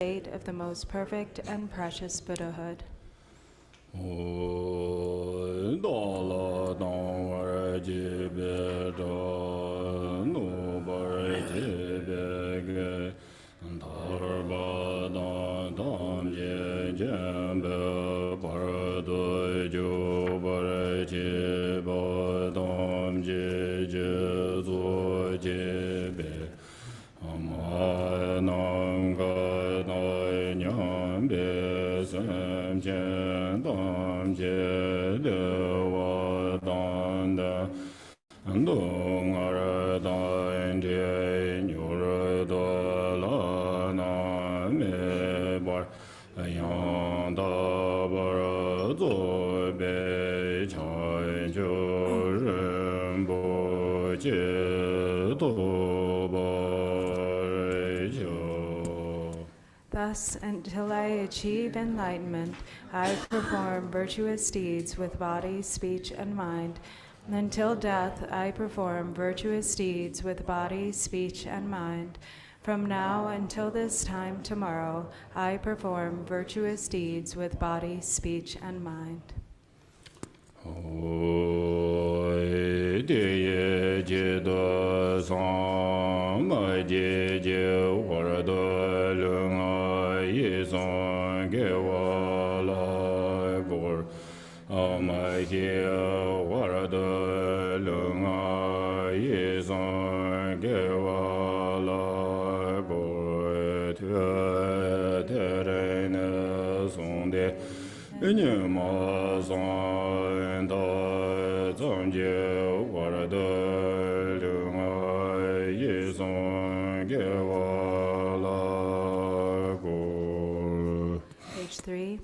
state of the most perfect and precious Buddhahood. Thus, until I achieve enlightenment, I perform virtuous deeds with body, speech, and mind. Until death, I perform virtuous deeds with body, speech, and mind. From now until this time tomorrow, I perform virtuous deeds with body, speech, and mind. Nyima Page 3.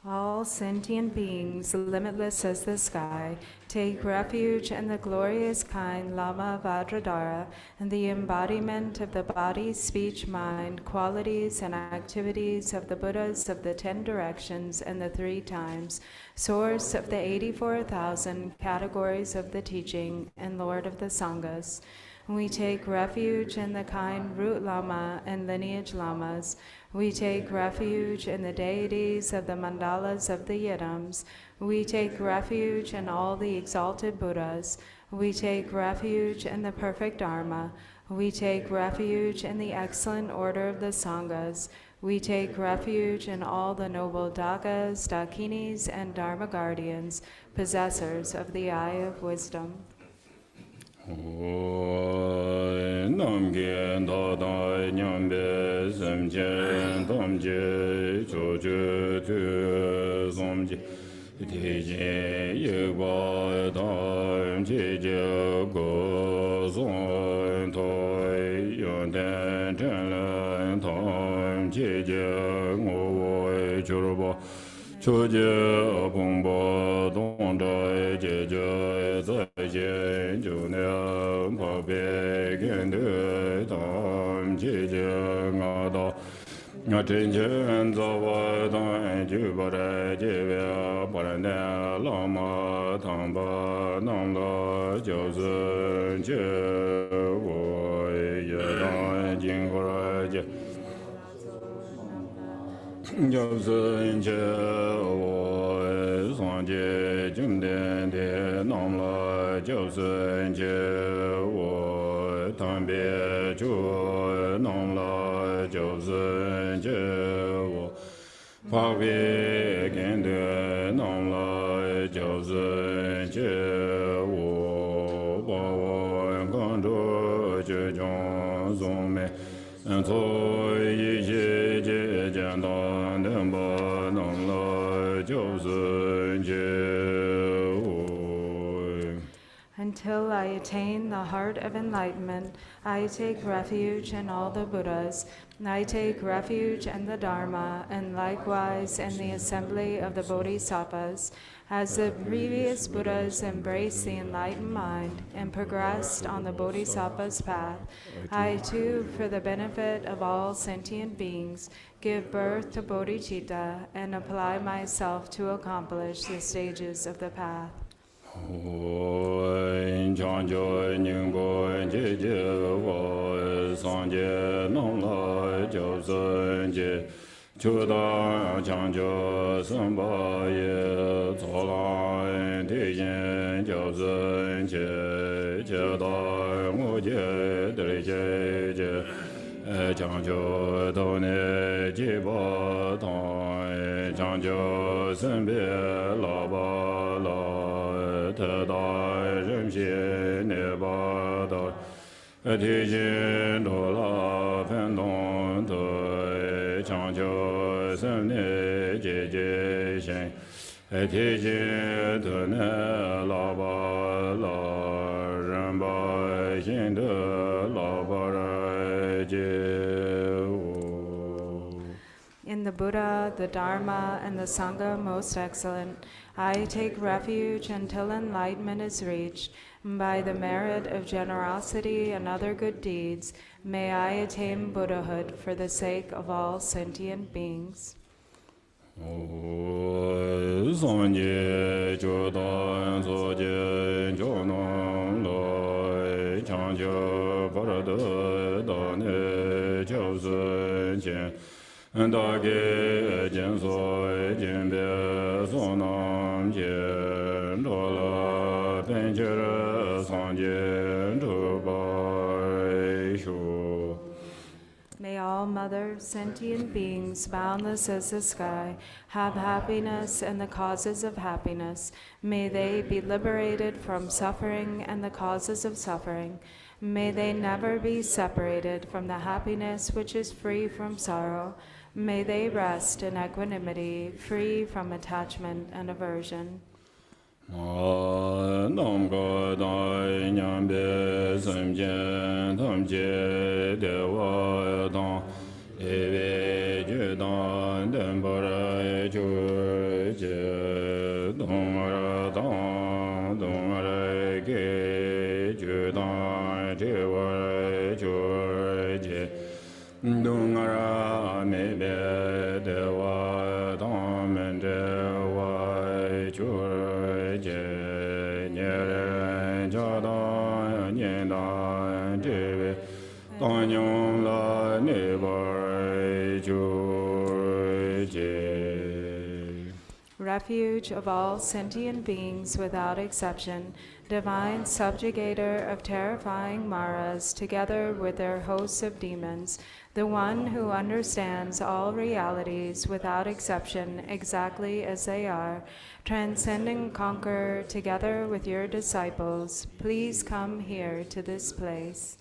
All sentient beings, limitless as the sky, take refuge in the glorious kind Lama Vajradhara and the embodiment of the body, speech, mind, qualities, and activities of the Buddhas of the 10 directions and the 3 times, source of the 84,000 categories of the teaching, and Lord of the Sanghas. We take refuge in the kind root Lama and lineage Lamas. We take refuge in the deities of the mandalas of the Yidams. We take refuge in all the exalted Buddhas. We take refuge in the perfect Dharma. We take refuge in the excellent order of the Sanghas. We take refuge in all the noble Dakas, Dakinis, and Dharma guardians, possessors of the eye of wisdom. Namgen Dada Nyambe Semchen Tamje Choje Tu Somje Tije Yegwa Dam Jeje Go Son Toi Yonten Tenlen Tam Jeje Ngo Churbo Choje Bongbo Dongda Jeje Zaje June Pabe Gende Tam Jeje Ngada Ngatinjen Zawa Dan Jubare Jeve Parane Lama Tamba Namda Jose Je Wo Yedan Jingora Je Gyaltsen wo sanje jumden de namla Gyaltsen wo tambe chu namla Gyaltsen wo pawe gende namla Gyaltsen wo bawa gando je jong zome Until I attain the heart of enlightenment, I take refuge in all the Buddhas. I take refuge in the Dharma, and likewise in the assembly of the Bodhisattvas. As the previous Buddhas embraced the enlightened mind and progressed on the Bodhisattva's path, I too, for the benefit of all sentient beings, give birth to bodhicitta and apply myself to accomplish the stages of the path. Sanje Namla Gyaltsen 求大强救生八业，错来地心教尊切，切大无界得切切，强救头内七八堂，强救身边老巴拉，特大人心内巴达。提心多拉分动对，强求生内结结心，提心特内拉巴拉人百姓的拉巴来结我。 In the Buddha, the Dharma, and the Sangha most excellent, I take refuge until enlightenment is reached. By the merit of generosity and other good deeds, may I attain Buddhahood for the sake of all sentient beings. May all mother sentient beings, boundless as the sky, have happiness and the causes of happiness. May they be liberated from suffering and the causes of suffering. May they never be separated from the happiness which is free from sorrow. May they rest in equanimity, free from attachment and aversion. Nam ga dai nyam be sam jen tham je de wa dang e ve ju dan den ba ra ju je dong ra dong ra ge ju dan je wa ju je dong ra me be de wa dang men de wa ju Refuge of all sentient beings without exception, divine subjugator of terrifying Maras, together with their hosts of demons, the one who understands all realities without exception exactly as they are, transcending conqueror, together with your disciples, please come here to this place.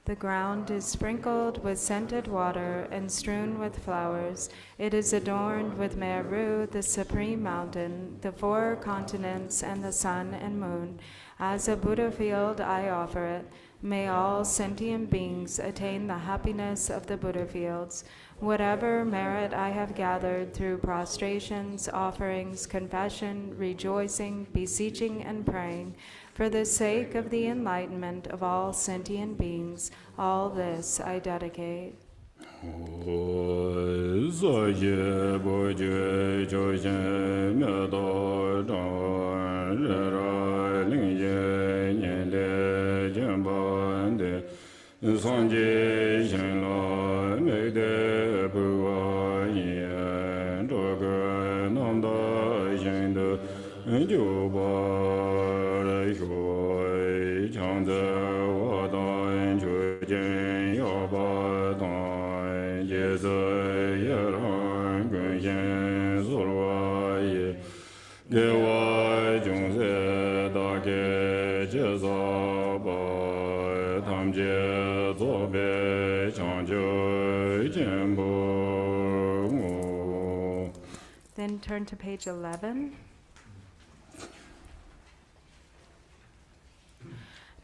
The ground is sprinkled with scented water and strewn with flowers. It is adorned with Meru, the supreme mountain, the 4 continents, and the sun and moon. As a Buddha field, I offer it. May all sentient beings attain the happiness of the Buddha fields. Whatever merit I have gathered through prostrations, offerings, confession, rejoicing, beseeching, and praying, for the sake of the enlightenment of all sentient beings, all this I dedicate. Tam je zo zobe chanjo jembo. Then turn to page 11.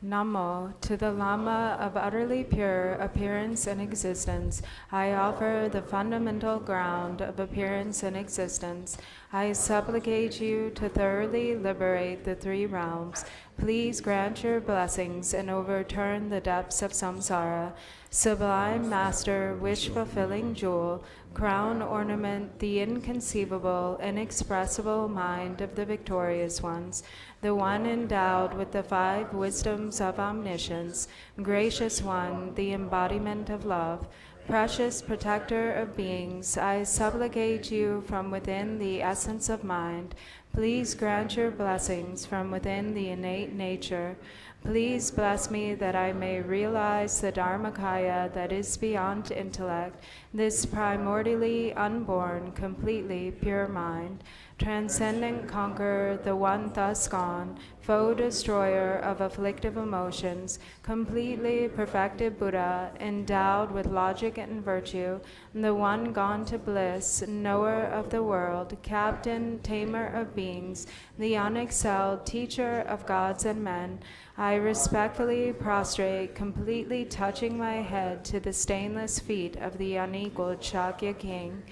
Namo, to the Lama of utterly pure appearance and existence, I offer the fundamental ground of appearance and existence. I supplicate you to thoroughly liberate the three realms. Please grant your blessings and overturn the depths of samsara. Sublime Master, wish-fulfilling jewel, crown ornament the inconceivable, inexpressible mind of the victorious ones, the one endowed with the five wisdoms of omniscience, gracious one, the embodiment of love, precious protector of beings, I supplicate you from within the essence of mind. Please grant your blessings from within the innate nature. Please bless me that I may realize the Dharmakaya that is beyond intellect, this primordially unborn, completely pure mind, transcendent conqueror, the one thus gone, foe destroyer of afflictive emotions, completely perfected Buddha, endowed with logic and virtue, the one gone to bliss, knower of the world, captain, tamer of beings, the unexcelled teacher of gods and men, I respectfully prostrate, completely touching my head to the stainless feet of the unequaled Shakya king.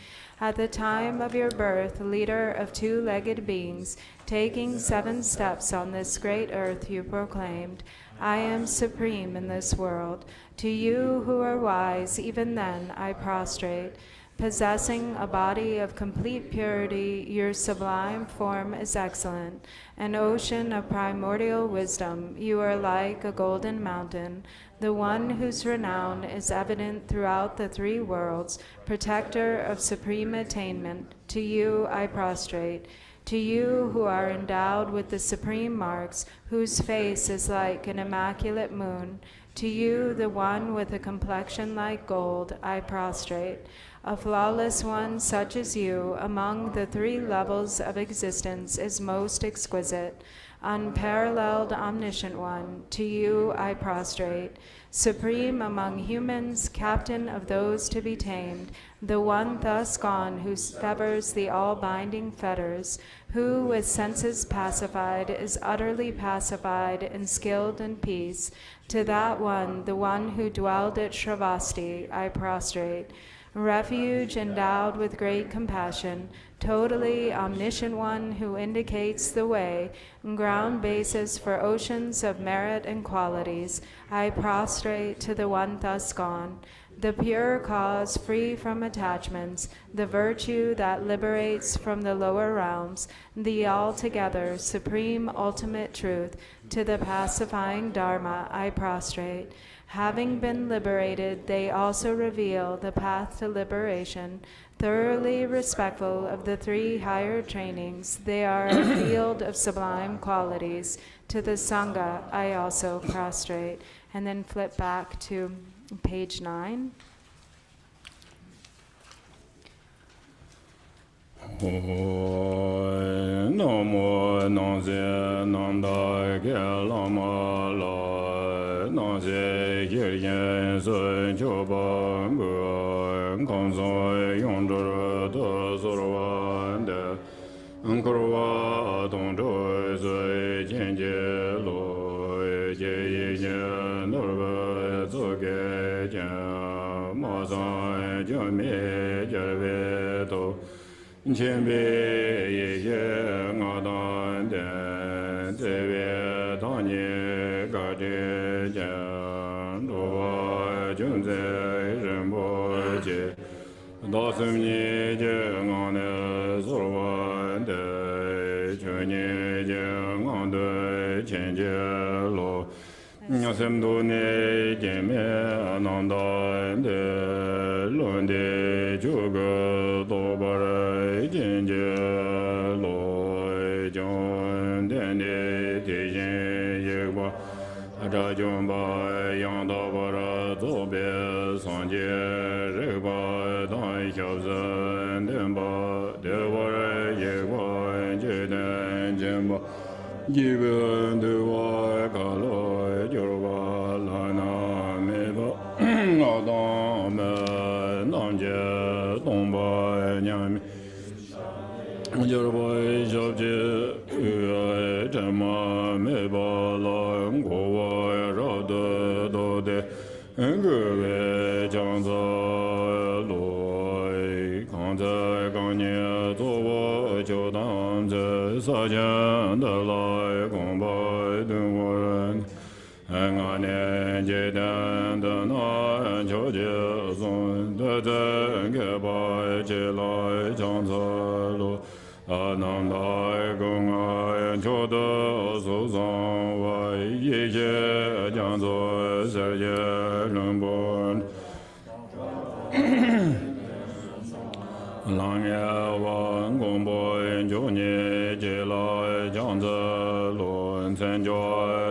At the time of your birth, leader of two-legged beings, taking 7 steps on this great earth, you proclaimed, I am supreme in this world. To you who are wise, even then I prostrate. Possessing a body of complete purity, your sublime form is excellent. An ocean of primordial wisdom, you are like a golden mountain, the one whose renown is evident throughout the 3 worlds, protector of supreme attainment. To you I prostrate. To you who are endowed with the supreme marks, whose face is like an immaculate moon, to you, the one with a complexion like gold, I prostrate. A flawless one such as you, among the 3 levels of existence, is most exquisite. Unparalleled omniscient one, to you I prostrate. Supreme among humans, captain of those to be tamed, the one thus gone who severs the all-binding fetters, who with senses pacified is utterly pacified and skilled in peace. To that one, the one who dwelled at Shravasti, I prostrate. Refuge endowed with great compassion, totally omniscient one who indicates the way, ground basis for oceans of merit and qualities, I prostrate to the one thus gone. The pure cause free from attachments, the virtue that liberates from the lower realms, the altogether supreme ultimate truth, to the pacifying Dharma I prostrate. Having been liberated, they also reveal the path to liberation. Thoroughly respectful of the 3 higher trainings, they are a field of sublime qualities. To the Sangha, I also prostrate. And then flip back to page 9. Namo Nanse Nanda Lama La Nanse Gyaltsen Sun Choba Mbu Kansa Yondra Da Sorwa De Nkurwa Tongdo Sui Chenje Lo Je Yin Norba Zoge Jen Ma San Jame Jarve To Chenbe ye nga dan den tebe tanye ga de jan do wa jun ze ren bo je da sum ni je nga ne so wa de chen ni je nga de chen je lo nya sem do ne je me ananda de lon de ju ge do ba Jin je lo jong den de jin ye ba ra jong ba yang da ba ra zo be san je re ba dai xiao zhen den ba de ba ye ba je den jin ba yi ben de wa ga lo jo ba la na me ba ngā dāng mē nāng jē dōng bāi nyam jir bāi shab jē yu chē mā mē bā lā ngō wāi rā dē dō dē ngē wē chāng zā lōi kāng zā kāng nye tō wā chō dāng zē sā jiān dā lai gōng bāi dōng wā rān ngā nian jē dāng dā nā chō jē sōng dā dā ngē bāi chē lai chāng zā lō nām dāi gōng āi chō dā sō sāng wāi yé jē jiāng zō sē jē lōng bōn lang yé wāng gōng bōi chō nye jē lai chāng zā lō cēn chō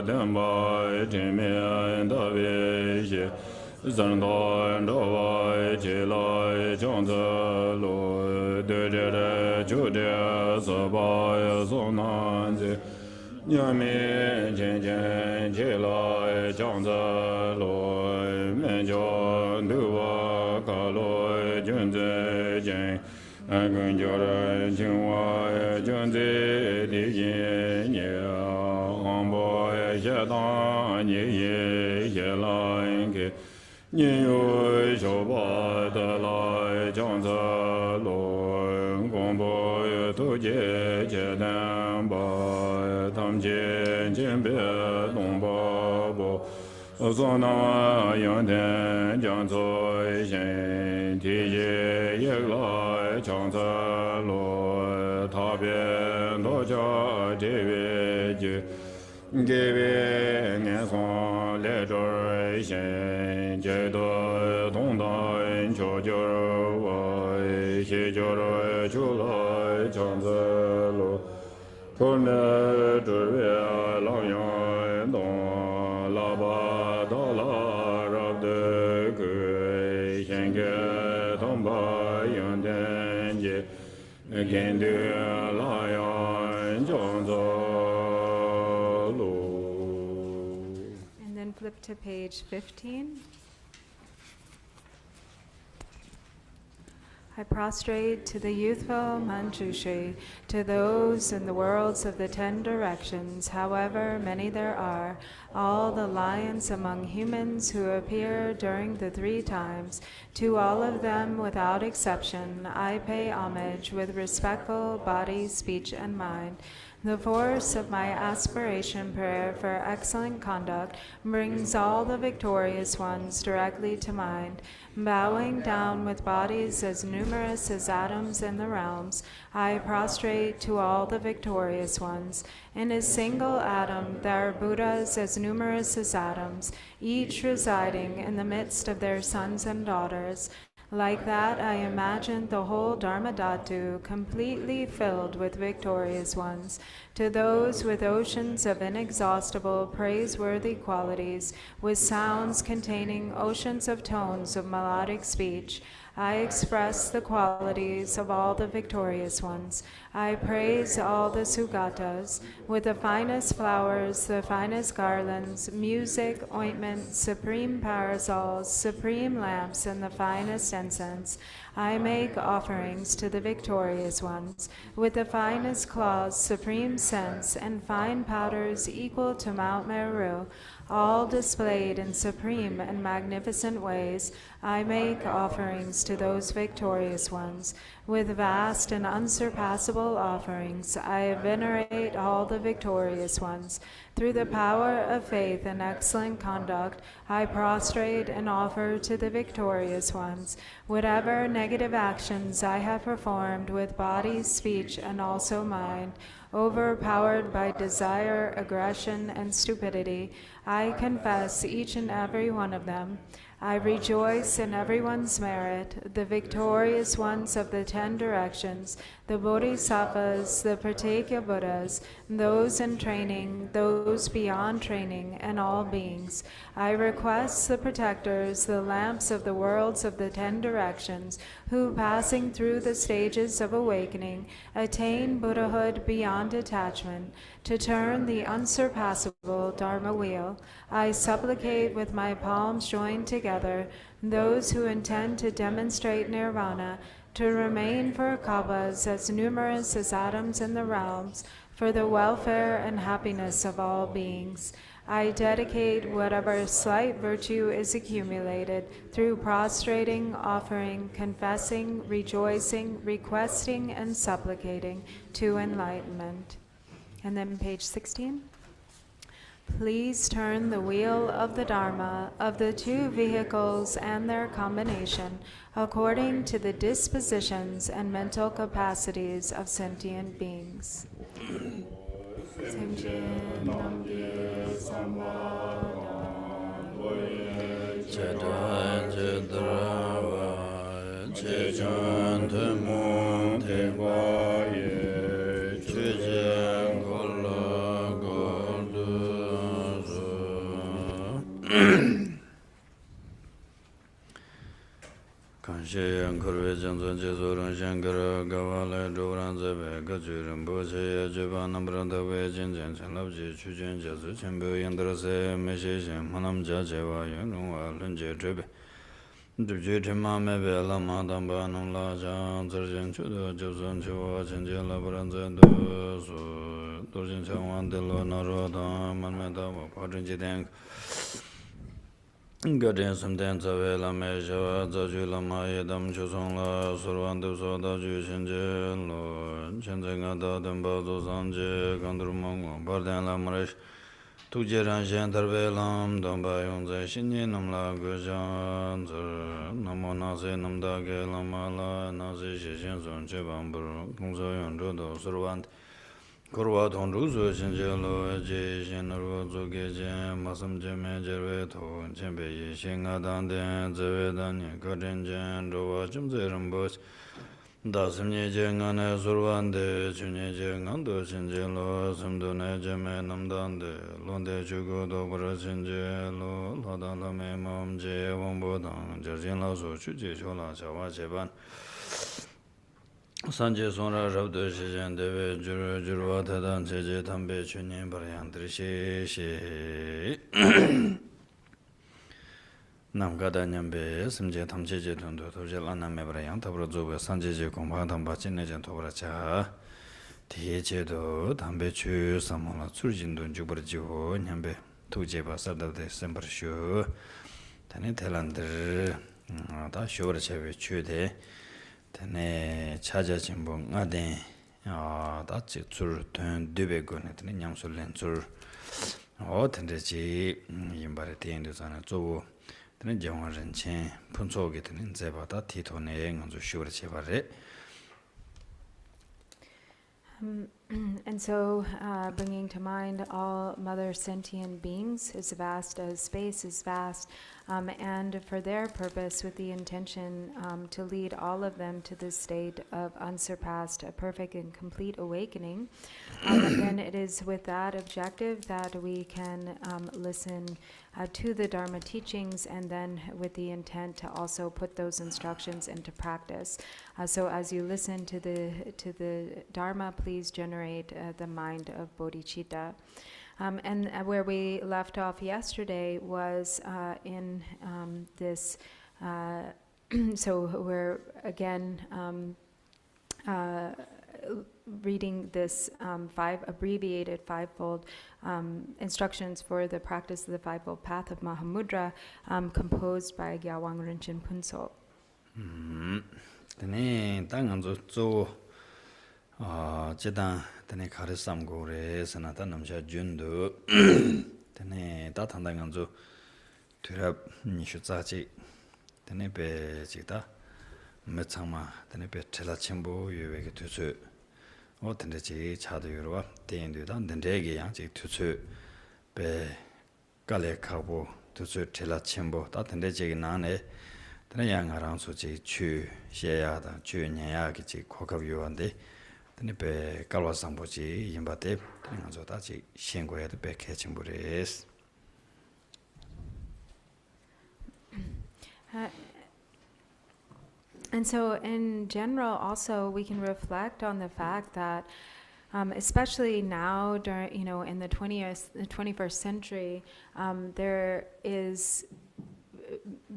dēng bāi chē mian dā wē xē zāng dāi dā wāi chē lai chāng zā lō dē jē dē chō jē sā bāi sō nān zē nyā mē chēn chēn chē lai chāng zā lō mē chō dū wā kā lō chūn zē chēn gōng chō rā chūn wā chūn zē dī yé nyē āng bō xē tāng nyē yé xē lai kē nyē yu shō bā dā lai chāng zā lō gōng bō tō jē chē dāng bā tam chē chēn bē dōng bā bō sō nā yāng tēn jiāng tsō shēn tī yé yé lai chāng zā lō tā bē tō chā chē bē jē gē bē ngē sōng lē chō shēn chē tō tōng tāi chō chō wāi xē chō rō chō lai chāng zā lō tō nē chō bē lāng yāng dōng lā bā dā lā rāb dē kē shēn kē tōng bā yāng tēn jē gēn dē lā yāng chāng zā lō. And then flip to page 15. I prostrate to the youthful Manjushri, to those in the worlds of the 10 directions, however many there are, all the lions among humans who appear during the 3 times, to all of them without exception, I pay homage with respectful body, speech, and mind. The force of my aspiration prayer for excellent conduct brings all the victorious ones directly to mind. Bowing down with bodies as numerous as atoms in the realms, I prostrate to all the victorious ones. In a single atom there are Buddhas as numerous as atoms, each residing in the midst of their sons and daughters. Like that, I imagined the whole Dharmadhatu completely filled with victorious ones. To those with oceans of inexhaustible, praiseworthy qualities, with sounds containing oceans of tones of melodic speech, I express the qualities of all the victorious ones. I praise all the Sugatas with the finest flowers, the finest garlands, music, ointment, supreme parasols, supreme lamps, and the finest incense. I make offerings to the victorious ones with the finest cloths, supreme scents, and fine powders equal to Mount Meru, all displayed in supreme and magnificent ways. I make offerings to those victorious ones. With vast and unsurpassable offerings, I venerate all the victorious ones. Through the power of faith and excellent conduct, I prostrate and offer to the victorious ones whatever negative actions I have performed with body, speech, and also mind. Overpowered by desire, aggression, and stupidity, I confess each and every one of them. I rejoice in everyone's merit, the victorious ones of the 10 directions, the Bodhisattvas, the Pratyeka Buddhas, those in training, those beyond training, and all beings. I request the protectors, the lamps of the worlds of the 10 directions, who, passing through the stages of awakening, attain Buddhahood beyond attachment, to turn the unsurpassable Dharma wheel, I supplicate with my palms joined together those who intend to demonstrate nirvana, to remain for kalpas as numerous as atoms in the realms, for the welfare and happiness of all beings. I dedicate whatever slight virtue is accumulated through prostrating, offering, confessing, rejoicing, requesting, and supplicating to enlightenment. And then page 16. Please turn the wheel of the Dharma of the two vehicles and their combination according to the dispositions and mental capacities of sentient beings. Kanshayang Kurve Jansan Jesoran Shankara Gavala Doran Zabe Gajuran Boche Yajuba Nambranda Vejin Jansan Labji Chujan Jazu Chambu Yandrase Meshishan Manam Jajewa Yanua Lunje Trebe Dubji Tima Mebe Lama Damba Nula Jan Zarjan Chudo Josan Chua Chanjela Baranza Dosu Dorjin Changwan Delo Naroda Manmeta Padrin Jidang Gadin Samden Zavela Mesha Zaju Lama Yedam Chusongla Survandu Soda Jushinje Lo Chenzenga Dembazo Sanje Kandrumongo Barden Lamresh Tujeran Shentarvelam Damba Yonze Shinye Namla Gujan Namo Nase Namdage Lamala Nase Shishin Sonche Bambur Kungso Yonjodo Survant Kurwa Tondru Su Shinjelo Je Shinarwa Zogeje Masam Jeme Jerwe To Chembe Ye Shinga Danden Zewe Danye Kadenjen Rowa Chumze Rambos Dasimye Jengane Survande Chunye Jengando Shinjelo Samdune Jeme Namdande Londe Chugo Dobra Shinjelo Lada Lame Mam Je Wambo Dang Jerjin La So Chuje Chola Chawa Cheban Sanje Sonra Rabdo Shijan Deve Juru Jurwa Tadan Cheje Tambe Chunyin Baryan Shi Namgada Nyambe Simje Tamcheje Tundo Tujel Aname Brayan Tabra Zobe Sanjeje Kumba Tamba Chinejan Tobra Cha Tiejedo Tambe Chu Samola Surjindun Jubarjiho Nyambe Tujeba Sadade Sembershu Tani Telander Da Shura Cheve Chude Tene chaja chimbo ngade da chi tsur tön dube gone tene nyamsul len tsur o tende chi yimbare tiende sana zo tene jawang ren chen punso ge tene zeba da tito ne nganzo shura chebare. And so, bringing to mind all mother sentient beings, as vast as space is vast, and for their purpose, with the intention to lead all of them to this state of unsurpassed, perfect, and complete awakening, then it is with that objective that we can listen to the Dharma teachings, and then with the intent to also put those instructions into practice. So as you listen to the Dharma, please generate the mind of bodhicitta. And where we left off yesterday was in this, so we're again reading this abbreviated fivefold instructions for the practice of the fivefold path of Mahamudra, composed by Gyalwang Rinchen Punso. Tene tanganzo zo 제단 tene karisam gore sanata namsha jundu tene ta tandanganzo turab nishu tsachi tene be jikta metsama tene be chela chimbo yuwege tusu o tene chi chadu yuruwa tendu dan dendege yang chi tusu be kale kabo tusu chela chimbo ta tene chi nane tene yang arang su chi chu xeya da chu nyaya ki chi kokab yuwande tene be kalwa sambo chi yimbate tene nga zo ta chi shengoya de be kechimbo res. And so in general also we can reflect on the fact that especially now during, in the 21st century, there is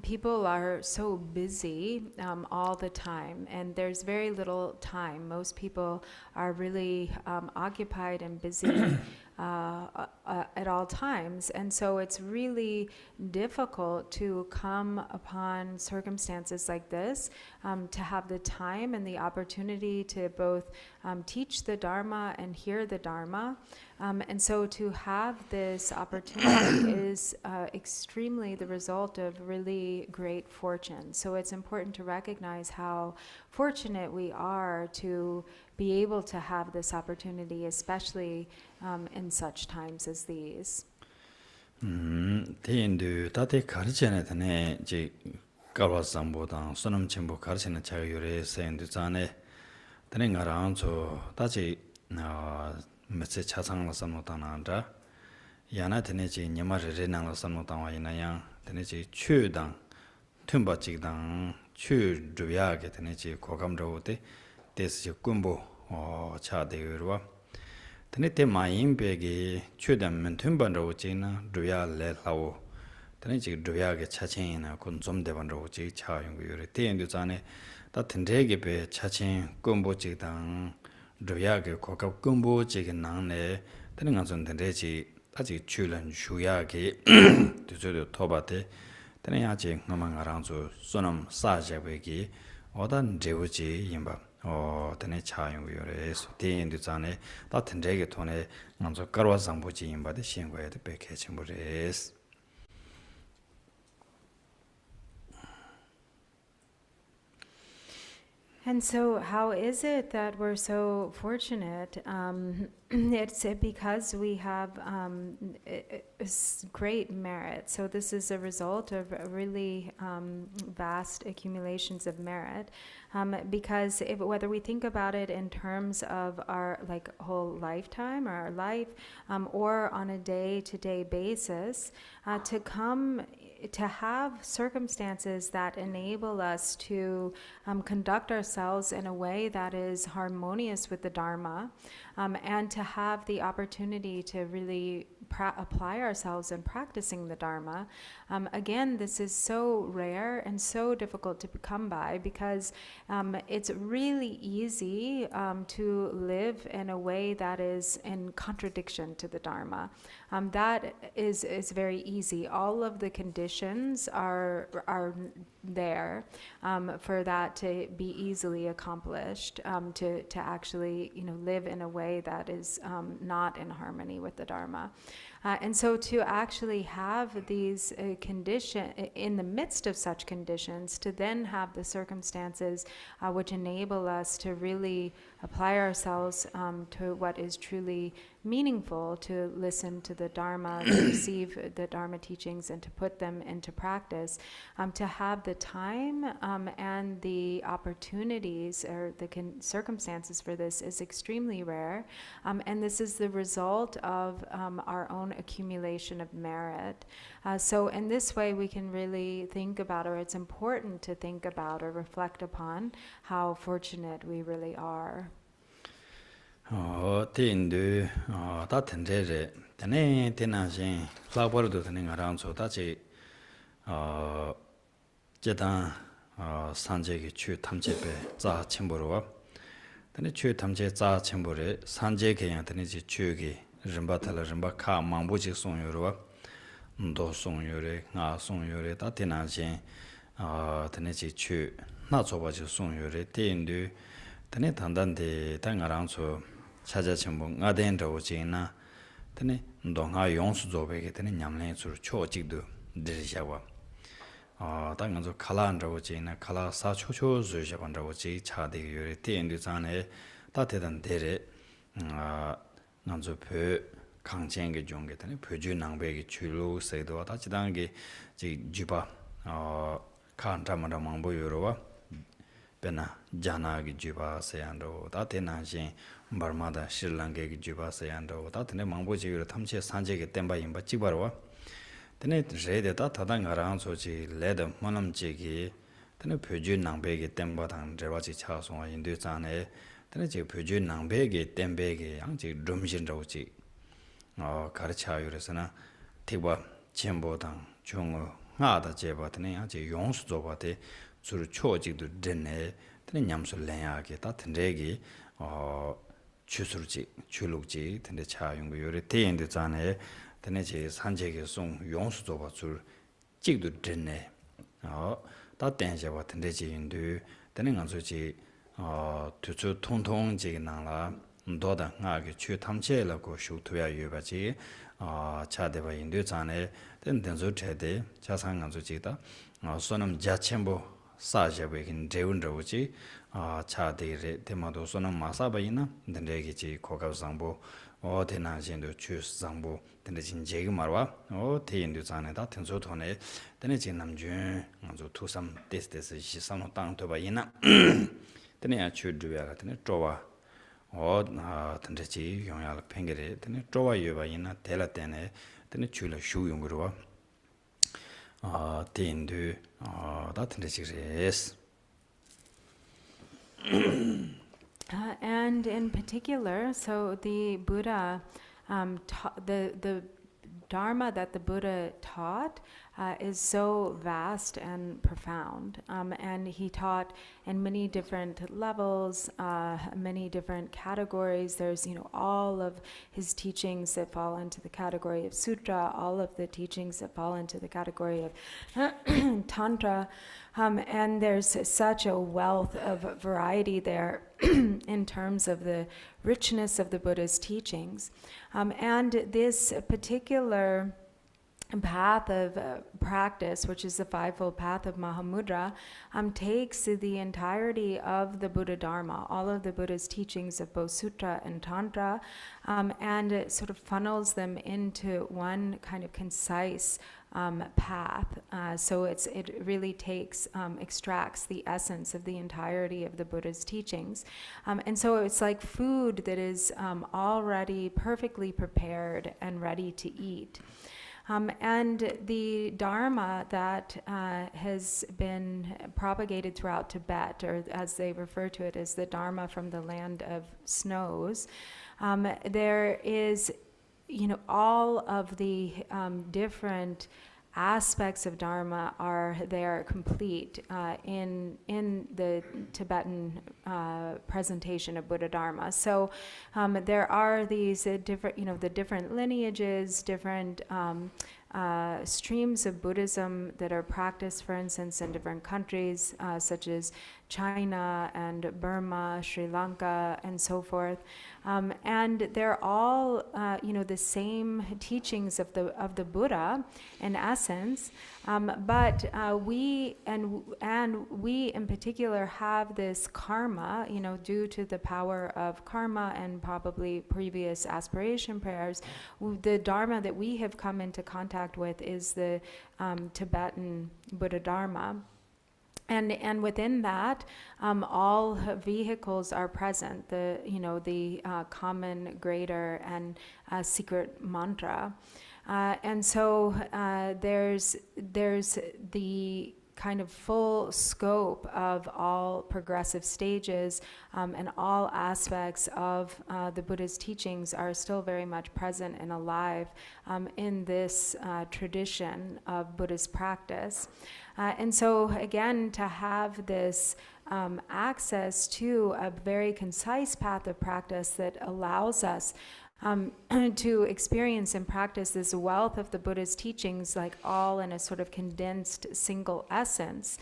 people are so busy all the time, and there's very little time. Most people are really occupied and busy at all times, and so it's really difficult to come upon circumstances like this, to have the time and the opportunity to both teach the Dharma and hear the Dharma. And so to have this opportunity is extremely the result of really great fortune. So it's important to recognize how fortunate we are to be able to have this opportunity, especially in such times as these. 대인도 다들 가르치는 데네 지 가와상보다 소놈 전부 가르치는 자가 요래 세인도 전에 되는 거랑 저 다지 메세 차상을 선노다나다 야나 되네지 녀마를 레나를 선노다와 이나야 되네지 추당 tum바직당 추르야게 되네지 고감로데 데스 군보 차대요와 되네테 마임베게 추담면 tum반로지나 루야레라오 되네지 루야게 차친이나 군좀 대반로지 차용요래 대인도 전에 다 텐데게 배 차친 군보직당 루야게 고갑 군보직의 나네 되는 것은 텐데지 아직 출연 주야게 두저도 토바테 되는 아직 넘어가랑서 소놈 사제베기 어단 제우지 임바 되네 차용요래서 대인도 전에 다 텐데게 돈에 먼저 가로상 보지 임바데 신고에 백해 침부레스 And so how is it that we're so fortunate? It's because we have great merit. So this is a result of really vast accumulations of merit. Because whether we think about it in terms of our whole lifetime or our life, or on a day-to-day basis, to have circumstances that enable us to conduct ourselves in a way that is harmonious with the Dharma, and to have the opportunity to really apply ourselves in practicing the Dharma. Again, this is so rare and so difficult to come by, because it's really easy to live in a way that is in contradiction to the Dharma. That is very easy. All of the conditions are there for that to be easily accomplished, to actually live in a way that is not in harmony with the Dharma. And so to actually have these conditions, in the midst of such conditions, to then have the circumstances which enable us to really apply ourselves to what is truly meaningful, to listen to the Dharma, to receive the Dharma teachings and to put them into practice, to have the time and the opportunities or the circumstances for this is extremely rare. And this is the result of our own accumulation of merit. So in this way we can really think about, or it's important to think about or reflect upon how fortunate we really are. 대인도 다 텐데레 테네 테나신 라버도 되는 거랑 저다지 제단 산제기 추 탐제배 자 첨부로와 테네 추 탐제 자 첨부레 산제 개양 테네지 추기 림바탈 림바카 망보지 송요로와 도 송요레 나 송요레 다 테나신 테네지 추 나초바지 송요레 대인도 테네 단단데 당가랑서 찾아침봉 아덴도 지나 테네 동아 용수 조베게 테네 냠내서 초직도 들으셔와 당연히 칼란도 지나 칼라 사초초 주셔반도 지 차대 요리 텐도 전에 다대단 데레 남저 표 강쟁게 종게 테네 표주 낭배기 줄로 세도 다지단게 지 주바 칸타마다 망보요로와 베나 자나기 주바 세안도 다테나신 버마다 실랑게기 주바 세안도 다테네 망보지요 탐체 산제게 템바 임바 지바로와 테네 제데다 타당가랑 소지 레드 모남지기 테네 표준 낭베기 템바당 제바지 차송아 인도산에 tene je pyoju nangbege tembege yang je rumjin rauji 가르쳐 요래서나 대과 첨보당 중어 하다 제바드네 아주 용수 조바데 주로 초직도 되네 되는 냠술 내야게 다든데기 주술지 줄룩지 근데 차 연구 요래 대인도 전에 되네 제 산재계 송 용수 조바 줄 직도 되네 다 땡제바 된데 지인도 되는 간소지 두주 통통 지나라 도다 나게 추 탐체라고 쇼트야 유바지 차대바 인도 전에 된denzo 체대 자상간소 지다 소놈 자첨보 사제베긴 제운저지 차대레 테마도 소놈 마사바이나 된데기지 고가상보 대나진도 추상보 된데진 제기 말와 대인도 전에다 텐소톤에 된데진 남준 아주 투삼 데스데스 시상노 땅도바이나 되네야 추드야 같은 쪼와 tendechi yongyal pengere tene trowa yoba ina tela tene tene chula shu yongruwa tendu da tendechi res. And in particular, so the Buddha, the Dharma that the Buddha taught is so vast and profound. And he taught in many different levels, many different categories. There's, all of his teachings that fall into the category of sutra, all of the teachings that fall into the category of tantra. And there's such a wealth of variety there in terms of the richness of the Buddha's teachings. And this particular path of practice, which is the fivefold path of Mahamudra, takes the entirety of the Buddha Dharma, all of the Buddha's teachings of both Sutra and Tantra, and it sort of funnels them into one kind of concise path. So it really extracts the essence of the entirety of the Buddha's teachings. And so it's like food that is already perfectly prepared and ready to eat. And the Dharma that has been propagated throughout Tibet, or as they refer to it as the Dharma from the land of snows, there is, all of the different aspects of Dharma are there complete in the Tibetan presentation of Buddha Dharma. So there are these different, the different lineages, different streams of Buddhism that are practiced, for instance, in different countries, such as China and Burma, Sri Lanka, and so forth. And they're all, the same teachings of the Buddha in essence. But we in particular have this karma, due to the power of karma and probably previous aspiration prayers. The Dharma that we have come into contact with is the Tibetan Buddha Dharma. And within that, all vehicles are present. The common, greater, and secret mantra, and so there's the kind of full scope of all progressive stages, and all aspects of the Buddha's teachings are still very much present and alive in this tradition of Buddhist practice. And so again, to have this access to a very concise path of practice that allows us to experience and practice this wealth of the Buddha's teachings, like all in a sort of condensed single essence,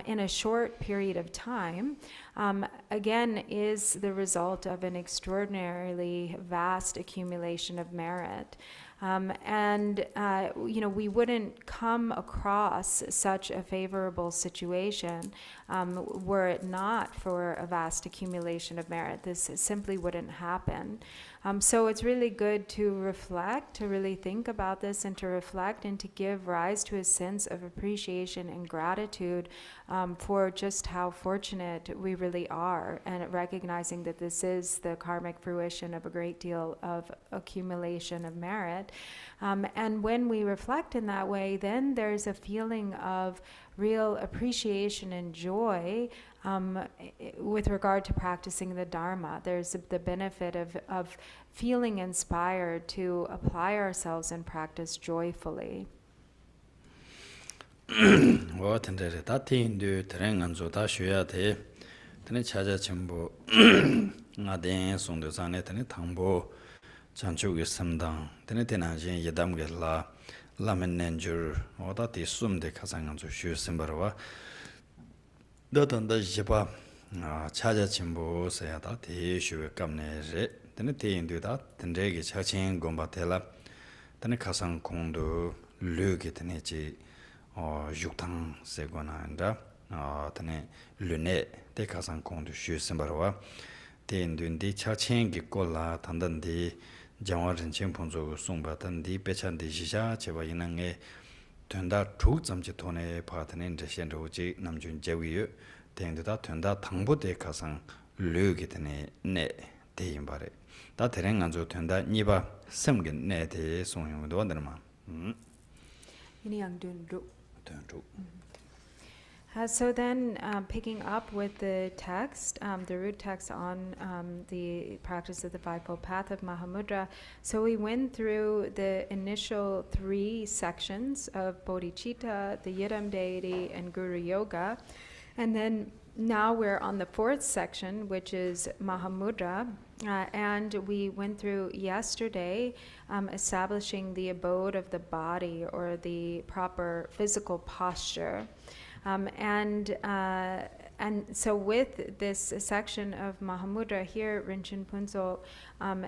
in a short period of time, again, is the result of an extraordinarily vast accumulation of merit. We wouldn't come across such a favorable situation were it not for a vast accumulation of merit. This simply wouldn't happen. So it's really good to reflect, to really think about this, and to reflect and to give rise to a sense of appreciation and gratitude for just how fortunate we really are, and recognizing that this is the karmic fruition of a great deal of accumulation of merit. it. And when we reflect in that way, then there's a feeling of real appreciation and joy with regard to practicing the Dharma. There's the benefit of feeling inspired to apply ourselves and practice joyfully. Tendere dati indu tereng anzo da shuya de tene chaja chimbo nga den sondo zane tene tangbo chanchu ge samdang tene tena jin yedam ge la lamen nenjur oda ti sum de khasang anzo shu simbarwa da tanda jiba chaja chimbo saya da te shu kamne re tene te indu da tendre ge chachin gomba tela tene khasang kongdo lu ge tene ji yukthang segona anda tane lune te kasang kongdu shu simbarwa te indundi chachen gi kola tandan di jangwa rinchen ponzo sungpa tan di pechan di shisha cheba inange tunda chuk zamchi tone pa tane ndreshen roji namchun jewiyo te induda tunda tangbo te kasang lu gi tane ne te yimbare ta tereng anzo tunda nipa semgen ne te songyong do nirma So then, picking up with the text, the root text on the practice of the Fivefold Path of Mahamudra, so we went through the initial 3 sections of Bodhicitta, the Yidam deity, and Guru Yoga, and then now we're on the 4th section, which is Mahamudra, and we went through yesterday establishing the abode of the body or the proper physical posture. And so with this section of Mahamudra here, Rinchen Punso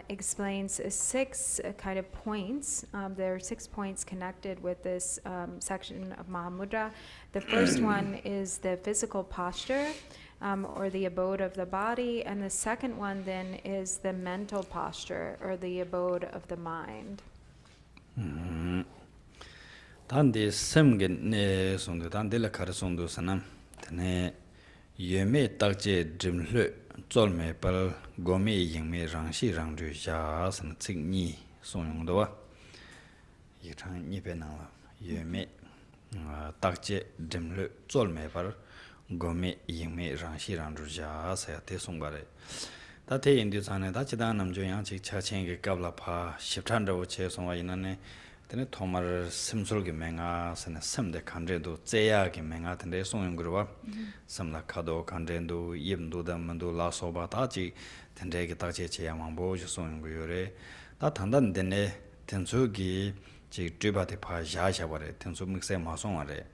explains 6 kind of points. There are 6 points connected with this section of Mahamudra. The first one is the physical posture, or the abode of the body, and the second one then is the mental posture, or the abode of the mind. Tandi semgen ne sondu tandi la kar sondu sanam tane yeme takje drimle zolme pal gome yingme rangshi rangdu ja san tsingni songyong do yichang ni pe nang yeme takje drimle zolme pal gome yingme rangshi rangdu ja sa te songbare ta te indi sane da chida namjo yang chi cha chen ge kabla pha shipchan ro che songwa inane tene tomar simsul ge menga sene semde kandre do zeya ge menga tende songyong gro samla kado kandre do yimdo da mando la soba ta ji tende ge ta che che yang bo ju songyong go yore ta tandan dene tensu gi ji driba de pha ya ya bare tensu mikse ma song are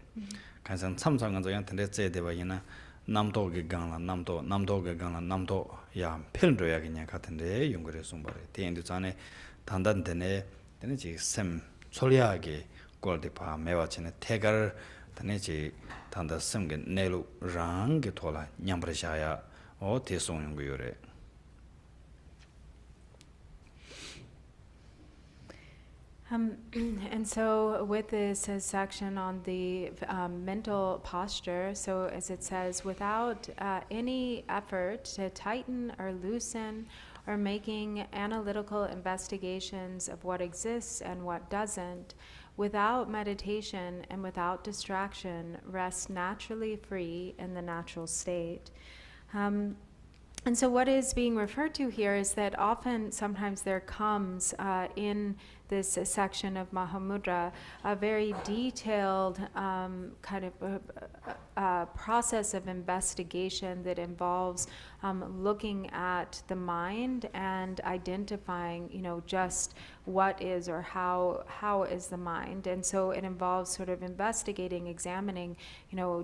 kansan samsang ga yang tende ze de ba yina namdo ge gangla namdo ge gangla namdo ya peldo ya ge nya ka tende yung gre song bare te indi zane tandan dene ji sem 솔리하게 골디파 매와치네 태갈 다네지 단다 섬게 내로 랑게 돌아 냠브르샤야 어 대송용 거요래. And so with this section on the mental posture, so as it says, without any effort to tighten or loosen or making analytical investigations of what exists and what doesn't, without meditation and without distraction, rest naturally free in the natural state. And so what is being referred to here is that sometimes there comes in this section of Mahamudra a very detailed kind of process of investigation that involves looking at the mind and identifying, just what is or how is the mind. And so it involves sort of investigating, examining,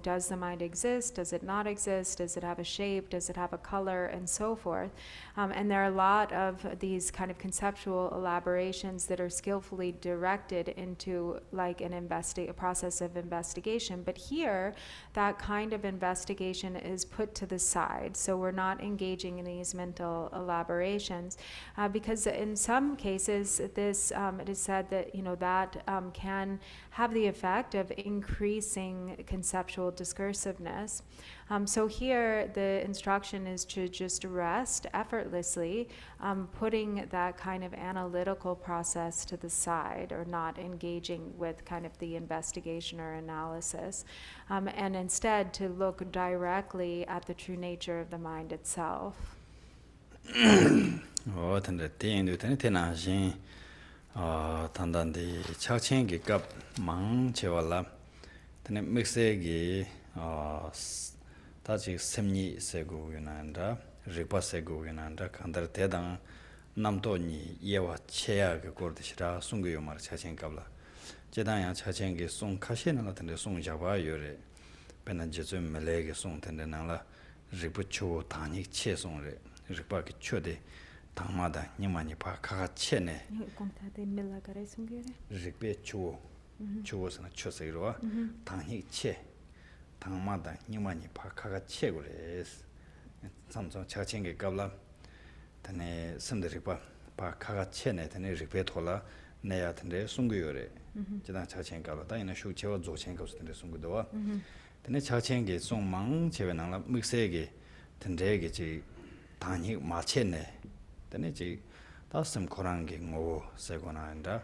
does the mind exist? Does it not exist? Does it have a shape? Does it have a color? And so forth. And there are a lot of these kind of conceptual elaborations that are skillfully directed into like a process of investigation. But here, that kind of investigation is put to the side. So we're not engaging in these mental elaborations because in some cases, this it is said that that can have the effect of increasing conceptual discursiveness. So here the instruction is to just rest effortlessly, putting that kind of analytical process thoughts to the side or not engaging with kind of the investigation or analysis, and instead to look directly at the true nature of the mind itself. tanda tendu tani tenajin tandandi chakchengi kap mang chewala tani miksegi tachi semni segu yunanda rikpa segu yunanda kandar tedang namto ni yewa cheya ge kordishira sungu yomar chakchengi kapla jedang yang chakchengi sung kashe nala tanda sung jaba yore pena jesu melege sung tanda nala rikpa chuo tanik che sung re rikpa ki chode tangmada Nyima nipa kaka che ne rikpe chuo sana cho sekirwa tangnik che tangmada Nyima nipa kaka che gures samsung chakchengi kabla tane samda rikpa pa kaka che ne tane rikpe thola neya tane sungu yore jidang chakchengi kabla ta ina shuk chewa dzogchen kabsa tane sungu dawa tane chakchengi sung mang chewe nangla miksegi tane chi tangnik ma che ne tane chi tasam korangi ngo segona anda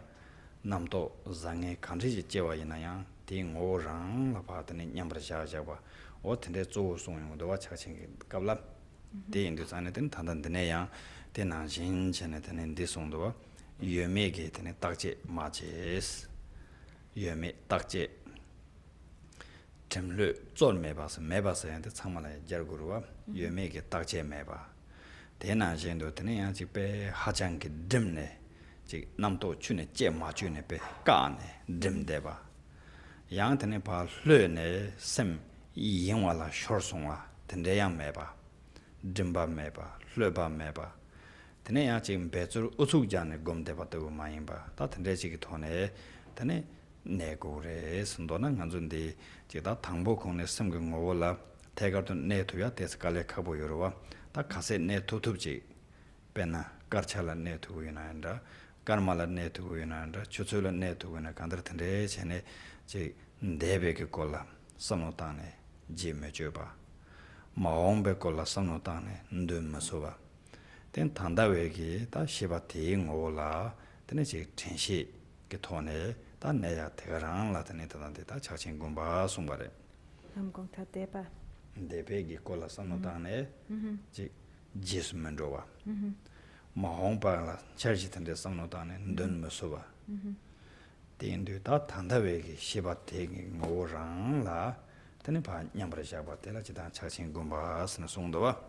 namto zange kanri ji jewa ina yang ti ngo rang la pa tane nyambra sha ja ba o tende zo song yong do wa cha ching kabla de indu zane den tandan de ne yang de na jin chen tane de song do yeme ge tane takje ma jes yeme takje temle zol me ba se yang de changma la jar gu ro yeme ge takje me ba 대나 정도 되는 집에 하장기 듬네 지 남도 주네 제마 주네 배 까네 듬대바 양한테네 바 hlö네 셈 이영와라 쇼송와 된대양 매바 듬바 매바 hlö바 매바 되네야 지금 배줄 우수잖아 검대바도 많이 봐다 된대지기 돈에 되네 내고래 선도는 간준데 제가 당보공내 섬경 오라 대가도 내도야 데스칼레 카보요로와 다 가세 내 도톱지 빼나 가르찰라 내 두고 유나한다 가르말라 내 두고 유나한다 추출라 내 두고 유나 간다르텐데 전에 제 네베게 콜라 선노타네 지메줘바 마옹베 콜라 선노타네 ndum마소바 된 단다웨기 다 시바티 오라 되네 지 텐시 게 토네 다 내야 대가랑 라테네 다한테 다 자신 공바 송바레 공타데바 데베기 콜라 선노타네 지 지스멘도와 마홍바라 차지던데 선노타네 ndum마소바 된도 다 단다웨기 시바티 오랑라 되네 바 냠브라샤바 때라 지다 자신 공바 스나 송도와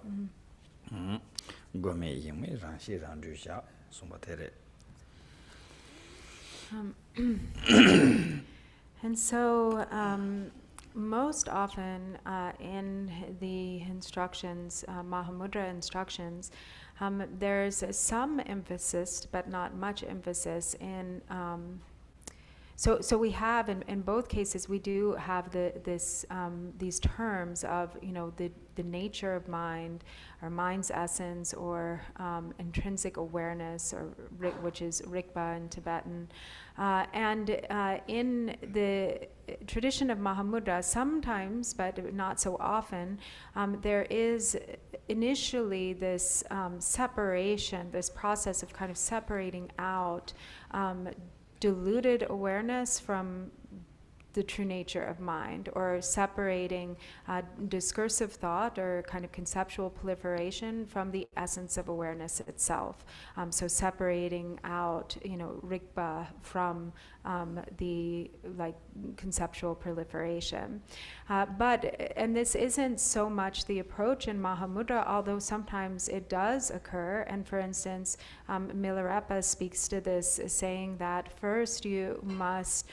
고메 이메 란시 란주샤 송바테레 And so most often in the instructions, Mahamudra instructions, there's some emphasis, but not much emphasis in so we have in both cases we do have these terms of the nature of mind, or mind's essence, or intrinsic awareness, or which is Rigpa in Tibetan, and in the tradition of Mahamudra, sometimes, but not so often, there is initially this separation, this process of kind of separating out diluted awareness from the true nature of mind, or separating discursive thought or kind of conceptual proliferation from the essence of awareness itself. So separating out, Rigpa from the conceptual proliferation. And this isn't so much the approach in Mahamudra, although sometimes it does occur. And for instance, Milarepa speaks to this, saying that first you must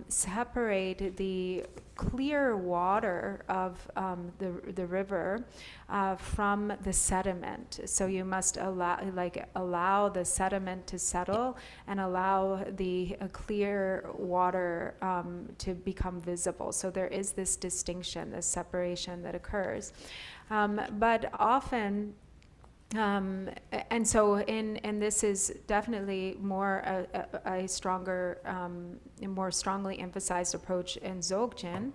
separate the clear water of the river from the sediment. So you must allow the sediment to settle and allow the clear water to become visible. So there is this distinction, this separation that occurs. But often And so, and this is definitely more a stronger, more strongly emphasized approach in Dzogchen,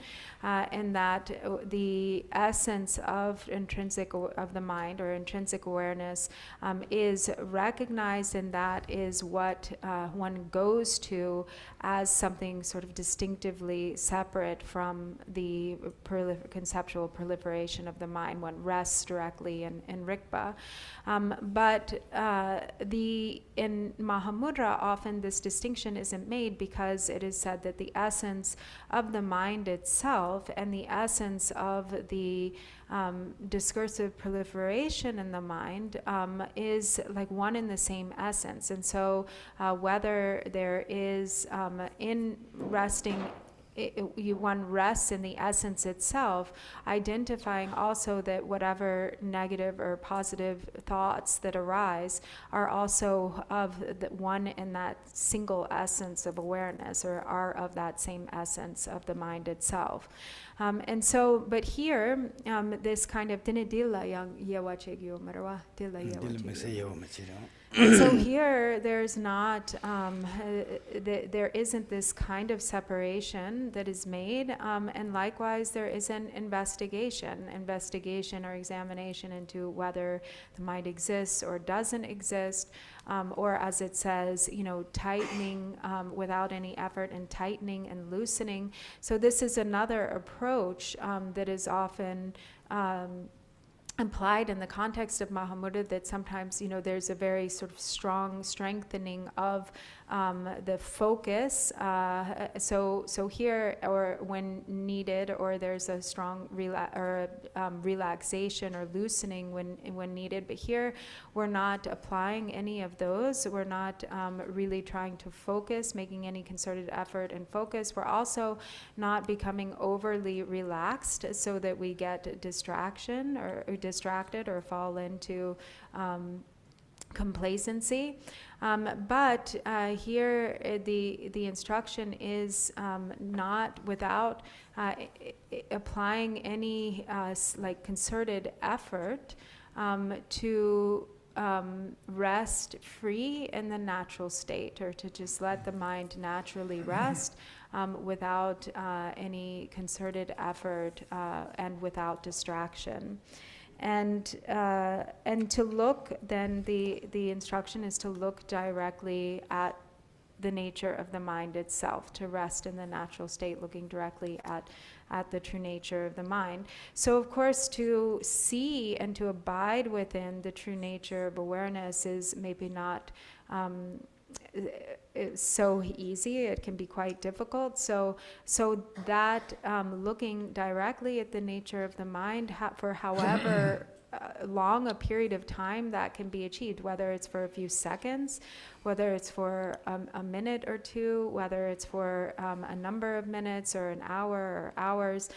in that the essence of of the mind or intrinsic awareness is recognized, and that is what one goes to as something sort of distinctively separate from the conceptual proliferation of the mind. One rests directly in Rigpa. But in Mahamudra, often this distinction isn't made because it is said that the essence of the mind itself and the essence of the discursive proliferation in the mind is like one and the same essence. And so whether there is in resting, one rests in the essence itself, identifying also that whatever negative or positive thoughts that arise are also of the one in that single essence of awareness, or are of that same essence of the mind itself. And so, but here, this kind of dinidilla yang yewa chegyo marwa dilla yewa. So here, there's not, there isn't this kind of separation that is made, and likewise, there isn't investigation or examination into whether the mind exists or doesn't exist, or as it says, tightening without any effort, and tightening and loosening. So this is another approach that is often implied in the context of Mahamudra, that sometimes, there's a very sort of strong strengthening of the focus. So here, or when needed, or there's a strong relaxation or loosening when needed. But here, we're not applying any of those. We're not really trying to focus, making any concerted effort and focus. We're also not becoming overly relaxed so that we get distraction or distracted or fall into complacency. But here the instruction is not without applying any like concerted effort to rest free in the natural state, or to just let the mind naturally rest without any concerted effort and without distraction. And to look, then the instruction is to look directly at the nature of the mind itself, to rest in the natural state, looking directly at the true nature of the mind. So of course, to see and to abide within the true nature of awareness is maybe not so easy. It can be quite difficult. So that looking directly at the nature of the mind for however long a period of time that can be achieved, whether it's for a few seconds, whether it's for a minute or two, whether it's for a number of minutes or an hour or hours.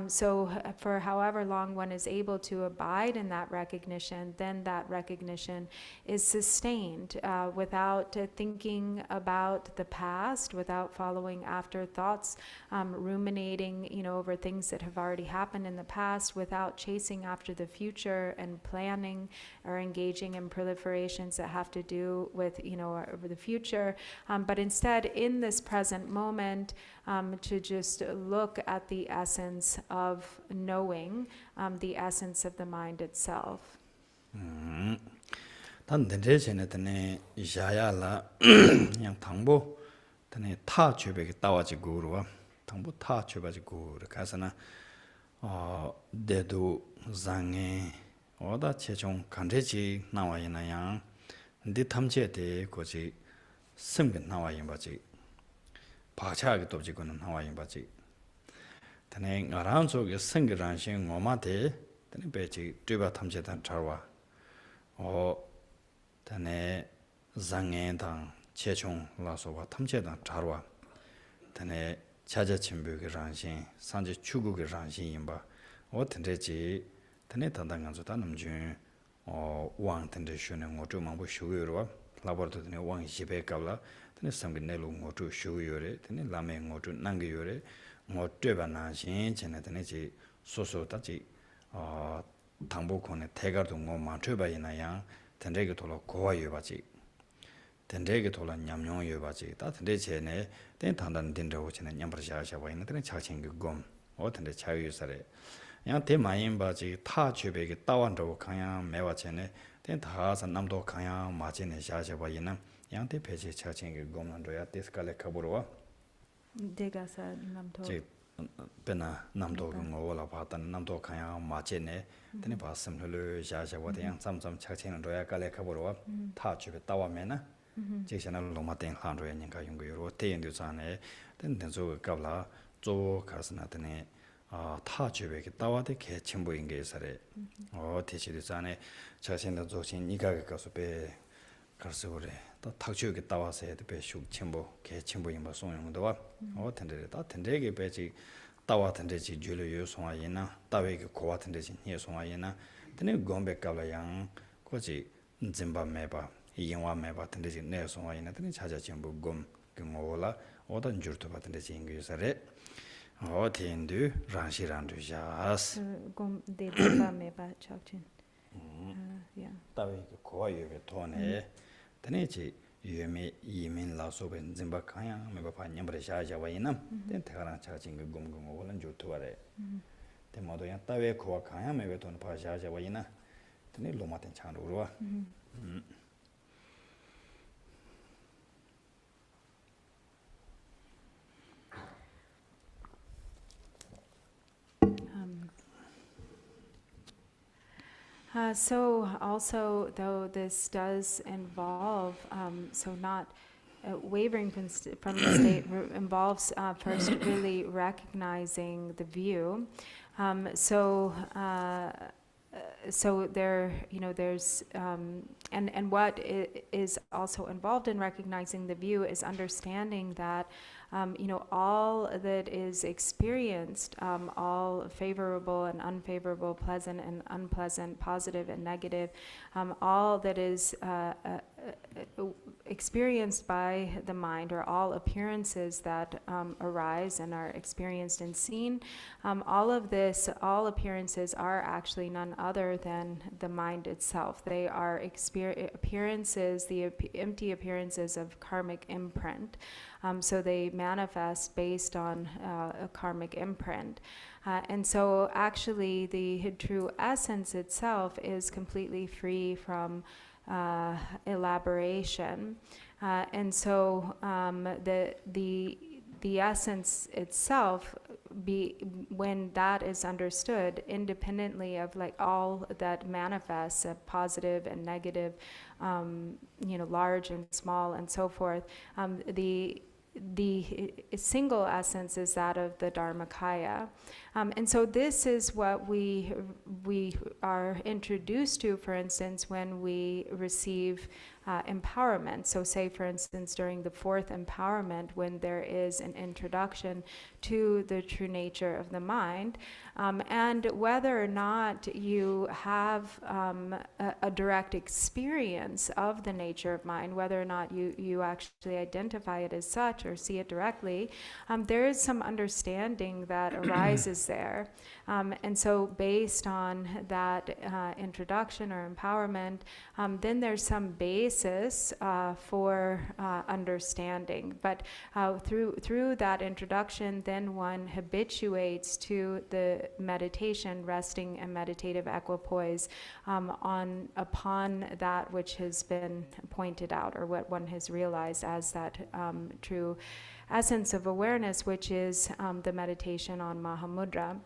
So for however long one is able to abide in that recognition, then that recognition is sustained without thinking about the past, without following after thoughts, ruminating, over things that have already happened in the past, without chasing after the future and planning or engaging in proliferations that have to do with, over the future, but instead in this present moment to just look at the essence of knowing, the essence of the mind itself. 단 된대전에 드네 야야라 그냥 당보 드네 타 주백이 따와지고로 당보 타 주바지고 가서나 대도 장에 어다 최종 간제지 나와이나야 네 탐제대 거지 승변 나와인 바지 바차하게 도지고는 나와인 바지 드네 나란 속에 승결한신 오마데 드네 배지 뒤바 탐제단 잘와 드네 장에당 최종 라소와 탐제단 잘와 드네 자자침벽의 란신 산지 추국의 란신인바 어떤데지 드네 단단간서 단음중 왕텐데 쉬는 것도 망보 쉬고요. 라보라토드네 왕 집에 가라. 드네 삼근내로 것도 쉬고요래. 드네 라메 것도 남겨요래. 뭐 되바나신 전에 드네지 소소다지 당보 코네 대가도 뭐 만트바이나 양 텐데게 돌아 고와요 바지 텐데게 돌아 냠용요 바지 다 텐데 제네 된 단단 된다고 저는 냠버샤샤 와이나 된 차ချင်း그곰 어떤데 차유사래 양 대마인 바지 타 주베게 따완도 강양 매와체네 된 다서 남도 강양 마진에 샤샤 와이나 양대 배제 차ချင်း그곰난도야 디스칼레 카보로와 Digasa namto. 제 베나 남도 그거라 봤던 남도 강양 마제네 되네 봤음 흘러 자자와 대양 삼삼 차체는 로야 갈래 가보러 타 주베 따와면나 제셔널 로마텐 한로야 님가 용거로 대연도 전에 된denzo 갑라 조 가스나드네 타 주베게 따와데 개 첨부인 게 있어래 대시도 전에 자신의 조신 이가게 가서 배 가서 그래 또 탁주게 따와서 해도 배숙 첨부 개 첨부인 뭐 송용도와 텐데 다 텐데게 배지 따와 텐데지 줄여 송아이나 따웨게 고와 텐데지 예 송아이나 근데 gombe 가라양 거지 짐바메바 이영와 메바 텐데지 내 송아이나 근데 찾아 전부 곰 그모라 어떤 줄도 받는데지 인규사래 텐데 란시란두자스 Gom de Diba meba chakchin. Yeah. 따웨게 고와 예베 토네 테네지 유메 이민 라소벤 짐바 카야 메바 파냠브레 샤자와이나 된 테가랑 차진 그 곰곰 올란 조투바레 데모도 야 따웨 고와 카야 메베 돈 파샤자와이나 테네 로마텐 차로로와 So also, though this does involve, so not wavering from the state involves first really recognizing the view. So there, there's and what is also involved in recognizing the view is understanding that all that is experienced, all favorable and unfavorable, pleasant and unpleasant, positive and negative, all that is experienced by the mind, or all appearances that arise and are experienced and seen, all appearances are actually none other than the mind itself. They are appearances, the empty appearances of karmic imprint. So they manifest based on a karmic imprint. And so actually the true essence itself is completely free from elaboration. And so the essence itself, when that is understood independently of like all that manifests, positive and negative, large and small and so forth, the single essence is that of the Dharmakaya. And so this is what we are introduced to, for instance, when we receive empowerment. So say, for instance, during the fourth empowerment, when there is an introduction to the true nature of the mind, and whether or not you have a direct experience of the nature of mind, whether or not you actually identify it as such or see it directly, there is some understanding that arises there. And so based on that introduction or empowerment, then there's some basis for understanding. But through that introduction, then one habituates to the meditation, resting and meditative equipoise upon that which has been pointed out, or what one has realized as that true essence of awareness, which is the meditation on Mahamudra.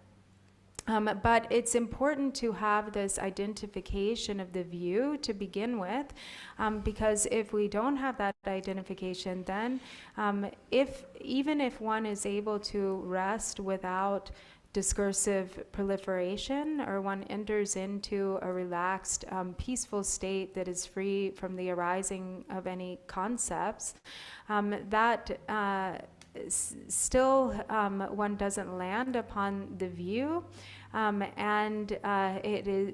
But it's important to have this identification of the view to begin with, because if we don't have that identification, then even if one is able to rest without discursive proliferation, or one enters into a relaxed, peaceful state that is free from the arising of any concepts, that still one doesn't land upon the view, and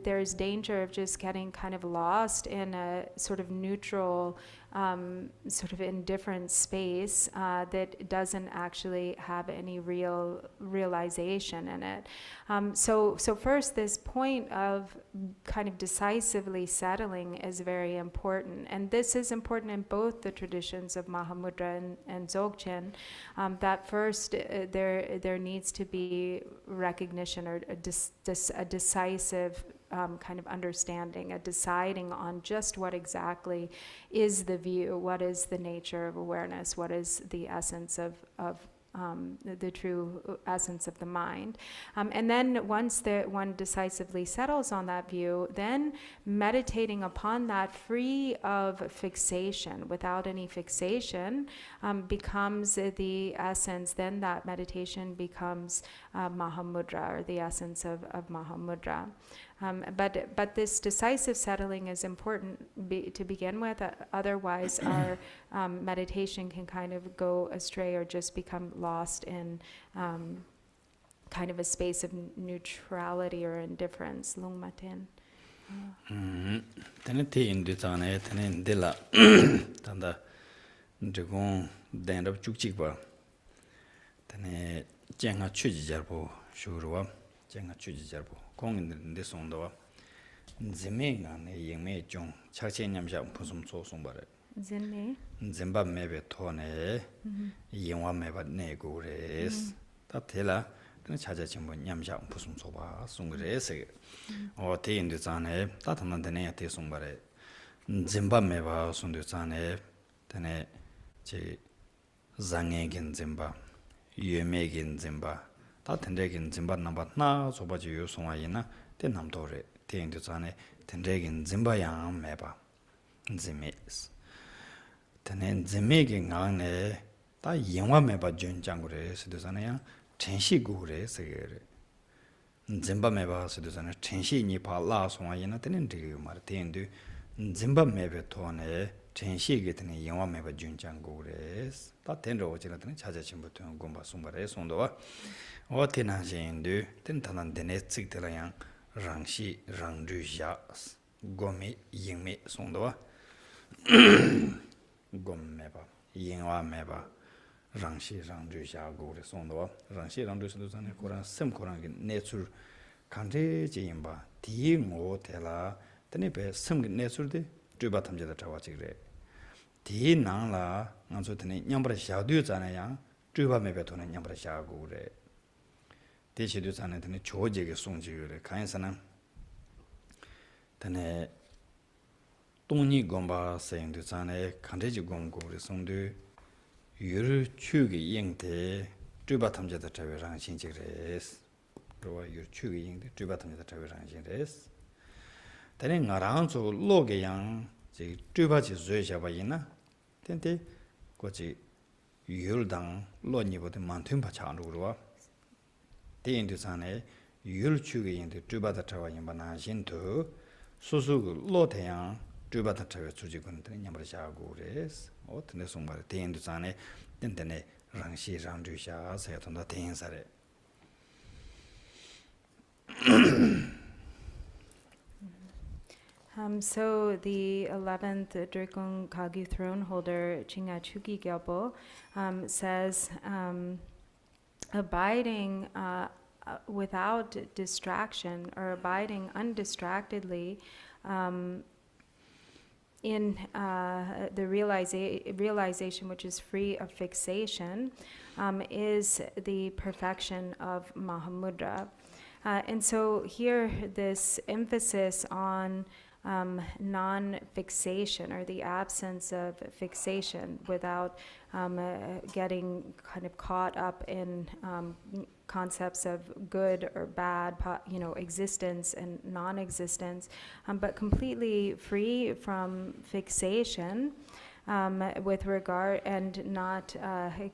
there's danger of just getting kind of lost in a sort of neutral sort of indifferent space that doesn't actually have any real realization in it. So first, this point of kind of decisively settling is very important, and this is important in both the traditions of Mahamudra and Dzogchen. That first, there needs to be recognition or a decisive kind of understanding, a deciding on just what exactly is the view, what is the nature of awareness, what is the essence of the true essence of the mind. And then once one decisively settles on that view, then meditating upon that free of fixation, without any fixation, becomes the essence. Then that meditation becomes Mahamudra, or the essence of Mahamudra. But this decisive settling is important to begin with. Otherwise, our meditation can kind of go astray or just become lost in kind of a space of neutrality or indifference. Lung matin. Tene te indu tane tene ndela tanda ndrigon dendab chukchikba tene jenga chuji jarbo shurwa jenga chuji jarbo kong inde sondawa nzime ngane yengme jong chakche nyamsha pusum so sombare Zinme. nzimba mebe tone yengwa meba ne gores ta tela tene chaja chimbo nyamsha pusum soba sungre se o te indu tane ta tanan tene te sombare nzimba meba sundu tane tene 제 장애긴 짐바 유메긴 짐바 다 텐데긴 짐바 넘바 나 소바지 요송아이나 때 남도레 대인도 전에 텐데긴 짐바야 매바 짐메스 테넨 짐메긴 안에 다 영화 매바 준장고레 스도잖아요 전시고레 세게레 짐바 매바 스도잖아요 전시니 발라 송아이나 때는 되게 말 대인도 짐바 매베 토네 전시게 되는 영화 매바 준장고레스 다 텐로 오지라는 찾아침부터 공부 송바레 송도와 어테나진도 텐타난 데네 찍들랑 랑시 랑주샤 고미 잉미 송도와 곰매바 영화 매바 랑시 랑주샤 고레 송도와 랑시 랑주샤도 전에 고란 셈고란게 내출 간제지임바 디모 테라 테네베 셈게 내출데 주바탐제다 자와지그레 디나라 안소테네 냠브라 샤두잖아요 주바메베 돈에 냠브라 샤고레 대시두잖아요 조제게 송지그레 가인사나 테네 동니 곰바 세인두잖아요 간제지 곰고레 송두 유르 추기 잉데 주바탐제다 자외랑 신지그레스 그와 유르 추기 잉데 주바탐제다 자외랑 신지그레스 테네 나랑소 로게양 제 주바지 zue샤바이나 텐테 고지 유율당 로니보데 만템바 차르고와 대인도산에 유율추게 인데 주바다 차와인바나 신도 수수 로태양 주바다 차와 주지군데 냠버샤고레스 어떤데 송바데 대인도산에 텐테네 랑시 랑주샤 세톤다 대인사레 So the 11th Drikung Kagyu throne holder, Chinga Chuki Gyalpo, says, abiding without distraction or abiding undistractedly in the realization which is free of fixation is the perfection of Mahamudra. And so here this emphasis on non-fixation or the absence of fixation without getting kind of caught up in concepts of good or bad, existence and non-existence, but completely free from fixation with regard and not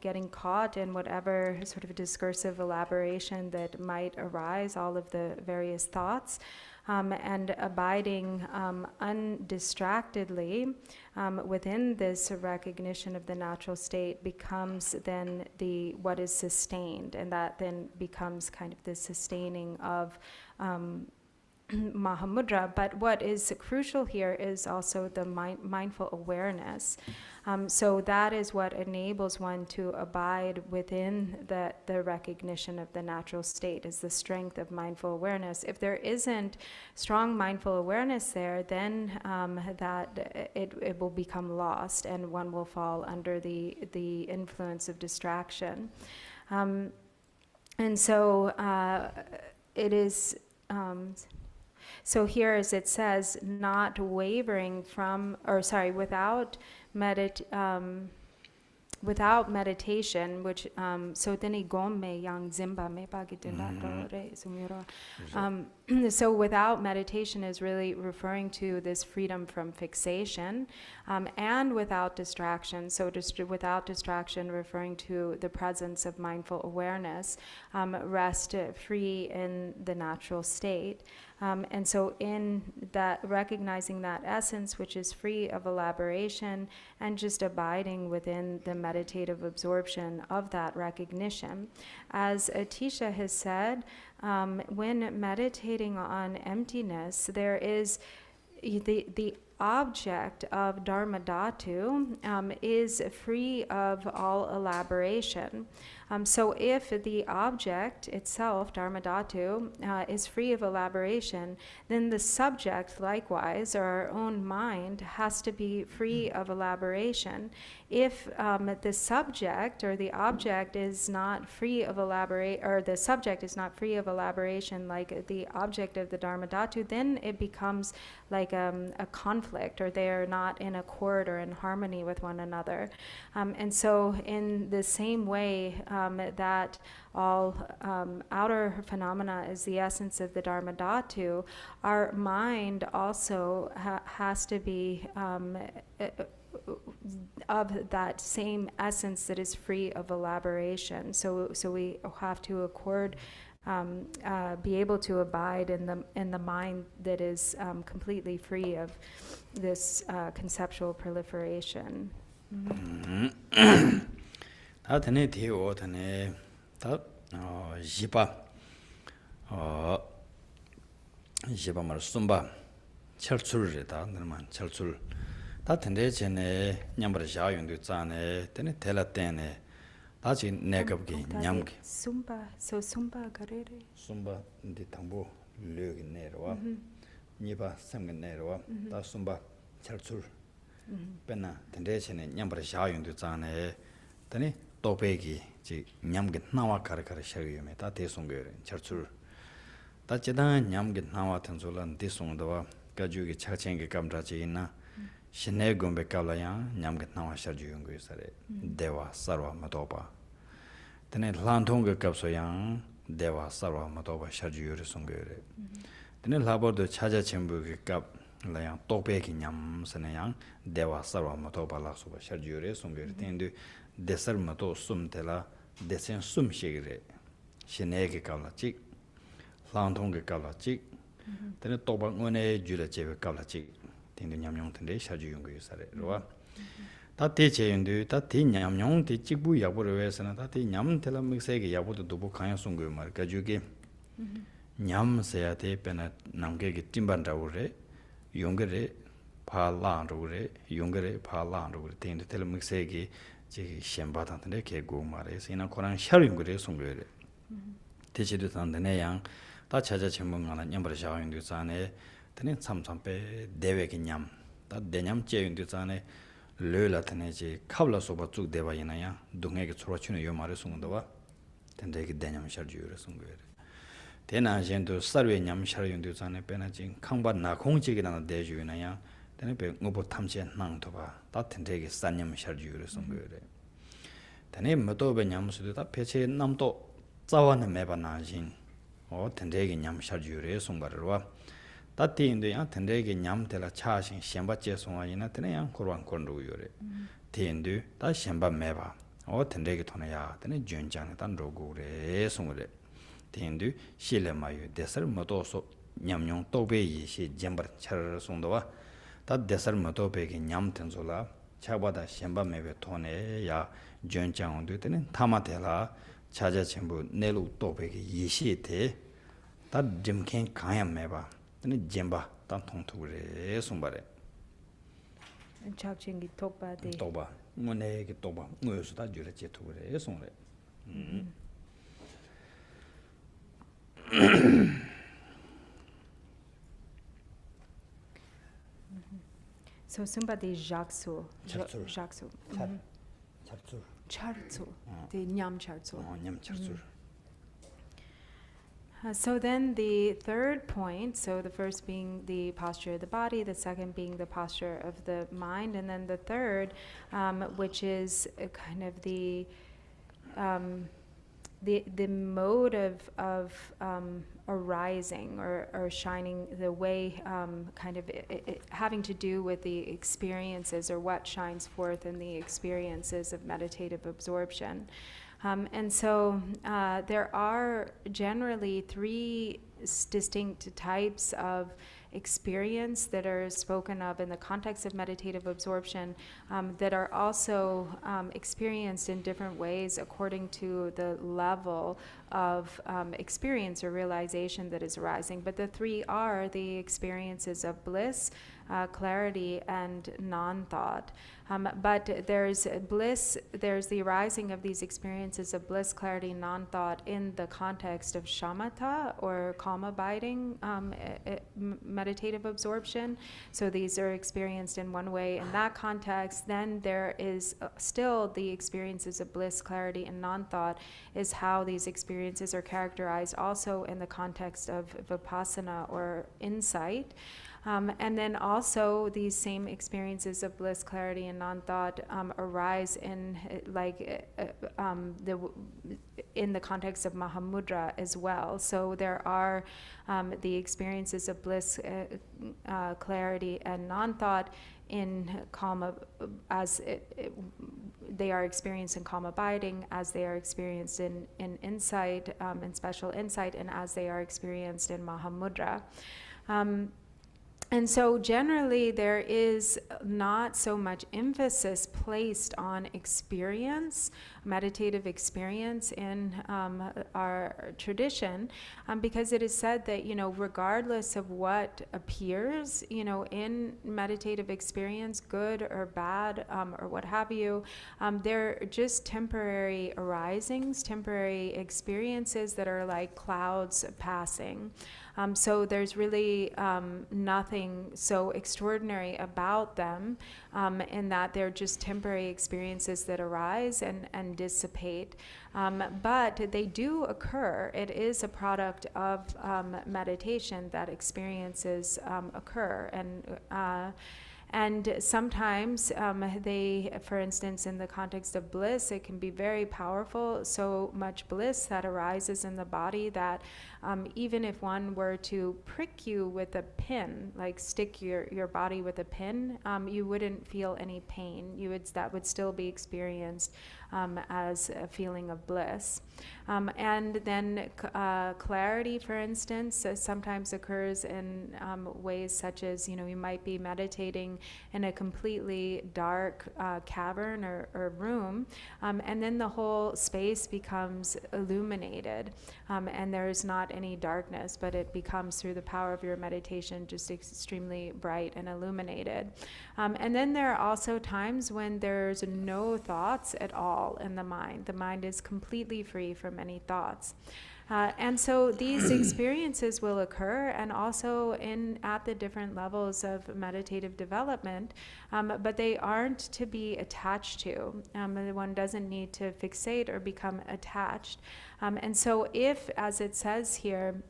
getting caught in whatever sort of discursive elaboration that might arise, all of the various thoughts. And abiding undistractedly within this recognition of the natural state becomes then what is sustained, and that then becomes kind of the sustaining of Mahamudra, but what is crucial here is also the mindful awareness. So that is what enables one to abide within the recognition of the natural state, is the strength of mindful awareness. If there isn't strong mindful awareness there, then that it will become lost and one will fall under the influence of distraction. And so it is... So here, as it says, not wavering from, without meditation, which so teni gom me yang zimba me so without meditation is really referring to this freedom from fixation, and without distraction. So without distraction, referring to the presence of mindful awareness, rest free in the natural state. And so in that, recognizing that essence, which is free of elaboration, and just abiding within the meditative absorption of that recognition. As Atisha has said, when meditating on emptiness, there is the object of Dharma Dhatu is free of all elaboration. So if the object itself, Dharma Dhatu, is free of elaboration, then the subject, likewise, or our own mind, has to be free of elaboration. If the subject or the object is not free of elaboration, or the subject is not free of elaboration like the object of the Dharma Dhatu, then it becomes like a conflict, or they are not in accord or in harmony with one another. And so in the same way that all outer phenomena is the essence of the Dharma Dhatu, our mind also has to be of that same essence that is free of elaboration. So we have to accord, be able to abide in the mind that is completely free of this conceptual proliferation. 다네 대오 다네 다 지바 말 숨바 철출이다 너만 철출 다 텐데 전에 냠버 자윤도 자네 테네 텔라테네 다지 내급기 냠기 숨바 가레레 숨바 인디 당보 르기 내려와 니바 생근 내려와 다 숨바 철출 벤나 텐데 전에 냠버 자윤도 자네 테네 도배기 지 냠게 나와 가르가르 셔리메 다 대송거래 철출 다 제단 냠게 나와 텐솔란 대송도와 가주기 차챙게 감자지 있나 신내 공배 깔라야 냠게 나와 셔주는 거 있어래 대와 서와 마도바 테네 란통게 갑소양 대와 서와 마도바 셔주요를 송거래 테네 라버도 찾아 전부게 갑 라양 도배기 냠선양 대와 서와 마도바 라소바 셔주요를 송거래 텐데 데서마도 숨텔라 데센 숨시그레 신내게 깔라직 란통게 깔라직 테네 도방원에 줄레제베 깔라직 땡도 냠용텐데 샤주용 거 있어래 로와 다티 제인도 다티 냠용 티직부 야보를 위해서는 다티 냠텔라 믹세게 야보도 도보 강연송 거 말까 주게 냠세야 대변에 남게게 찜반다우레 용거레 팔라르우레 용거레 팔라르우레 땡도 텔라 믹세게 지 셴바탄데 개고 말해서 이나 코란 샤르용 거래 송거래 대체도 단데 양 다 찾아 전문가는 냠버 샤용도 자네 tene samsampe deveki nyam ta denyam cheyundu tsane lela tene ji khabla soba chuk deba yina ya dunghe ge chorwa chune yo mare sungdo wa tende ge denyam sharju yore sungwe tena jendo sarwe nyam sharyundu tsane pena jin khangba na khongji ge na deju yina ya tene be ngobo tamche nang to ba ta tende ge sanyam sharju yore sungwe tene moto be nyam sudu ta peche namto zawana meba na jin o tende ge nyam sharju yore sungbarwa 다티인데 야 텐데게 냠텔라 차신 셴바제 송아이나 테네 양 코르완 콘루 요레 텐데 다 셴바 메바 텐데게 토네야 테네 준장 단 로고레 송레 텐데 실레마유 데서 모도소 냠뇽 또베 이시 젬버 차르 송도와 다 데서 모도베게 냠텐솔라 차바다 셴바 메베 토네야 준장 온데 테네 타마텔라 차자 전부 내루 또베게 이시테 다 딤켄 가야 메바 tani jemba tan thong thugre sumbare Chakchingi tokpa de. toba ngone ki toba ngoyo su da jure che thugre sungre So sumba de jaksu. Chartsur. Jaksu. chartsur Chartsu. The nyam chartsu. nyam chartsur So then the third point, so the first being the posture of the body, the second being the posture of the mind, and then the third, which is kind of the mode of arising or shining, the way kind of having to do with the experiences or what shines forth in the experiences of meditative absorption. And so there are generally three distinct types of experience that are spoken of in the context of meditative absorption that are also experienced in different ways according to the level of experience or realization that is arising. But the three are the experiences of bliss, clarity, and non-thought. But there's bliss, there's the arising of these experiences of bliss, clarity, non-thought in the context of shamatha or calm abiding meditative absorption. So these are experienced in one way in that context. Then there is still the experiences of bliss, clarity, and non-thought is how these experiences are characterized also in the context of vipassana or insight. And then also these same experiences of bliss, clarity, and non-thought arise in in the context of Mahamudra as well. So there are the experiences of bliss, clarity, and non-thought in calm, they are experienced in calm abiding, as they are experienced in insight, in special insight, and as they are experienced in Mahamudra. And so generally there is not so much emphasis placed on experience, meditative experience in our tradition, because it is said that, regardless of what appears, in meditative experience, good or bad, or what have you, they're just temporary arisings, temporary experiences that are like clouds passing. So there's really nothing so extraordinary about them in that they're just temporary experiences that arise and dissipate. But they do occur. It is a product of meditation that experiences occur. And sometimes they, for instance, in the context of bliss, it can be very powerful, so much bliss that arises in the body that even if one were to prick you with a pin, like stick your body with a pin, you wouldn't feel any pain. That would still be experienced as a feeling of bliss. And then clarity, for instance, sometimes occurs in ways such as, you might be meditating in a completely dark cavern or room, and then the whole space becomes illuminated, and there is not any darkness, but it becomes, through the power of your meditation, just extremely bright and illuminated. And then there are also times when there's no thoughts at all in the mind. The mind is completely free from any thoughts. And so these experiences will occur, and also at the different levels of meditative development, but they aren't to be attached to. One doesn't need to fixate or become attached. And so if, as it says here,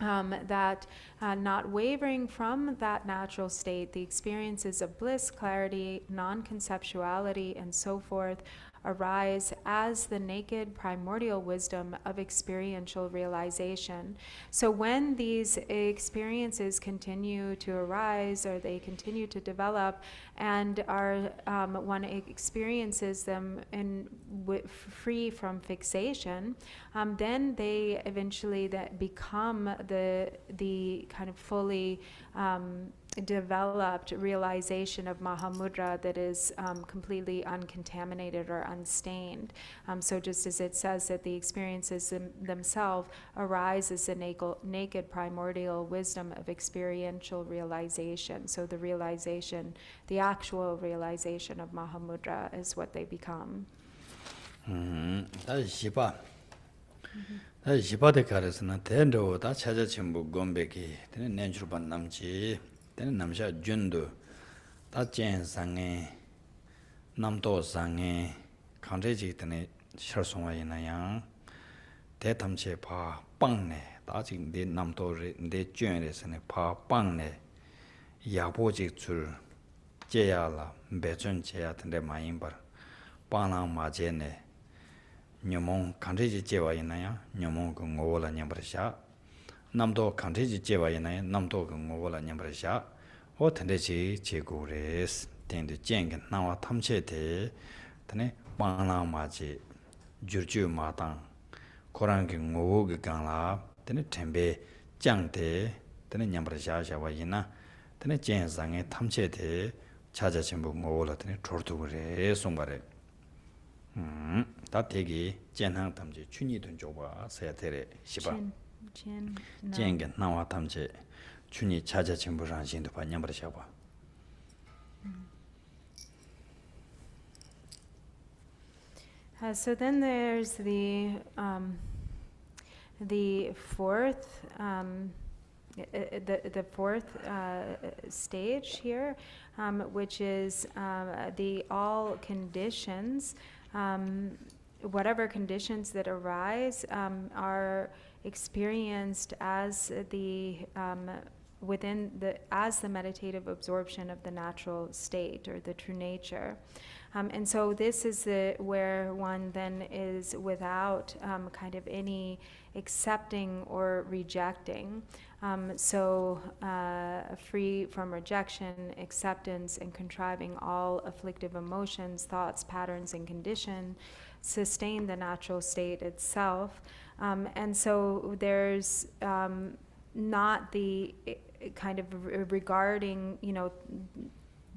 that not wavering from that natural state, the experiences of bliss, clarity, non-conceptuality, and so forth arise as the naked primordial wisdom of experiential realization. So when these experiences continue to arise, or they continue to develop, and one experiences them free from fixation, then they eventually become the kind of fully developed realization of Mahamudra that is completely uncontaminated or unstained. So just as it says that the experiences themselves arise as the naked primordial wisdom of experiential realization. So the realization, the actual realization of Mahamudra is what they become. 이바데 가르스나 텐도 다 찾아 전부 곰베기 되는 nen주반 남지 되는 남자 준도 다 젠상에 남도 상에 강제지 되는 설송화이나야 대탐체 파 빵네 다직 내 남도를 내 쩨에서는 파 빵네 야보직 줄 제야라 배전 제야 된데 마인바 빵랑 마제네 녀몽 간제지 제와이나야 녀몽 그 ngola 냠버샤 남도 간제지 제와이나야 남도 그 ngola 냠버샤 오 텐데지 제고레스 텐데 쟁게 나와 탐체데 tane panglang maji jurju matang korang ki ngogo ki gangla tane tembe jangde tane nyambara shawa yina tane jen zange tamche de chaja chenpo ngogo la tane chordu gore songbare ta tegi jenhang tamche chuni dun joba saya tere shiba jenge nawa tamche chuni chaja chenpo rangshin do pa nyambara shawa So then there's the fourth the fourth stage here, which is the all conditions, whatever conditions that arise are experienced as the within as the meditative absorption of the natural state or the true nature. And so this is where one then is without kind of any accepting or rejecting. Free from rejection, acceptance, and contriving all afflictive emotions, thoughts, patterns, and condition, sustain the natural state itself. And so there's not the kind of regarding,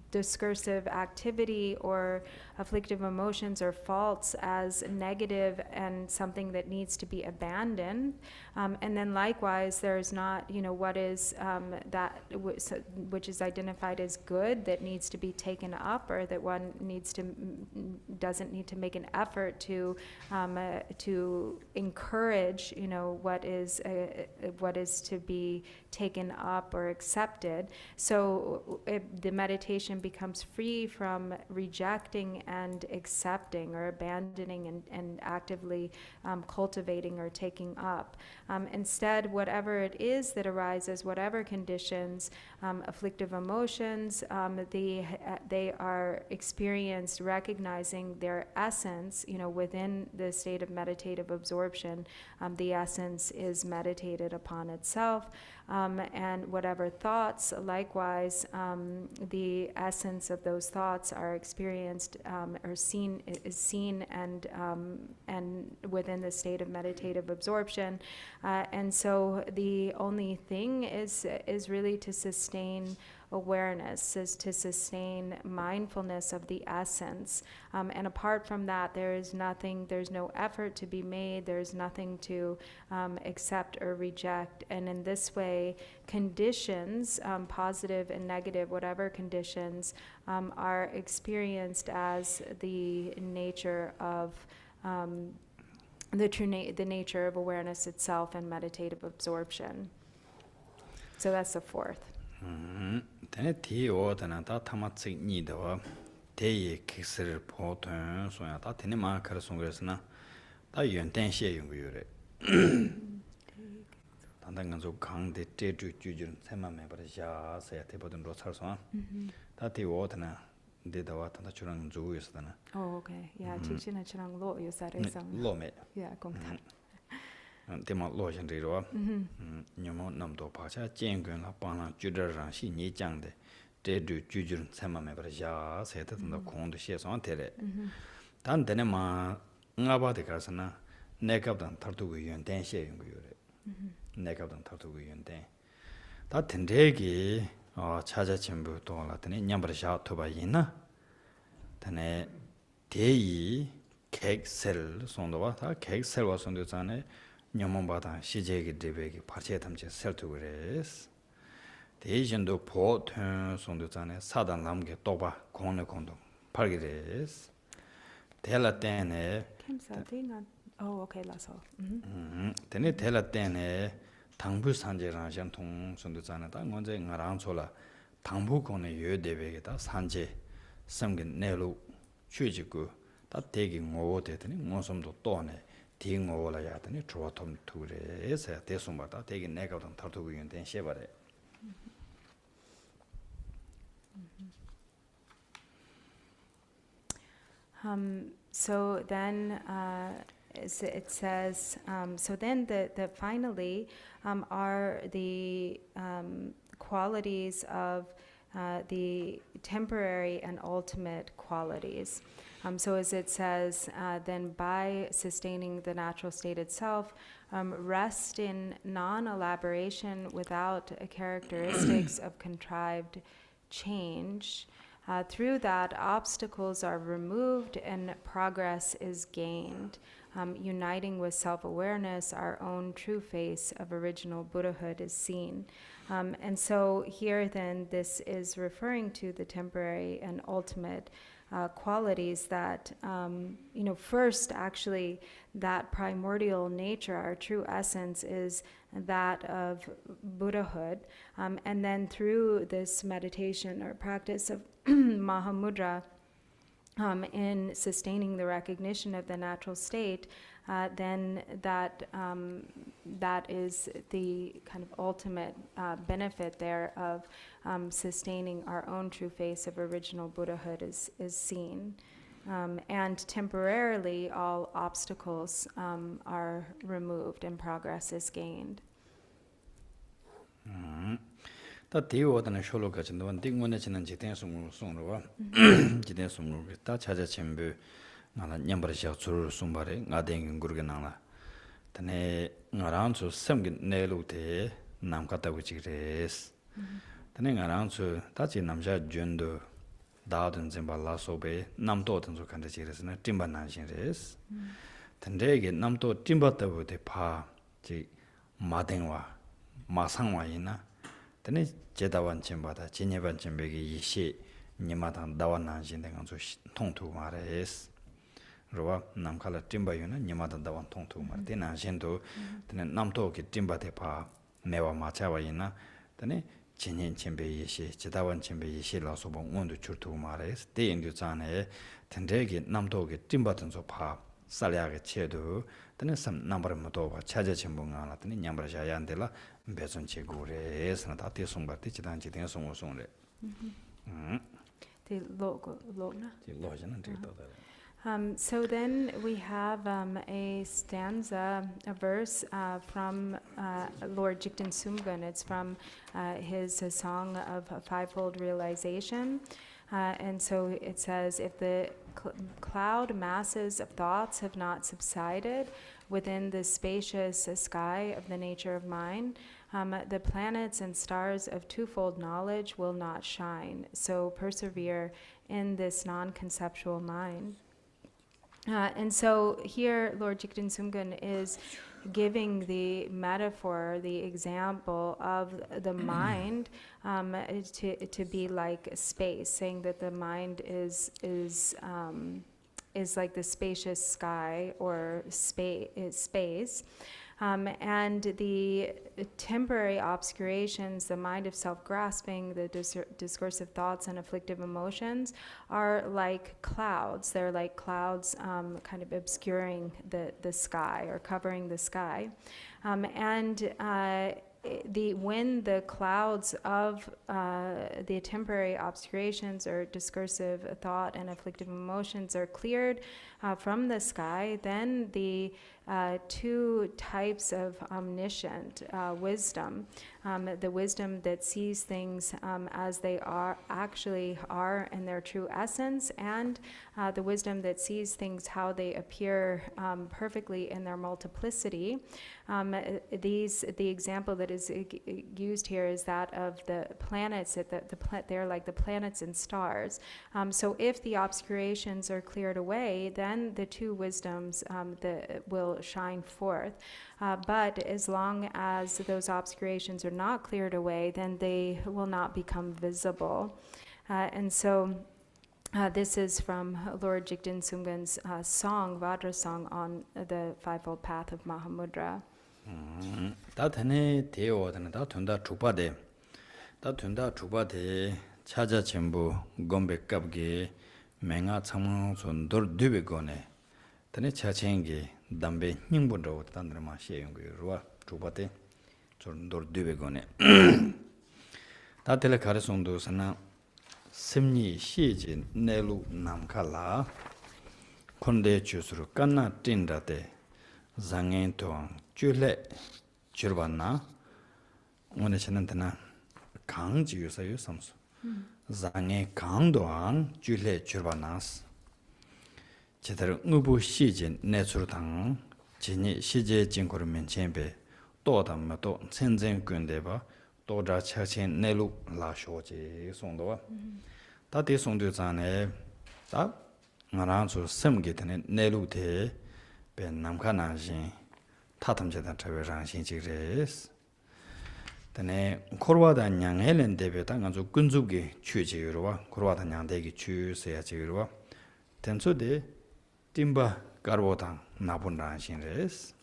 discursive activity or afflictive emotions or faults as negative and something that needs to be abandoned. And then likewise, there's not, what is which is identified as good that needs to be taken up, or that one doesn't need to make an effort to encourage, what is to be taken up or accepted. So the meditation becomes free from rejecting and accepting or abandoning and actively cultivating or taking up. Instead, whatever it is that arises, whatever conditions, afflictive emotions, they are experienced recognizing their essence, within the state of meditative absorption. The essence is meditated upon itself. And whatever thoughts, likewise, the essence of those thoughts are experienced or seen and within the state of meditative absorption. And so the only thing is really to sustain awareness, is to sustain mindfulness of the essence. And apart from that, there's no effort to be made, there's nothing to accept or reject. And in this way, conditions, positive and negative, whatever conditions, are experienced as the nature of the nature of awareness itself and meditative absorption. So that's the fourth. tene ti o tena ta tamatsik ni dawa teyi kiksir potun soya ta tene maa kar songresna ta yun ten xie yung yore tanda nganzo gang de te ju jun tsema me bar ya saya te bodun ro tsar soa ta ti o tena de dawa tanda churang zu yus tana Oh, okay. Yeah, teaching a churang lo yusare sang. lo me Yeah, gongtan. tema lo chen ri ro nyomo namdo pa cha jen gwen la pa na ju de ran xi ni jang de de du ju jun tsema me bar ya saya te tanda kong de xie soa te re dan tene ma nga ba de ka sana ne kap dan tar tu gu yun den xie yung gu yore ne kap dan tar tu gu yun den ta ten de gi 차자 전부 동라더니 냠버샤 토바이나 tane 대이 객셀 손도와 다 객셀과 손도잖아요. 녀몽바다 시제기 대백이 파체 탐제 셀투 그래스. 대신도 보통 손도잖아요. 사단 남게 또바 공내 공동 팔기레스. 텔라 때네 Oh, okay, that's all. tene tela tene 당부 산제랑 전통 손도잖아요. 먼저 나랑초라 당부 공내 여대백이다 산제 섬긴 내로 취지고 다 대기 ngō 되더니 ngō섬도 또네 디 ngō라 야더니 조톰 투레에서 대송마다 대기 내가던 탈투고 있는 셰바래. So then it says, so then the finally are the qualities of the temporary and ultimate qualities. So as it says, then by sustaining the natural state itself, rest in non-elaboration without characteristics of contrived change. Through that, obstacles are removed and progress is gained. Uniting with self-awareness, our own true face of original Buddhahood is seen. And so here then this is referring to the temporary and ultimate qualities that, first actually that primordial nature, our true essence is that of Buddhahood. And then through this meditation or practice of Mahamudra, in sustaining the recognition of the natural state, then that is the kind of ultimate benefit there of sustaining our own true face of original Buddhahood is seen. And temporarily, all obstacles are removed and progress is gained. 다 대오다는 쇼로 가진 건 띵원에 지는 지된 송로와 지된 송로 다 찾아 전부 나라 냠버샤 줄 숨바래 나댕 구르게 나라 tane ngarang chu semgin nelute nam kata wichires tane ngarang chu ta chi namja jendo daden zimba la sobe namto den chu kanda chires na timba na shin res tande ge namto timba ta bu de pa chi madengwa masangwa ina tane jedawan chimba da jinyeban chimbegi yishi Nyima dang dawa na shin de gang chu tong tu ma res rowa namkala timba yuna Nyima dang dawa tong tu ma de na shin do tane namto ki timba de pa mewa ma chawa ina tane jinyen chimbe yishi jedawan chimbe yishi la so bong ondu chur tu ma res de indu chane tande ki namto ki timba den so pa salya ge chedo tane sam nambar mo do ba chaja chimbo nga la tane nyambra ja yan de la bezon che go res na ta te song ba te chidan chi den song song le The logna. ti lo jan ti to da. So then we have a stanza, a verse from Lord Jigten Sumgun. It's from his song of fivefold realization. And so it says, if the cloud masses of thoughts have not subsided within the spacious sky of the nature of mind, the planets and stars of twofold knowledge will not shine. So persevere in this non-conceptual mind. And so here, Lord Jigten Sumgun is giving the metaphor, the example of the mind to be like space, saying that the mind is like the spacious sky or space. And the temporary obscurations, the mind of self-grasping, the discursive thoughts and afflictive emotions are like clouds. They're like clouds kind of obscuring the sky or covering the sky. When the clouds of the temporary obscurations or discursive thought and afflictive emotions are cleared from the sky, then the two types of omniscient wisdom. The wisdom that sees things as they actually are in their true essence, and the wisdom that sees things how they appear perfectly in their multiplicity. The example that is used here is that of the planets. They're like the planets and stars. So if the obscurations are cleared away, then the two wisdoms will shine forth. But as long as those obscurations are not cleared away, then they will not become visible. And so this is from Lord Jigten Sungpan's song, Vajra song, on the Fivefold Path of Mahamudra. 다 되네 대오는 다 된다 주바데 다 된다 주바데 찾아 전부 곰백갑게 맹아 참선 돌 뒤베고네 되네 차체인게 담배 닝분도 단드마 시행고요 주바데 전돌 뒤베고네 다텔 가르송도 sana 심리 시진 내루 남칼라 콘데 주스로 깐나 띵다데 장엔토 줄레 줄반나 오늘 전한테나 강지유사유 삼수 장에 강도한 줄레 줄반나스 제대로 의부 시진 내수당 진이 시제 진고를 면체베 또담마도 천전군대바 또자 차친 내루 라쇼지 송도와 다디 송도 전에 다 나랑서 섬게 되는 내루대 벤 남카나신 타탐제단 차별상신 지그레스 근데 코르와다 냥헬렌데베다 가서 근죽게 취지유로와 코르와다 냥대기 취세야 지유로와 텐소데 팀바 가르보당 나본란신레스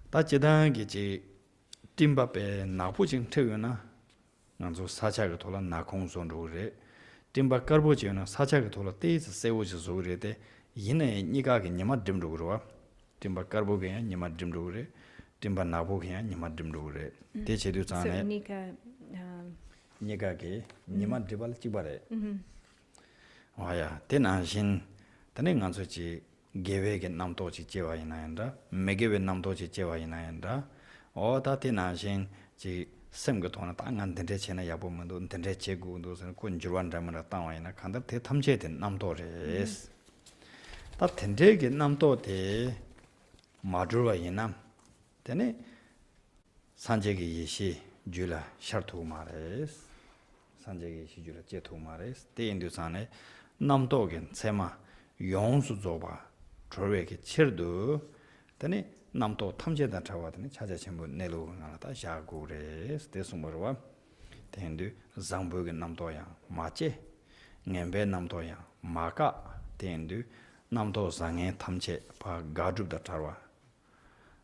다지단기지 팀바페 나부징 태우나 가서 사자가 돌아 나콩손로레 팀바 가르보지나 사자가 돌아 데이스 세우지 소리데 이내 니가게 니마 딤루로와 timba karbo ge nyima dimdo re timba nabo ge nyima dimdo re te chedu chane nika ge nyima dibal chibare waya tena shin tane nganso chi gewe ge namto chi chewa ina yanda megewe namto chi chewa ina yanda o ta tena shin chi semge thona ta ngan den chena yabo mendo den chegu ndo sen kun jirwan ramana tawa ina khandar te thamche den namto res ta tende ge namto te 마주와 이남 되네 산제기 예시 줄라 샤르투 마레스 산제기 예시 줄라 제투 마레스 데인두산에 남도겐 세마 용수 조바 저외게 칠도 되네 남도 탐제다 타와더니 찾아 전부 내로 나다 샤고레스 데스모르와 데인두 장보게 남도야 마체 녜베 남도야 마카 데인두 남도 상에 탐제 바 가줍다 타와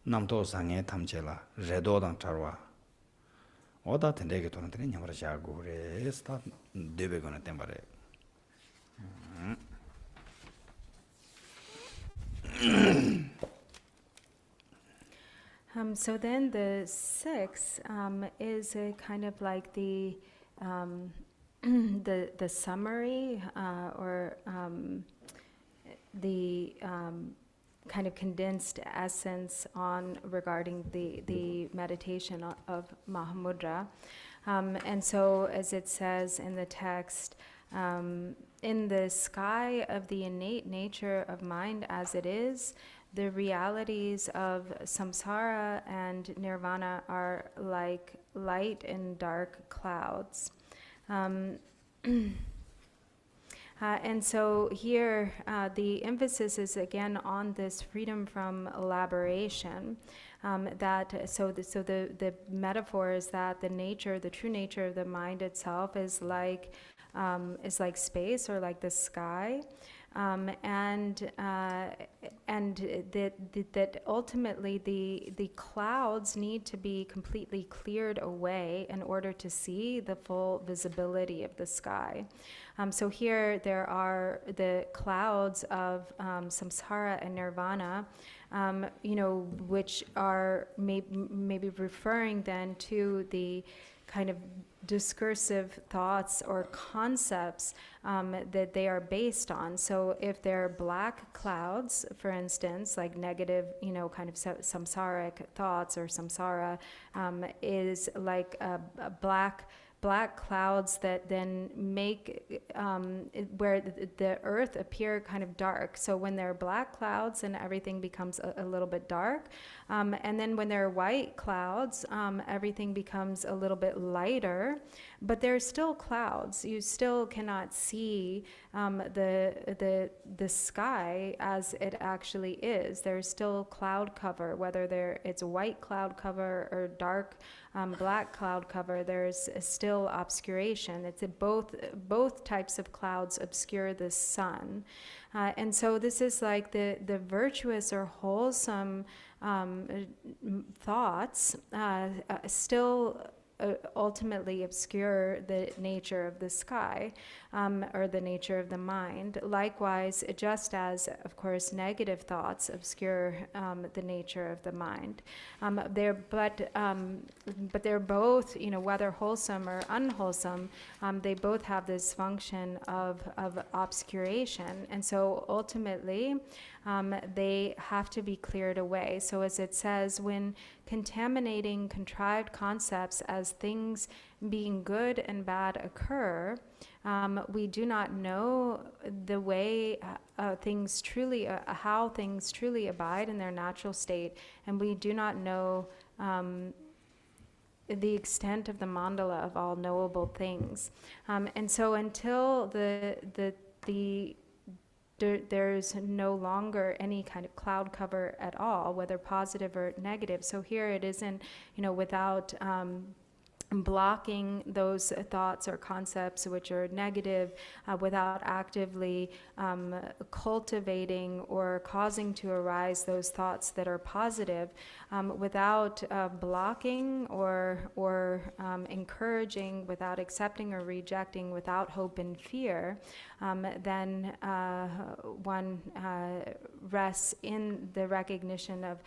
남도 상에 탐제라 레도당 타와 오다 텐데게 돈한테 냐마라 샤고레 스타 데베거나 템바레 So then the sixth is a kind of like the summary or the kind of condensed essence on regarding the meditation of Mahamudra. And so as it says in the text, in the sky of the innate nature of mind as it is, the realities of samsara and nirvana are like light and dark clouds. And so here, the emphasis is again on this freedom from elaboration. The metaphor is that the true nature of the mind itself is like space or like the sky, and that ultimately the clouds need to be completely cleared away in order to see the full visibility of the sky. So here there are the clouds of samsara and nirvana, which are maybe referring then to the kind of discursive thoughts or concepts that they are based on. So if they're black clouds, for instance, like negative, kind of samsaric thoughts, or samsara is like a black clouds that then make where the earth appear kind of dark. So when they're black clouds, and everything becomes a little bit dark, and then when they're white clouds, everything becomes a little bit lighter, but they're still clouds. You still cannot see the sky as it actually is. There's still cloud cover, whether it's white cloud cover or dark black cloud cover. There's still obscuration. It's both types of clouds obscure the sun, and so this is like the virtuous or wholesome thoughts still ultimately obscure the nature of the sky, or the nature of the mind. Likewise, just as, of course, negative thoughts obscure the nature of the mind. But they're both, whether wholesome or unwholesome, they both have this function of obscuration. And so ultimately, they have to be cleared away. So as it says, when contaminating contrived concepts as things being good and bad occur, we do not know the way things truly, how things truly abide in their natural state, and we do not know the extent of the mandala of all knowable things. And so until there's no longer any kind of cloud cover at all, whether positive or negative. So here it isn't, without blocking those thoughts or concepts which are negative, without actively cultivating or causing to arise those thoughts that are positive, without blocking or encouraging, without accepting or rejecting, without hope and fear, then one rests in the recognition of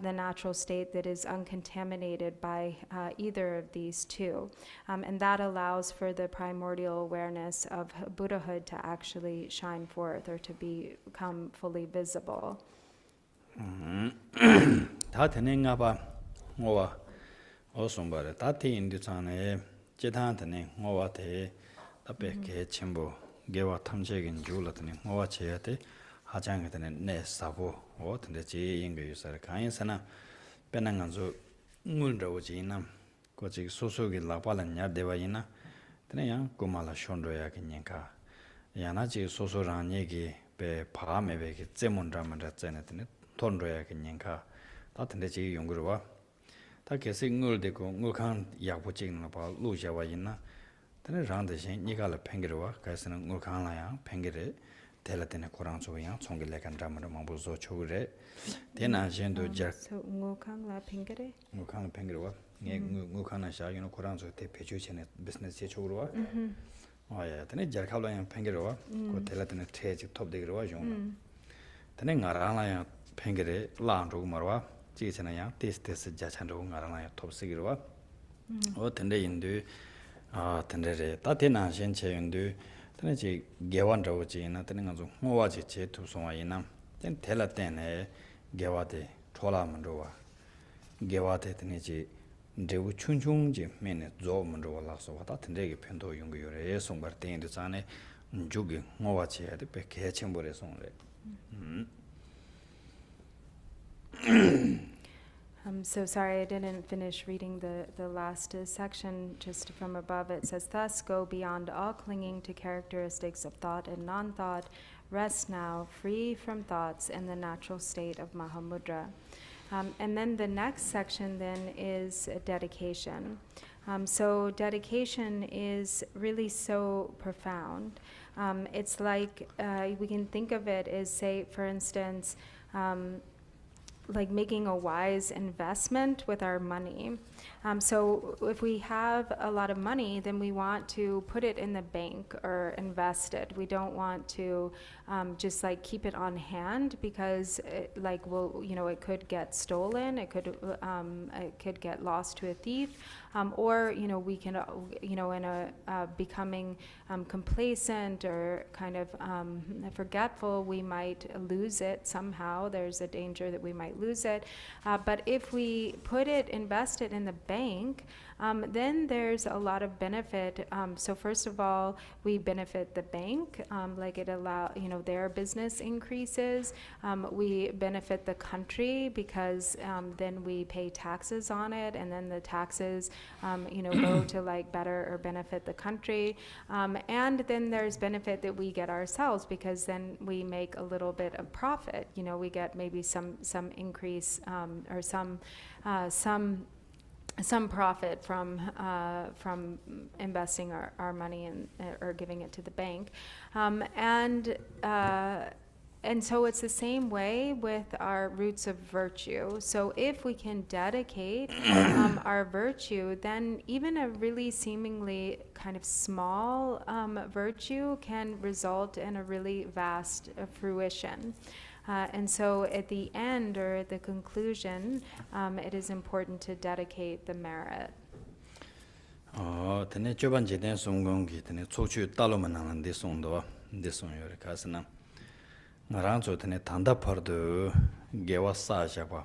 the natural state that is uncontaminated by either of these two. And that allows for the primordial awareness of Buddhahood to actually shine forth, or to become fully visible. 다 되는가 봐. 뭐와 어সম바래. 다티 인디잖아요. 제단한테는 뭐와테 답에 개 첨부 개와 탐색인 줄었더니 뭐와 제야테 하장에는 내 사고 어떤데 제 인거 유사를 가인사나 빼난간조 물러오지나 거기 소소기 라발anya 대와이나 그냥 고말라 션도야 그냥가 야나지 소소란 얘기 배 밤에베기 제문라만다 째네더니 돈로야 그냥가 다든데 제 연구로와 다 계속 물되고 물칸 약보직는 봐 루샤와이나 근데 란데신 니가를 팽기로와 가서는 물칸라야 팽기를 텔라테네 코란소야 총길레간 담으로 망부조 초그레 대나신도 자 So ngokangla pingere. ngokang 팽기로와 네 ngokang나 샤이노 코란소 대 배주체네 비즈니스 초그로와 아야 근데 잘칼라야 팽기로와 그 텔라테네 트레지 톱데기로와 좀 근데 나라라야 팽기레 라안로 말와 지체나야 테스테스 자찬로 나라라야 톱시기로와 근데 인도 근데 따테나 신체인도 근데 지 개완저지나 되는 거죠. 뭐와지 제 투송아이나 된 텔라테네 개와데 초라만로와 개와데 되는지 대우 춘중지 메네 조문로라서 왔다 된데게 편도 연구요래 송바르테인데 자네 주기 뭐와지 해도 백해 첨부래 송래. I'm so sorry I didn't finish reading the last section just from above. It says, thus go beyond all clinging to characteristics of thought and non-thought. Rest now, free from thoughts in the natural state of Mahamudra. And then the next section then is dedication. So dedication is really so profound. It's like we can think of it as, say, for instance, like making a wise investment with our money. So if we have a lot of money, then we want to put it in the bank or invest it. We don't want to just like keep it on hand, because it, like, well, it could get stolen, it could get lost to a thief, or we can in a becoming complacent or kind of forgetful, we might lose it somehow. There's a danger that we might lose it. But if we invest it in the bank, then there's a lot of benefit. So first of all, we benefit the bank, like it their business increases. We benefit the country because then we pay taxes on it, and then the taxes, go to like better or benefit the country. And then there's benefit that we get ourselves because then we make a little bit of profit. We get maybe some increase or some profit from investing our money in or giving it to the bank, and so it's the same way with our roots of virtue. So if we can dedicate our virtue, then even a really seemingly kind of small virtue can result in a really vast fruition. And so at the end or at the conclusion, it is important to dedicate the merit. Tene choban jeden songgongi tene chochu taloman nan de songdo de sonyor kasna. Ngaranzo tene tanda pardo gewa sa jaba.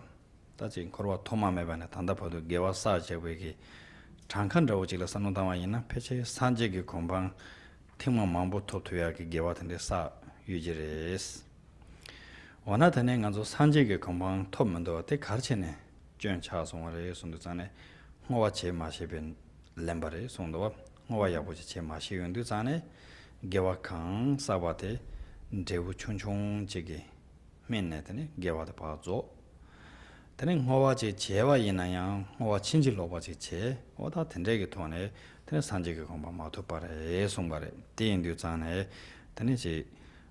Taji korwa thoma mebane tanda pardo gewa sa jabegi 장칸 저우지라 산노다마이나 페체 산제기 공방 팀마 망보 토토야기 게와텐데 사 유지레스 원하더네 간조 산제기 공방 톱면도 때 가르치네 전 차송을 예선도 전에 뭐와 제 마시변 렘바레 송도 뭐와 야보지 제 마시연도 전에 게와칸 사바테 데부 촌촌 제기 맨네더네 게와도 봐줘 tene ngowa je jewa yinayang ngowa chinji loba je che oda tendrege tone tene sanje ge gomba ma to pare songbare tin du zane tene je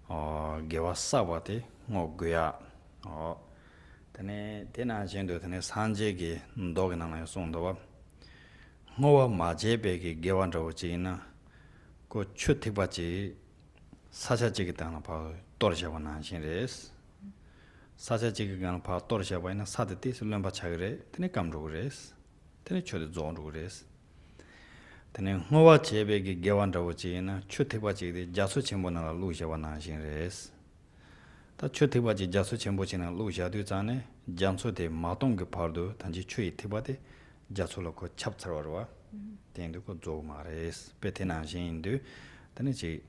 gewa sawa de ngo gya tene tena jendo tene sanje ge ndog na na songdo ba ngowa ma je be ge gewan ro je na ko chuti ba je saja je ge ta na ba torja ba na shin res 사자지기가 파 떨어져봐이나 사드티 술렘바 차그래 테네 감로그레스 테네 초데 존로그레스 테네 호와 제베기 개완다고지나 추테바지데 자수 첨보나 루샤와나 신레스 다 추테바지 자수 첨보지나 루샤도 자네 장소데 마동게 파르도 단지 추이 티바데 자수로고 찹차로와 텐도고 조마레스 베테나 신도 테네지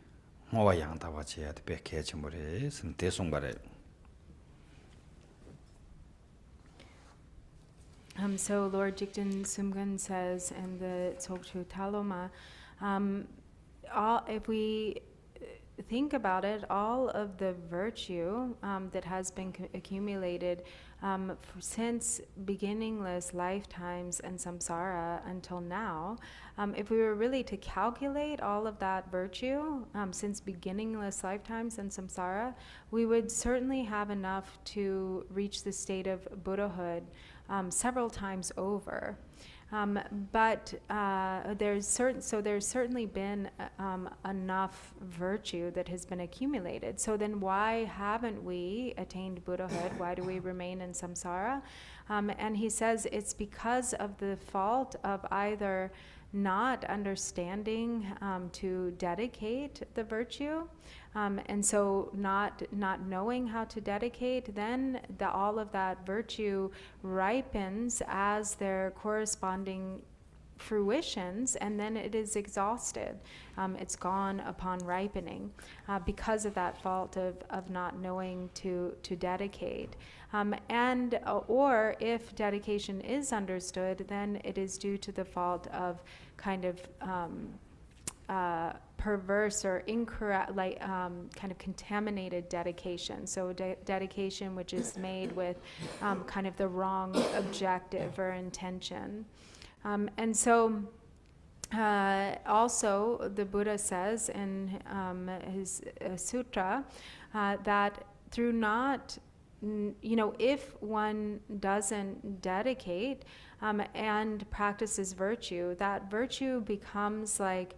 호와 양다바지야 베케 첨보레스 대송바레 So Lord Jigten Sumgun says in the Tsogchu Taloma, if we think about it, all of the virtue that has been accumulated since beginningless lifetimes and samsara until now, if we were really to calculate all of that virtue since beginningless lifetimes and samsara, we would certainly have enough to reach the state of Buddhahood several times over. But there's certainly been enough virtue that has been accumulated. So then why haven't we attained Buddhahood? Why do we remain in samsara? And he says it's because of the fault of either not understanding to dedicate the virtue, and so not knowing how to dedicate, then all of that virtue ripens as their corresponding fruitions, and then it is exhausted. It's gone upon ripening because of that fault of not knowing to dedicate. And or if dedication is understood, then it is due to the fault of kind of perverse or incorrect, like kind of contaminated dedication. So dedication which is made with kind of the wrong objective or intention. And so also the Buddha says in his sutra that through not, if one doesn't dedicate and practices virtue, that virtue becomes like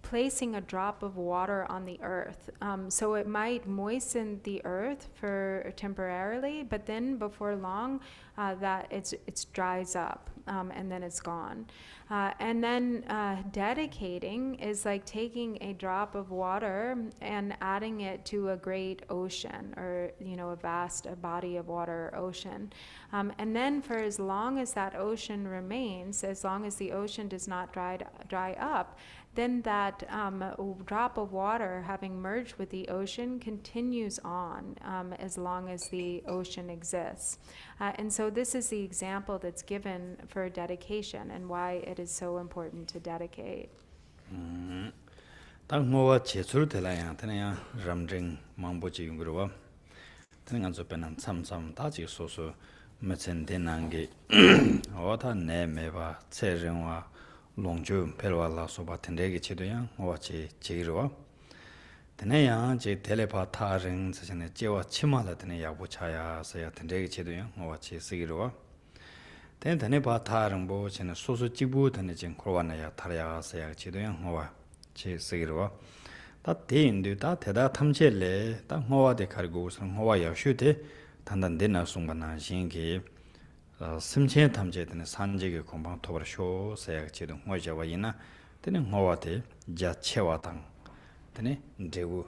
placing a drop of water on the earth. So it might moisten the earth for temporarily, but then before long, that it's dries up, and then it's gone. And then dedicating is like taking a drop of water and adding it to a great ocean, or a body of water or ocean. And then for as long as that ocean remains, as long as the ocean does not dry up, then that drop of water, having merged with the ocean, continues on as long as the ocean exists. And so this is the example that's given for dedication and why it is so important to dedicate. 당 뭐와 제출 될라야 되냐 람ring 망보지 용그러와 되는 거 배는 참참 다지 소소 매천 되는게 어다 내 매바 체령와 롱주 벨와라 소바 텐데게 치도야 뭐지 제기로와 되네야 제 텔레파타ring 자신의 제와 치마라 되네 야부차야 서야 텐데게 치도야 뭐지 쓰기로와 되네 바타ring 뭐 전에 소소 지부 되네 진 코로나야 타야 서야 치도야 뭐와 제 쓰기로와 다 대인도 다 대다 탐제래 다 뭐와데 가리고 우선 뭐와 여슈데 단단되나 순간나 신기 심체 탐제되는 산적의 공방 토벌 쇼 세약제도 뭐자와이나 되는 뭐와데 자체와당 되네 대우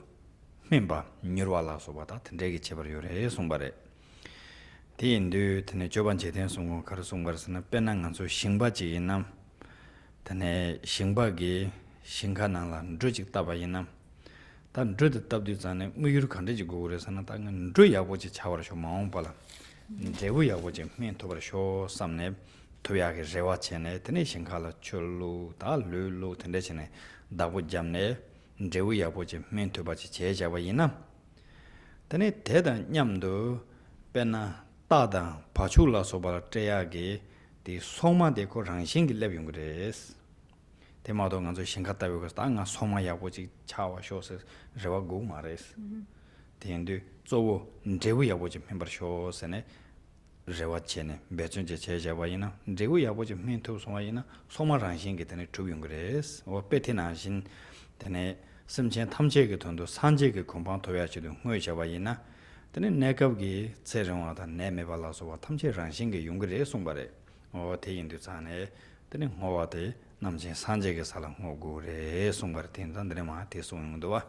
멤버 뉴럴라서보다 된대기 제벌 요래 송발에 대인도 되네 저번 제된 송공 가르 송발에서는 빼난 간소 싱바지남 되네 싱바기 싱가나라 조직 따바이남 단 드드 답디자네 무유르 칸데지고 그래서는 당은 드야보지 차워서 마음발라 제우야보지 멘토버쇼 삼네 토야게 제와체네 드네 싱칼라 출루 달루루 텐데치네 다보잠네 제우야보지 멘토바지 제자와이나 드네 대단 냠도 베나 따다 파출라 소발 테야게 디 소마데코 랑싱기 레빙그레스 대마도 간저 싱갔다고 그래서 땅아 소마야보지 차와 쇼스 저와 고마레스 대인도 저거 제우야보지 멤버 쇼스네 제와체네 배준제 제자와이나 제우야보지 멘토 소마이나 소마랑싱게 되네 주용그레스 어 베티나신 되네 심체 탐제게 돈도 산제게 공방 도야지도 뭐자와이나 되네 내가기 제정하다 내메발라서와 탐제랑싱게 용그레 송바레 어 대인도 자네 되네 뭐와데 남진 산제게 살랑 오고래 송바르 텐단들에 마테 송도와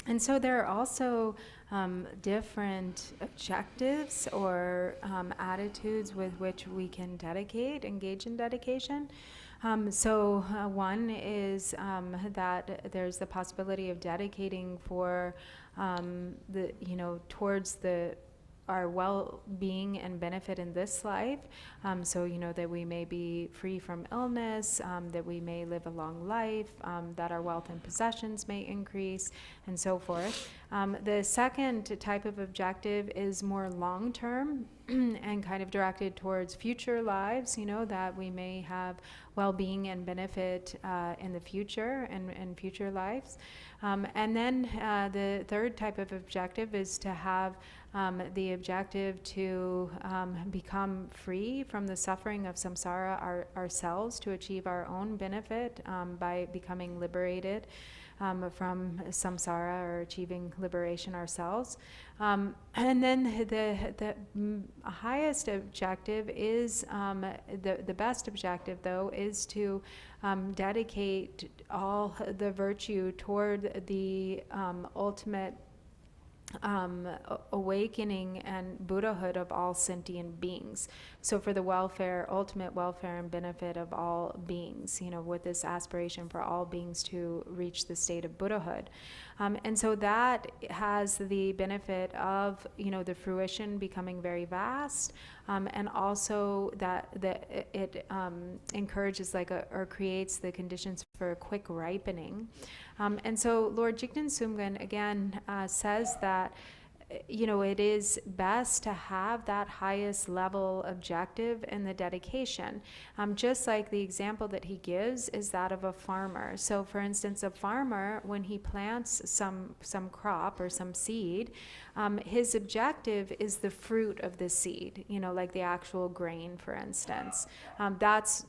And so there are also different objectives or attitudes with which we can engage in dedication. So one is that there's the possibility of dedicating for towards our well-being and benefit in this life. So, that we may be free from illness, that we may live a long life, that our wealth and possessions may increase, and so forth. The second type of objective is more long-term and kind of directed towards future lives, that we may have well-being and benefit in the future and future lives. And then the third type of objective is to have the objective to become free from the suffering of samsara ourselves, to achieve our own benefit by becoming liberated from samsara, or achieving liberation ourselves. And then the highest objective is, the best objective though, is to dedicate all the virtue toward the ultimate awakening and Buddhahood of all sentient beings. So for the ultimate welfare and benefit of all beings, with this aspiration for all beings to reach the state of Buddhahood. And so that has the benefit of, the fruition becoming very vast, and also that it encourages or creates the conditions for a quick ripening. And so Lord Jigten Sumgön again says that it is best to have that highest level objective in the dedication. Just like the example that he gives is that of a farmer. So for instance, a farmer, when he plants some crop or some seed, his objective is the fruit of the seed, like the actual grain, for instance. That's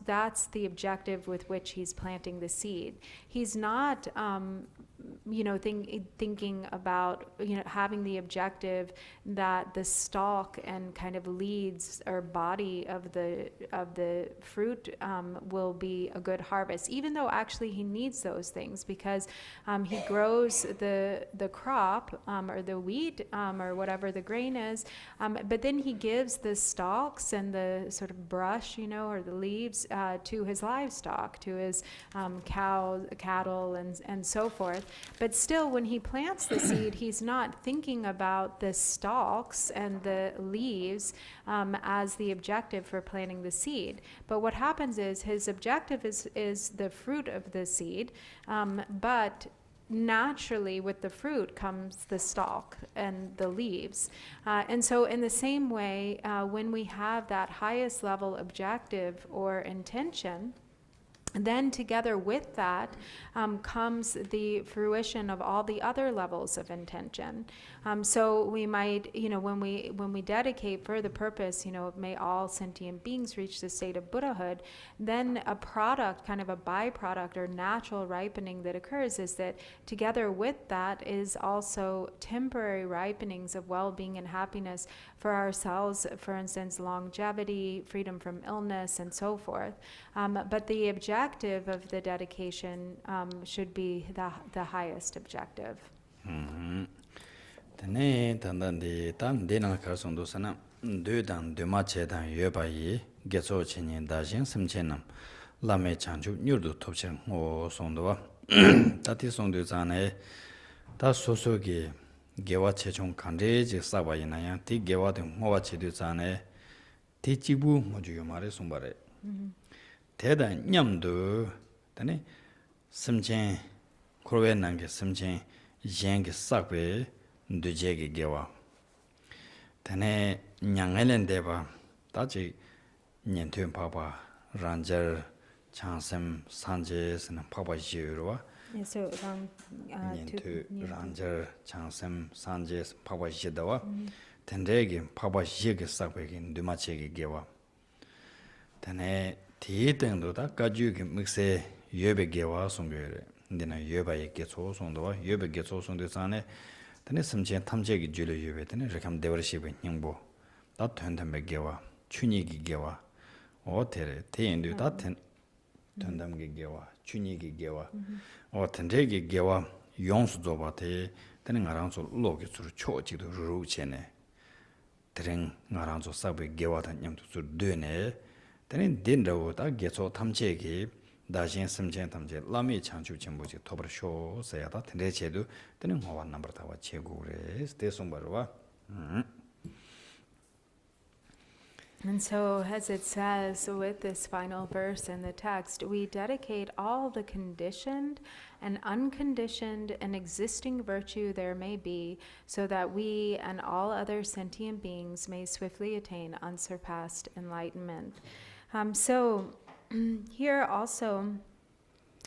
the objective with which he's planting the seed. He's not thinking about, having the objective that the stalk and kind of leaves or body of the fruit will be a good harvest, even though actually he needs those things, because he grows the crop or the wheat or whatever the grain is, but then he gives the stalks and the sort of brush, or the leaves to his livestock, to his cows, cattle, and so forth. But still, when he plants the seed, he's not thinking about the stalks and the leaves as the objective for planting the seed. But what happens is his objective is the fruit of the seed, but naturally with the fruit comes the stalk and the leaves. And so in the same way, when we have that highest level objective or intention, then together with that comes the fruition of all the other levels of intention. So we might, when we dedicate for the purpose, may all sentient beings reach the state of Buddhahood, then a product, kind of a byproduct or natural ripening that occurs is that together with that is also temporary ripenings of well-being and happiness for ourselves, for instance, longevity, freedom from illness, and so forth. But the objective of the dedication should be the highest objective. Tene tandandi tan dena karsondo sana dudan duma chedan yobayi getso chinin dajin simchenam lame chanju nyurdu topchen o sondowa tati sondo zane ta sosogi gewa chechon kanreji sabayina yang ti gewa de mowa chedu zane ti chibu moju yomare sombare 대단 냠도 다네 심chen korwe nange 심chen yengi sakbe ndujegi gewa 다네 냥엘ен 데바 다지 년퇴 파바 란저 창심 산제스는 파바 지유로와 Yeah, so 년퇴 란저 창심 산제스 파바 지다와 텐데기 파바 지기 sak베기 ndumachegi gewa 다네 디등도다 가주기 믹세 예베게와 송게레 근데나 예바에 게초 송도와 예베게 초송도 산에 근데 심지에 탐제기 줄을 예베드네 저감 데버시베 닝보 다 된담베게와 춘이기 게와 어테레 대인도 다 된담게 게와 춘이기 게와 어텐데기 게와 용수도 바테 되는 가랑소 로게 줄 초지도 루체네 드링 가랑소 사베 게와 단념도 줄 되네 Then dinner that gets all tamjegi, Dajin Simjan Tamje, Lami Chanchu Chimbuji, Tober Show, Sayata, Tendechedu, then one number Tawa Chegure, Stesumbarwa. And so, as it says with this final verse in the text, we dedicate all the conditioned and unconditioned and existing virtue there may be, so that we and all other sentient beings may swiftly attain unsurpassed enlightenment. So here also,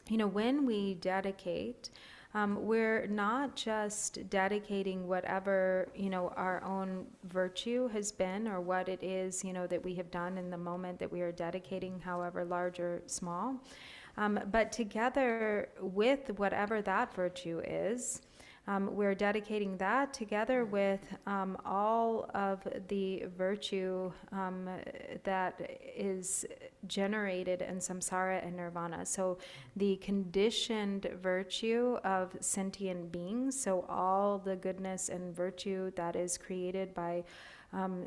when we dedicate, we're not just dedicating whatever, our own virtue has been or what it is, that we have done in the moment that we are dedicating, however large or small, but together with whatever that virtue is, we're dedicating that together with all of the virtue that is generated in samsara and nirvana. So the conditioned virtue of sentient beings, so all the goodness and virtue that is created by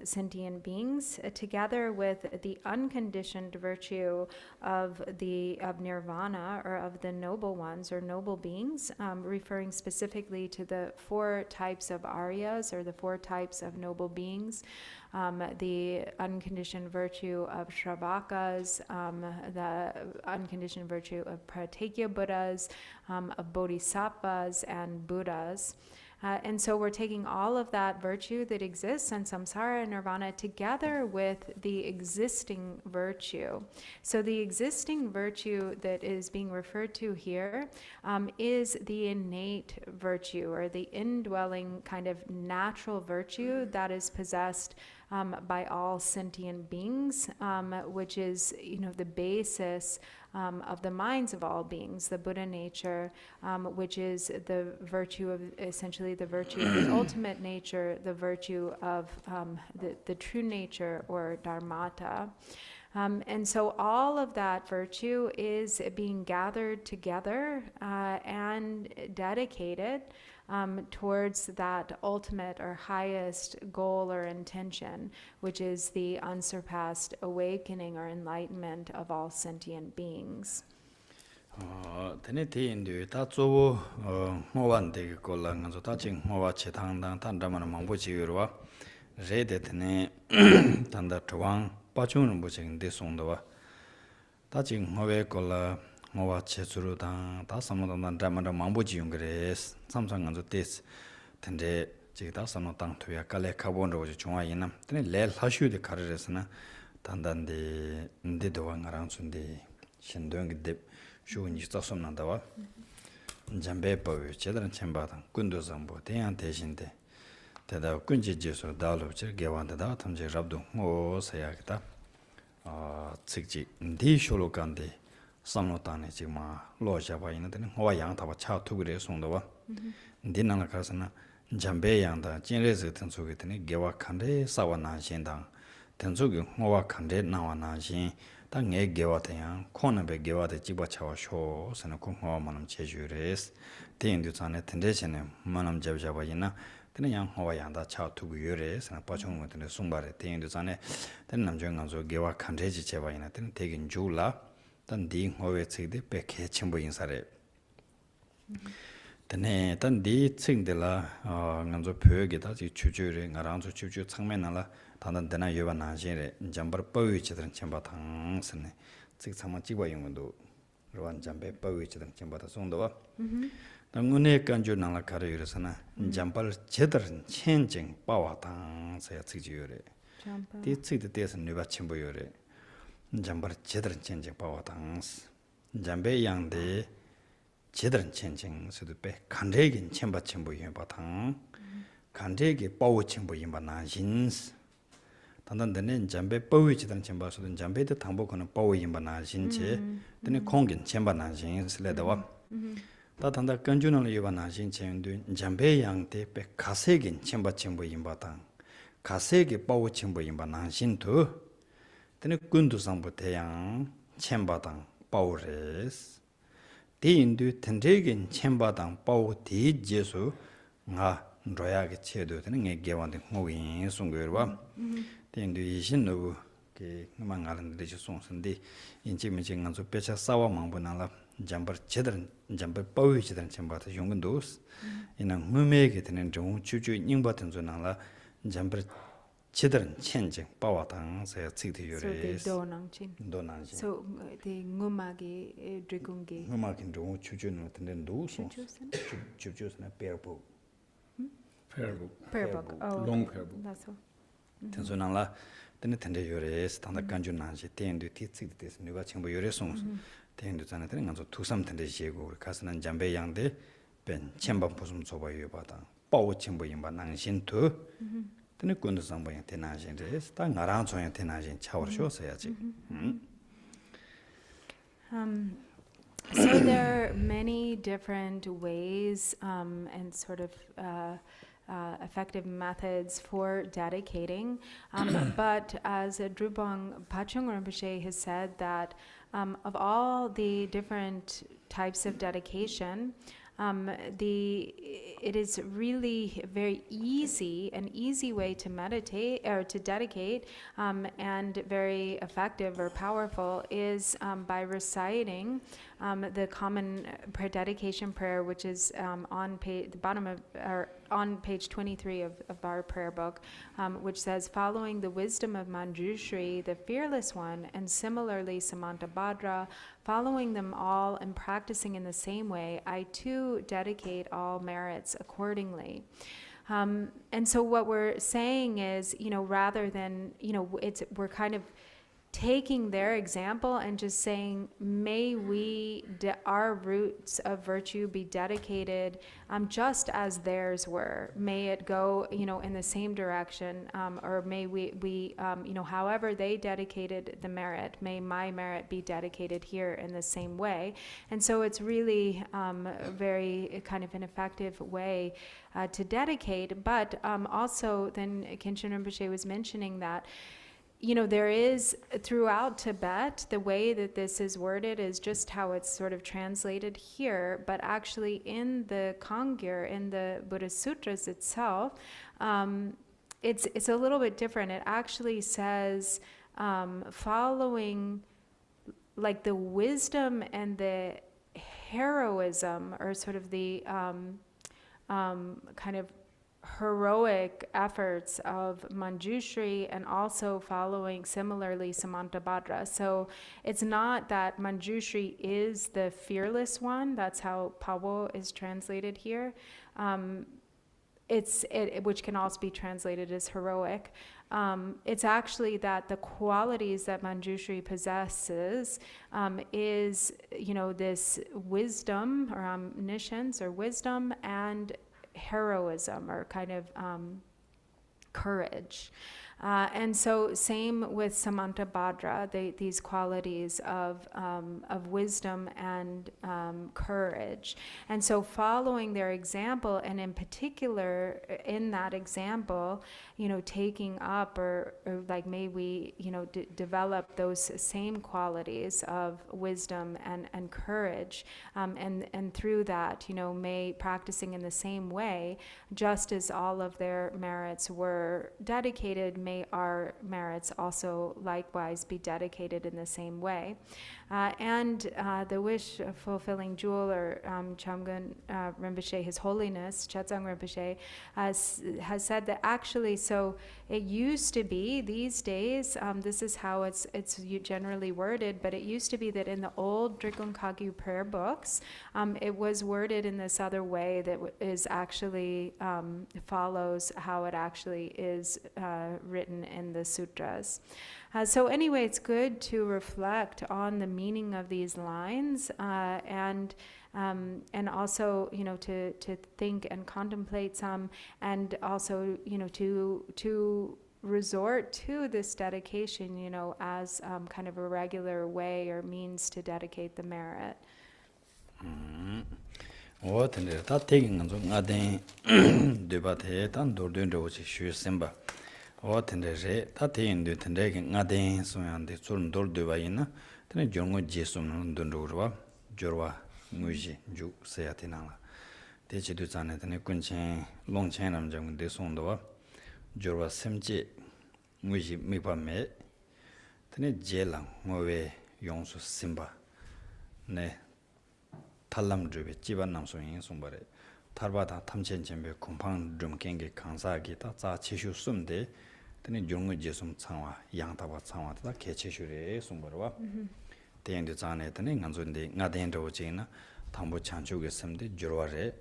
sentient beings, together with the unconditioned virtue of nirvana, or of the noble ones or noble beings, referring specifically to the 4 types of Aryas, or the 4 types of noble beings, the unconditioned virtue of Shravakas, the unconditioned virtue of Pratyekya Buddhas, of Bodhisattvas and Buddhas. And so we're taking all of that virtue that exists in samsara and nirvana together with the existing virtue. So the existing virtue that is being referred to here is the innate virtue, or the indwelling kind of natural virtue that is possessed by all sentient beings, which is, the basis of the minds of all beings, the Buddha nature, which is the virtue of, essentially the virtue of the ultimate nature, the virtue of the true nature, or dharmata. And so all of that virtue is being gathered together and dedicated towards that ultimate or highest goal or intention, which is the unsurpassed awakening or enlightenment of all sentient beings. Tene te indu ta tsobo ngowan de ko la nganzo ta ching ngowa che thang dang tan dama na mangbo chi yorwa re de tene tanda twang pa chung bo ching de song do wa ta ching ngowe ko la ngowa che churu dang ta samno dang dama na mangbo chi yung gre samsang nganzo tes tende chi ta samno tang thuya kale khabon ro chung wa yin tene le hashu de khares na tandan de nde do wa ngarang chun de shindong de shūnyi tsaksum nandawa jambe pawe chedaran chenpaadang kundu zambu tenyang teshinde teda kunji jesu dalu chir gewan teda tamche rabdu ngo sayakita tsikji ndi shulu kandi samlo tani chigma lo jaba ina teni ngowa yang taba cha tugure songdawa ndi nangla karasana jambe yang da jinre zik tensuki teni gewa kande sawa nanshin dang tensuki ngowa kande nawa nanshin 다 내 개와대야 코너베 개와대 집어차와 쇼 선은 공허 만남 제주레스 대인도 전에 텐데션에 만남 잡잡아이나 그냥 허와 양다 차 두고 요래 선은 빠종 같은 송발에 대인도 전에 된 남정강조 개와 칸레지 제바이나 된 대긴 줄라 단디 허외 측대 백해 첨부 인사래 드네 단디 측들라 강조 표역에다 주주를 나랑조 주주 측면나라 다른 데나 요반 하시래 잠버 빠위치들 첨바 당선네 즉 참마 찍어 용도 로안 잠배 빠위치들 첨바다 송도와 당군에 간주 나라 가르여서나 잠발 제들 천정 빠와 당서야 측지요래 디 측대 대해서 누가 첨부요래 잠버 제들 천정 빠와 당스 잠배 양대 제들 천정 수도 빼 간대긴 첨바 첨부 바당 간대기 빠우 첨부 나신스 단단데는 잠배 빠위치던 쳔바서든 잠배도 당보고는 빠위임바나 신체 드네 공긴 쳔바나 신슬레다와 다단다 건주는 이바나 신체인도 잠배 양대 백 가세긴 쳔바 쳔보임바당 가세기 빠위 쳔보임바나 신도 드네 군도 상부 대양 쳔바당 빠우레스 대인도 텐데긴 쳔바당 빠우 디제수 nga royaage chedo tene nge gewande ngogi sungwerwa tendu yishin no ke mangalan de sonsende inchi meche nganzo pecha sawa mangbonala jambar chedar jambar pawi chedar chambata yongdos ina ngumege tene jong chuchu ningbaten zonala jambar chedar chenje pawatang sa chigde yore So donangchin. So the ngumagi drigungi. ngumagi jong chuchu no tene do so chuchu na perpo Prayer book. Oh, long prayer book. that's all. tensonala tene tende yore standa kanju nanji tendu titsig des nuga chengbo yore song tendu tane tene nganzo tusam tende jego kasanan jambe yangde ben chemba posum soba yobada pawo chengbo yimba nangshin tu tene kundu sambo yang tenajin res ta ngarang chong yang tenajin chawar sho sayaji So there are many different ways and sort of effective methods for dedicating, but as Drupang Pachung Rinpoche has said that of all the different types of dedication, it is really very an easy way to meditate or to dedicate, and very effective or powerful is by reciting the common dedication prayer, which is on the bottom of or on page 23 of our prayer book, which says, following the wisdom of Manjushri, the fearless one, and similarly Samantabhadra, following them all and practicing in the same way, I too dedicate all merits accordingly. And so what we're saying is, rather than, we're kind of taking their example and just saying, may our roots of virtue be dedicated just as theirs were. May it go, in the same direction, or may we however they dedicated the merit, may my merit be dedicated here in the same way. And so it's really a very kind of an effective way to dedicate. But also then Khenchen Rinpoche was mentioning that there is, throughout Tibet, the way that this is worded is just how it's sort of translated here, but actually in the Kangyur, in the Buddhist Sutras itself, it's a little bit different. It actually says, following like the wisdom and the heroism, or sort of the kind of heroic efforts of Manjushri, and also following similarly Samantabhadra. So it's not that Manjushri is the fearless one. That's how Pabo is translated here. Which can also be translated as heroic. It's actually that the qualities that Manjushri possesses is, this wisdom or omniscience or wisdom and heroism, or kind of courage. And so same with Samantabhadra, these qualities of wisdom and courage. And so following their example, and in particular in that example, taking up or like may we, develop those same qualities of wisdom and courage. And through that, may practicing in the same way, just as all of their merits were dedicated, may our merits also likewise be dedicated in the same way. And the wish-fulfilling jewel, or Chamgun Rinpoche, His Holiness, Chetsang Rinpoche, has said that actually, so it used to be, these days, this is how it's generally worded, but it used to be that in the old Drikung Kagyu prayer books, it was worded in this other way that is actually follows how it actually is written in the sutras. So anyway, it's good to reflect on the meaning of these lines, and also, to think and contemplate some, and also, to resort to this dedication, as kind of a regular way or means to dedicate the merit. O tende re, ta te indu tende ke nga den soyan de tsul ndol dewa ina, tene jongo je sum ndundu urwa, jorwa nguji ju seyati nangla. Te chidu zane tene kunchen, longchen namjang de sondwa, jorwa semje nguji mipa me, tene je lang ngowe yongsu simba, ne talam drube jiba namso yin sombare, tarba ta tamchen chenbe kumpang drum kenge kansa ki ta za chishu sumde, tene jongo jesum changwa yang taba changwa ta kecheshure sumbarwa tende zane tene nganzonde ngaden do jina tambo chanchu ge semde jorwa re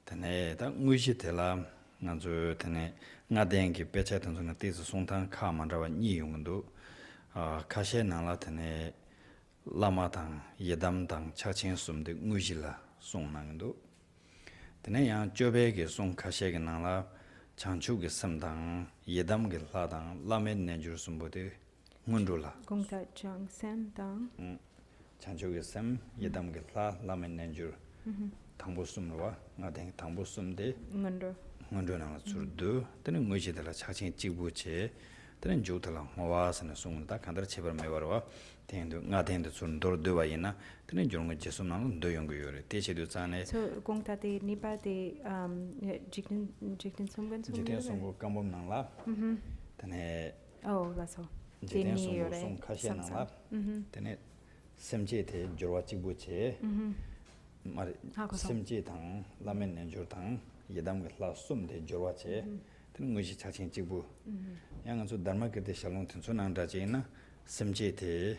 tene ta nguji tela nganzo tene ngaden ge pecha tan zona tis sontan ka mandawa ni yungdo kashe nala tene lama tang yedam tang chachen sumde nguji la songnangdo tene yang jobe ge song kashe ge nala chanchuge samdang yedamge ladang lamen nenjur sumbode ngundula Gongta Gyaltsen dang chanchuge sam yedamge la lamen nenjur tangbo sumwa ngadeng tangbo sumde ngundu na surdu tene ngoji dela chachin jibuche tene jotala mawasana sumda kandar chebar mewarwa tendo ngadeng sun dor dewa ina tene jongo jesum nang doyong yore techedu zane so gongta de nipa de jikten sumgo kambom nang la tene laso jiten sum khashe nang la tene semje te jorwa chibuche mar semje tang lamen nenjur tang yedam ge la sum de jorwa che tene ngoji chachin chibu yang so dharma ke de shalong tin so nang da je na semje te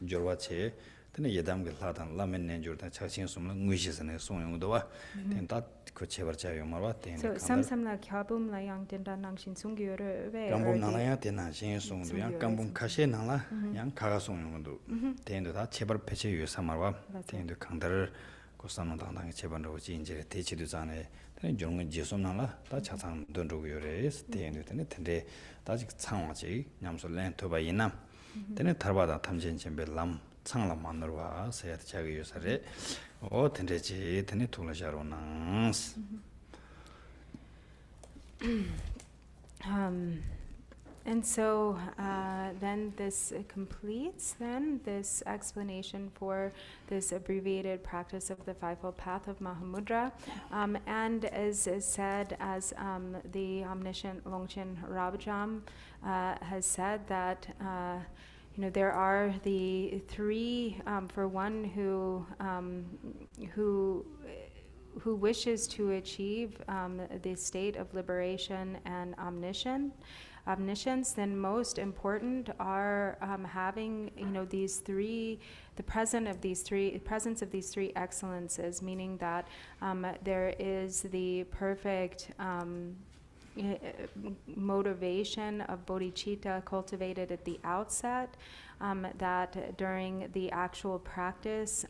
jorwa che tene yedam ge ladan lamen nenjur da chachin sumla nguishisane songyong do wa ten ta ko chebar cha yo marwa ten So samsamla kyabum la yang tinda nangshin sungyure we kambum nala ya tena shin song do yang kambum kashe nala yang kaga songyong do ten do da chebar peche yo samarwa ten do kangdar ko samno dang cheban ro ji inje techi do jane ten jong ji som nala da chachang don ro yo re ten do ten da ji changwa ji nyamso len to ba yinam ten tar바다 탐진 쳔베 람 창라 만들와 세야트 자기 요사레 오 텐데지 텐이 돌아자로나 And so then this completes then this explanation for this abbreviated practice of the fivefold path of Mahamudra. And as is said, as the omniscient Longchen Rabjam has said, that there are the three, for one who wishes to achieve the state of liberation and omniscience, then most important are having these three, the presence of these three excellences, meaning that there is the perfect motivation of bodhicitta cultivated at the outset, that during the actual practice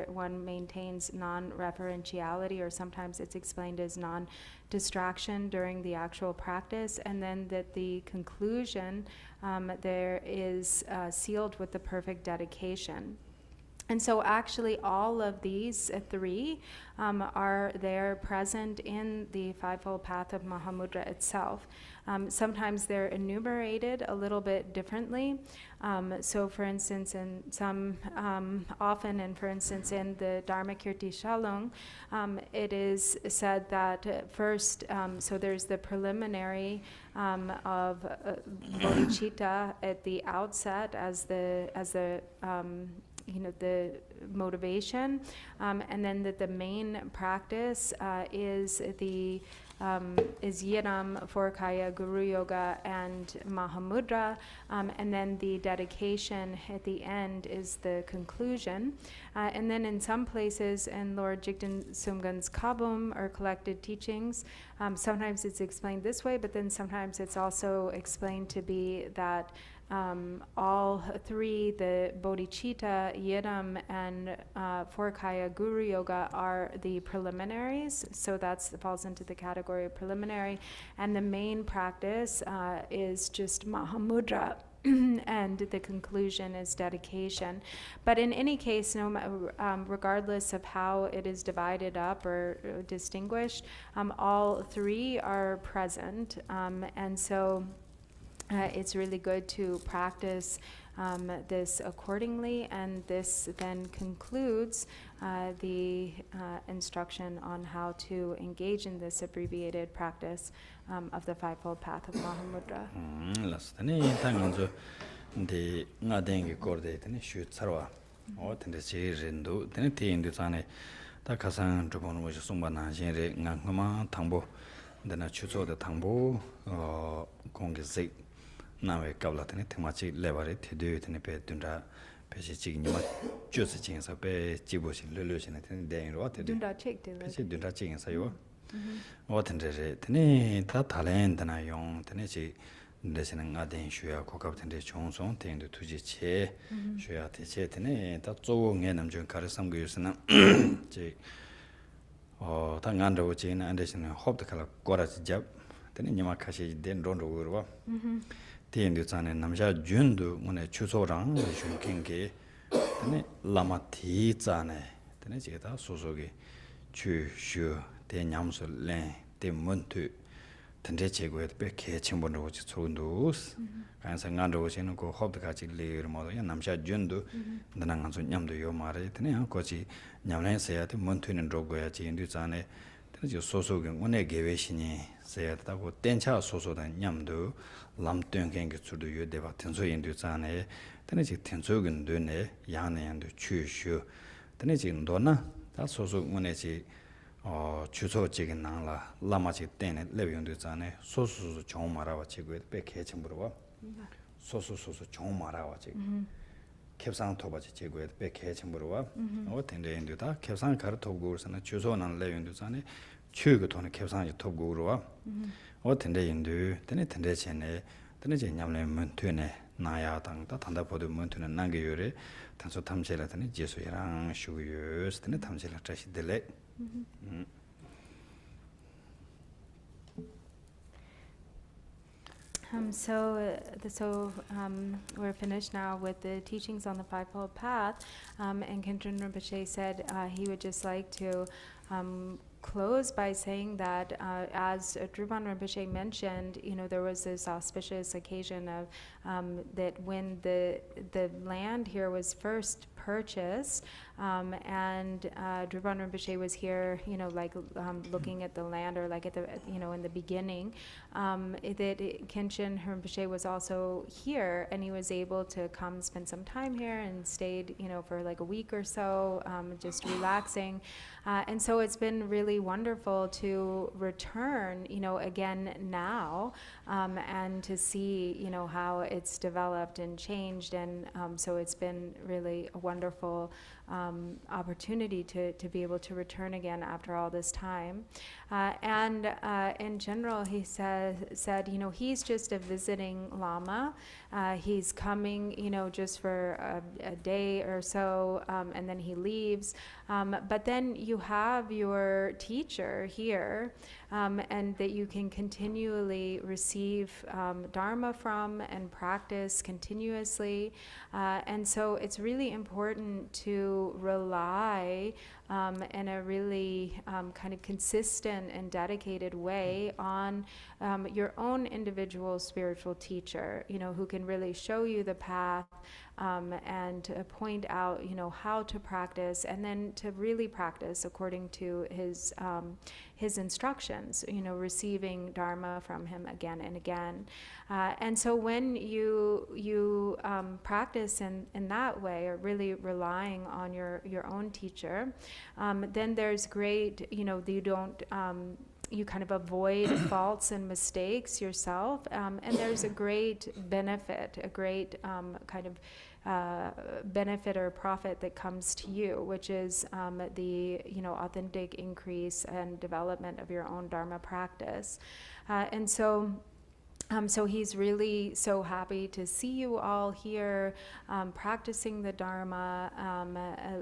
one maintains non-referentiality, or sometimes it's explained as non-distraction during the actual practice, and then that the conclusion there is sealed with the perfect dedication. And so actually all of these three are there present in the fivefold path of Mahamudra itself. Sometimes they're enumerated a little bit differently. So for instance, in some, often, and for instance in the Dharmakirti Shalung, it is said that first, so there's the preliminary of bodhicitta at the outset as the motivation, and then that the main practice is Yidam, Forkaya, Guru Yoga, and Mahamudra, and then the dedication at the end is the conclusion. And then in some places in Lord Jigten Sumgan's Kabum, or collected teachings, sometimes it's explained this way, but then sometimes it's also explained to be that all three, the bodhicitta, yidam, and forkaya guru yoga, are the preliminaries. So that falls into the category of preliminary. And the main practice is just Mahamudra. And the conclusion is dedication. But in any case, regardless of how it is divided up or distinguished, all three are present. And so it's really good to practice this accordingly, and this then concludes the instruction on how to engage in this abbreviated practice of the fivefold path of Mahamudra. 나왜 갑라더니 테마치 레바리 테드 테네 베든다 베시지 니마 주스 진사 베 지보시 르르시네 테네 데인로 테드 Dunda chekde 베시 든다 진사요 어텐데 테네 다 달렌다나 용 테네지 데시는 아덴 슈야 고갑텐데 총송 텐데 투지체 슈야 테체 테네 다 조응에 남준 가르삼고 유스나 제 당안도 지나 안데시는 홉드 칼라 꼬라지 잡 테네 니마 카시 덴 론로 그러와 Tiendu zane namsha jundu ngune chusorang shun kengi tene lama ti zane tene jigata sosogi chu shu te nyamsu len te muntu tende chegoye pe ke chenpon rogo chi tsundus kansa ngan rogo chi ko hobda kachi lir modo ya namsha jundu dana ngansu nyamdu yo mare tene ya kochi nyamlen seya te muntu nin rogo ya chi indu zane tene ji sosogi ngune gewe shini seya tago tencha sosodan nyamdu lam töngen surdu yu deba tenso yendu zane tene ji tenso gen dune yang ne yandu chu shu tene ji ndona ta soso ngune ji chuso ji gen nang la lama ji tene le yendu zane soso chong mara wa chi gue be ke chen bro wa soso chong mara wa chi 캡상 토바지 제고에 백해 첨부로와 텐데 인도다 캡상 가르 토고르서나 주소난 레윤도산에 추그 돈의 캡상이 토고르와 텐데 인도 텐데 전에 ten에 냠내면 되네 나야 당다 단다 보면 되는 난게 요래 단소 탐제라 되네 제소이랑 슈유스 되네 탐제라 자시들레 We're finished now with the teachings on the Fivefold Path, and Khenchen Rinpoche said he would just like to close by saying that as Drupal Rinpoche mentioned, there was this auspicious occasion of that when the land here was first purchased, and Drupal Rinpoche was here, looking at the land, or like at the, in the beginning, that Khenchen Rinpoche was also here, and he was able to come spend some time here and stayed, for like a week or so, just relaxing. And so it's been really wonderful to return, again now, and to see, how it's developed and changed. And so it's been really a wonderful opportunity to be able to return again after all this time. And in general, he said, he's just a visiting Lama. He's coming, just for a day or so, and then he leaves. But then you have your teacher here, and that you can continually receive Dharma from and practice continuously. And so it's really important to rely in a really kind of consistent and dedicated way on your own individual spiritual teacher, who can really show you the path, and point out, how to practice, and then to really practice according to his instructions, receiving Dharma from him again and again. And so when you practice in that way, or really relying on your own teacher, then there's great, you don't, you kind of avoid faults and mistakes yourself, and there's a great benefit, a great kind of benefit or profit that comes to you, which is the authentic increase and development of your own Dharma practice. And so he's really so happy to see you all here, practicing the Dharma,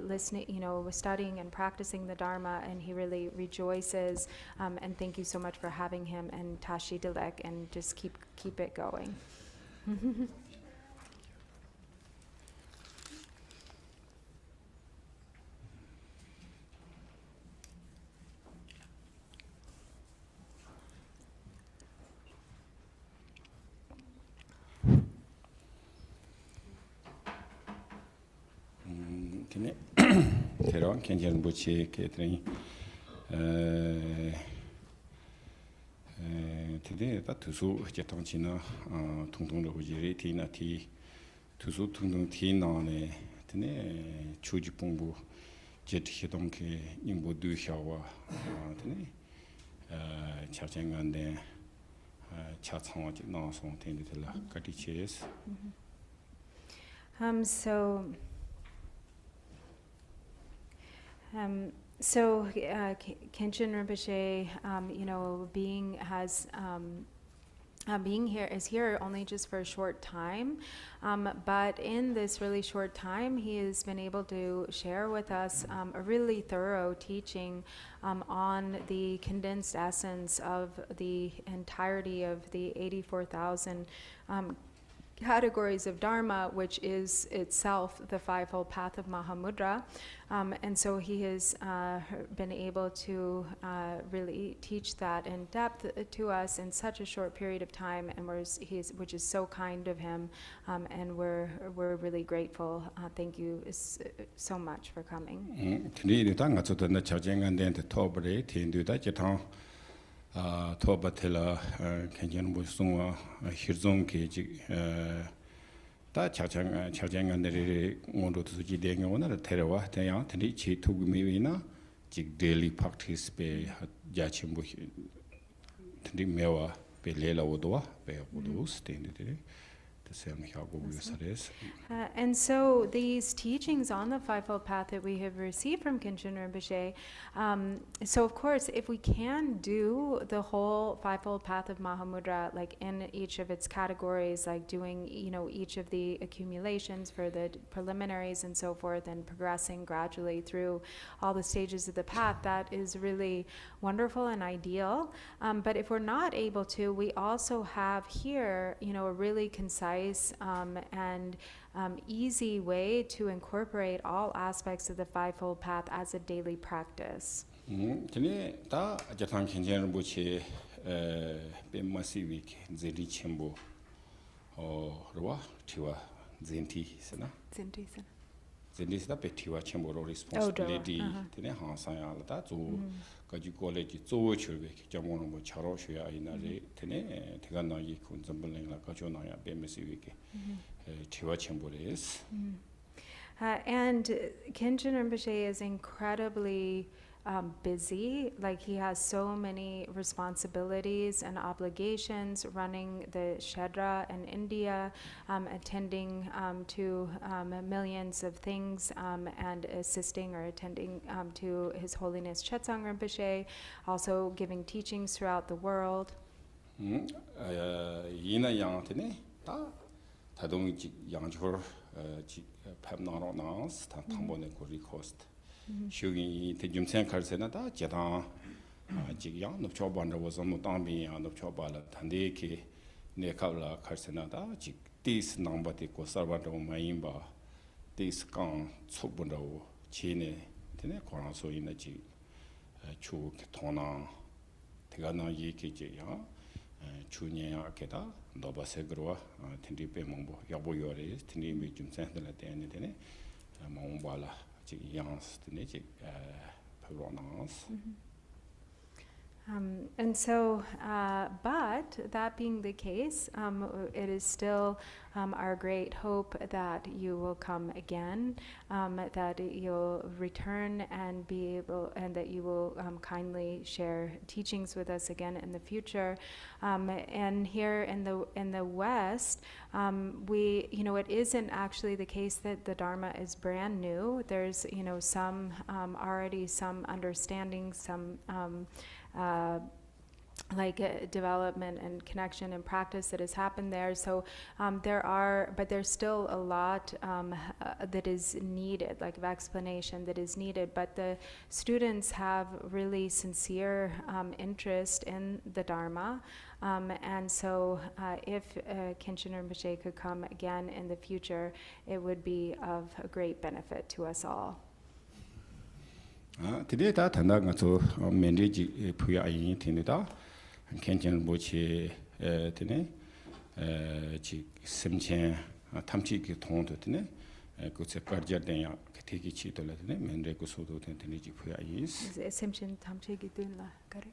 listening, studying and practicing the Dharma, and he really rejoices. And thank you so much for having him, and Tashi Dilek, and just keep it going. Kero Khenchen Buchi Ketrin today that Tusu Jetonchina Tungtung Ujiri Tina Ti Tusu Tungtung Tina Tene Chuji Pumbu Jet Hidonke Imbu Du Shawa Tene Chachangan de Chatsang Nasong Tenditilla Katiches. So Khenchen Rinpoche, is here only just for a short time, but in this really short time, he has been able to share with us a really thorough teaching on the condensed essence of the entirety of the 84,000 categories of Dharma, which is itself the Fivefold Path of Mahamudra. And so he has been able to really teach that in depth to us in such a short period of time, and which is so kind of him, and we're really grateful. Thank you so much for coming. Tobatela Khenchen Busungwa Hirzong Keji Ta Chachanganeri Mondo Suji Dengona Terawa Taya Tenichi Tugumina Jig daily practice be Jachimbu Mewa Belela Wodoa, Be Wodos, And so these teachings on the Fivefold Path that we have received from Khenchen Rinpoche, so of course, if we can do the whole Fivefold Path of Mahamudra, like in each of its categories, like doing, each of the accumulations for the preliminaries and so forth, and progressing gradually through all the stages of the path, that is really wonderful and ideal. But if we're not able to, we also have here, a really concise and easy way to incorporate all aspects of the Fivefold Path as a daily practice. Today, da Gyaltsen Khenchen Rinpoche massive zenti chembo rwa tiwa zenti sana. Zenti sana. Zenti sada pe tiwa chembo responsibility tene hansa ya la da zo gaji college zo churbe jamon mo charo shya ina re tene tegan na yi kun zambling la gajo na ya be massive tiwa chembo res. And Khenchen Rinpoche is incredibly busy, like he has so many responsibilities and obligations running the Shedra in India, attending to millions of things and assisting or attending to His Holiness Chetsang Rinpoche, also giving teachings throughout the world. Yina yang tene ta tadong yang jor pamnaro nas ta tambone ko request shugin te jumsen karsena da jadang jigyang nopcho bandra wazam tambi ya nopcho bala thande ke ne kawla karsena da jik tis namba te ko sarban ro mayimba tis kan chobundra wo chine tene koran so ina ji chu ke thona tegana yi ke je ya chunya ke da doba segro tindi pe mongbo yabo yore tindi me jumsen la tene tene mongbala And so, but that being the case, it is still our great hope that you will come again, that you'll return and be able, and that you will kindly share teachings with us again in the future. And here in the West, we, it isn't actually the case that the Dharma is brand new. There's, some already some understanding, some development and connection and practice that has happened there. So but there's still a lot that is needed, like of explanation that is needed. But the students have really sincere interest in the Dharma. And so if Khenchen Rinpoche could come again in the future, it would be of a great benefit to us all. Today, that and that so many puya yin tinida, Khenchen Rinpoche tene, Simchen, Tamchi ki thon to tene, go se karja denya, Katiki chitola tene, Mendre go so to tene puya yin. Simchen Tamchi ki dunla, correct?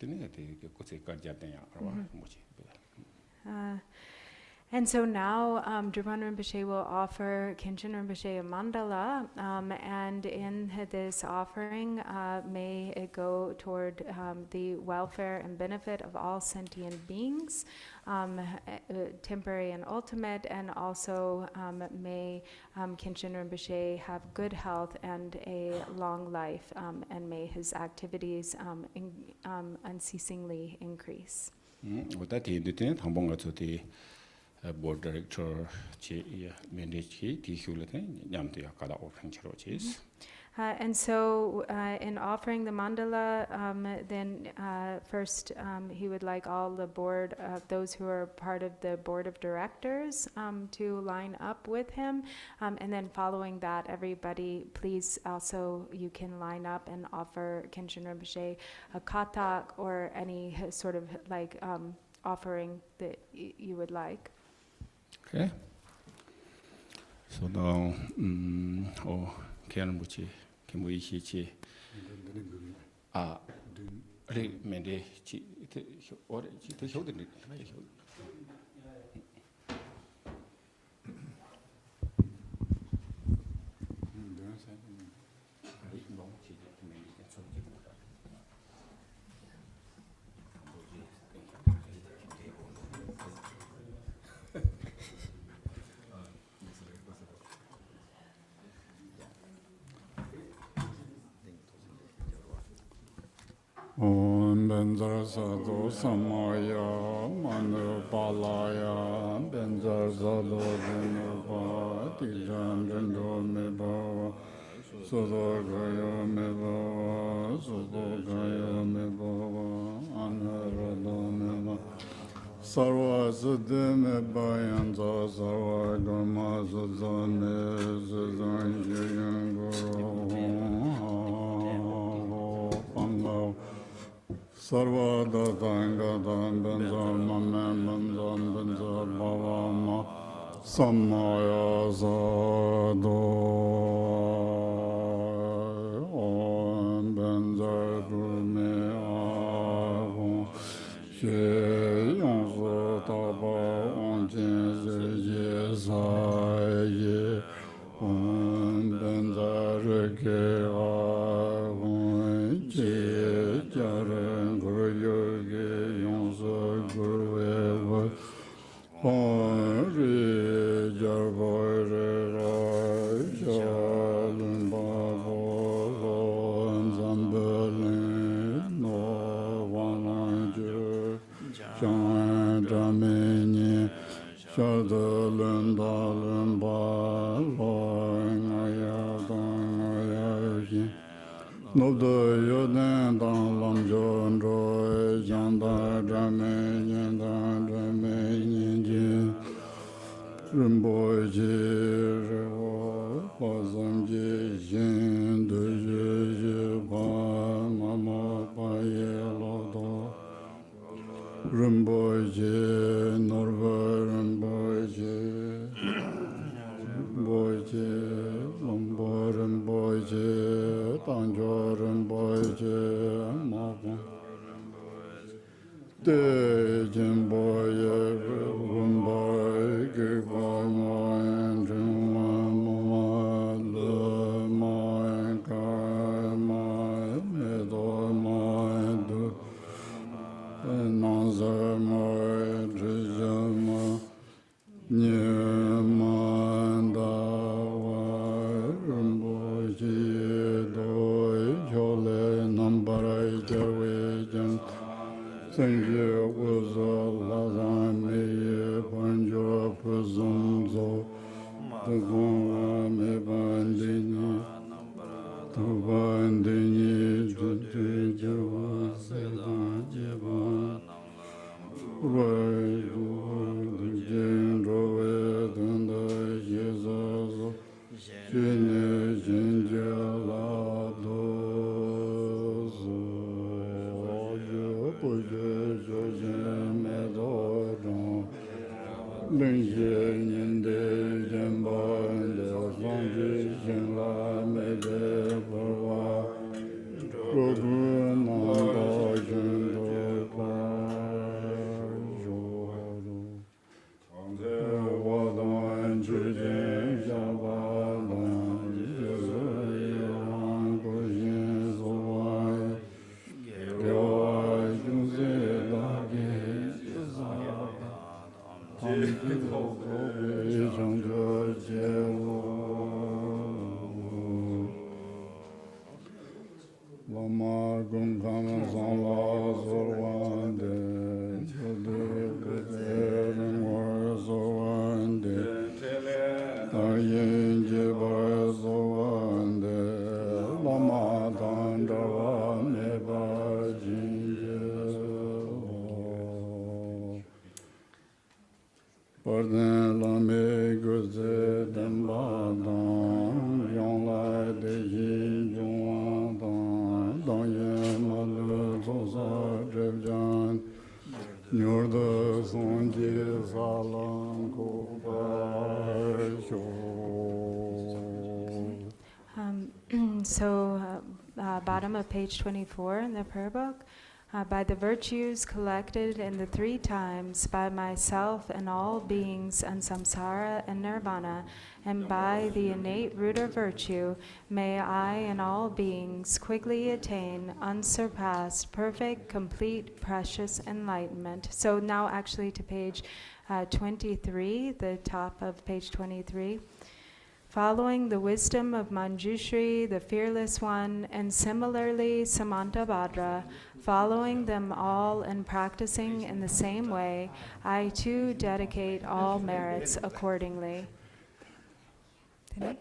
Tene, go se karja denya, Mochi. And so now Drupal Rinpoche will offer Khenchen Rinpoche a mandala, and in this offering may it go toward the welfare and benefit of all sentient beings, temporary and ultimate, and also may Khenchen Rinpoche have good health and a long life, and may his activities unceasingly increase. Board director manage and so in offering the mandala, then first he would like all the board, those who are part of the board of directors, to line up with him, and then following that, everybody please also, you can line up and offer Khenchen Rinpoche a katak or any sort of offering that you would like. Okay. So now, Khenchen Rinpoche, can we see? Mende, or the show the Benzer Sado Samaya Manu Palaya Benzer Sado Dinupa Tijan Jendo Meba Sudo Gayo Meba Sudo Gayo Meba Anarado Meba Sarva Siddhi Meba Yanza Sarva Dharma Sudzane Sudzan Jiyan Guru Panga Sarva Dhatanga Dhan Benzar Mame Benzar Benzar Bhavama Samaya Sadho Om Benzar Dume Ahon She Yonso Taba Onchen Se Ye Ye Om Benzar Ke Ahon Che Jaren Yogi Yonso Guru Hori Jarvore Jalun Babo Zambelin No Wanaju Jan Damini Shadalun Dalun Balon Ayadan Ayashi Nobdo Yodan Dan Lam Jon Roy Janda Drame Janda Drame Ninjin Rimboji Rewa Pazam Ji Jin De Ji Pa Mama Pa Ye Lodo Rimboji Norva Rimboji Rimboji Lombo Rimboji Tanjo Rimboji Mapa De Jimboye Rumboy Giboy Moyen Jumwa Moy Le Moy Kai Moy Medo Moy Du Nanzer Moy Drizya Moy Nyima Dawa Rumboy Doi Jole Nambarai Jawe Jan Sengye Uzo Lazan Meye Panjo Puzumzo Tugwa Me Bandini Tubandini Jutu Jawa Sedan Jeba Rai Du Jin Rowe Dunda Yezazo Jine Jinja Lado Linje Ninde Jemba De Sanji Jinla Mede Parwa Rogu Nanda Jindo Parjo Wadan Jujin Javadan Jizayan Gujin Zawai Yawai Junze Lagi Lama Gungama Zala Zorwande Jodin War Zorwande Ayen Jibar Zorwande Lama Dandawa Meba Jinje Pardon Lame Guze Dembadan Yonla Deji Juandan Danye Malu Zosa Drevjan Nyorda Sonji Salam Kubarsho. Bottom of page 24 in the prayer book. By the virtues collected in the three times, by myself and all beings and samsara and nirvana, and by the innate root of virtue, may I and all beings quickly attain unsurpassed, perfect, complete, precious enlightenment. So now actually to page 23, the top of page 23. following the wisdom of Manjushri, the fearless one, and similarly Samantabhadra, following them all and practicing in the same way, I too dedicate all merits accordingly. Okay.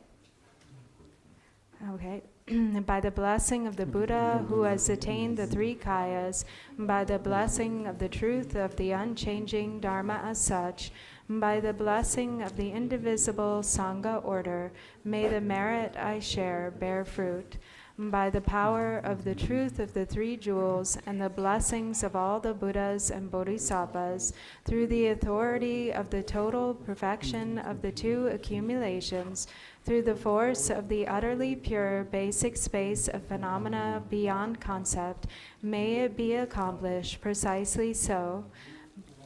By the blessing of the Buddha who has attained the three kayas, by the blessing of the truth of the unchanging Dharma as such, by the blessing of the indivisible Sangha order, may the merit I share bear fruit. By the power of the truth of the three jewels and the blessings of all the Buddhas and Bodhisattvas, through the authority of the total perfection of the two accumulations, through the force of the utterly pure basic space of phenomena beyond concept, may it be accomplished precisely so.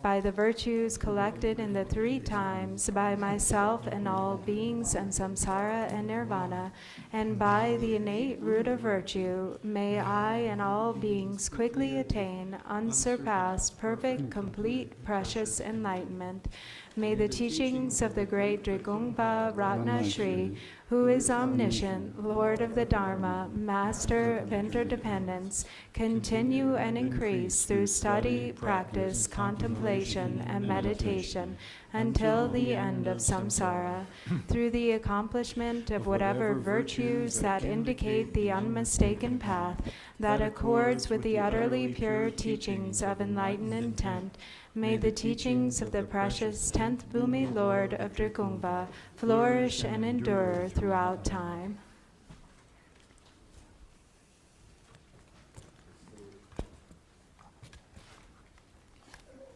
By the virtues collected in the three times, by myself and all beings and samsara and nirvana, and by the innate root of virtue, may I and all beings quickly attain unsurpassed, perfect, complete, precious enlightenment. May the teachings of the great Drigungpa Ratna Shri, who is omniscient, Lord of the Dharma, Master of interdependence, continue and increase through study, practice, contemplation, and meditation until the end of samsara, through the accomplishment of whatever virtues that indicate the unmistaken path that accords with the utterly pure teachings of enlightened intent. May the teachings of the precious 10th Bhumi Lord of Drikungpa flourish and endure throughout time.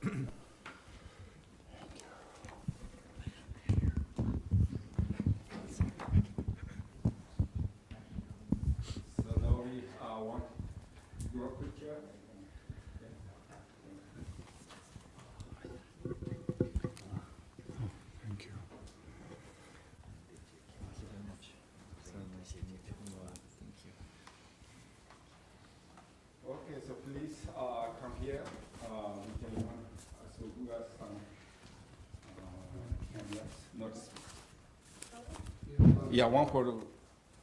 So now we want your picture. Thank you. Okay, so please come here. We can so do us some notes. Yeah, one for the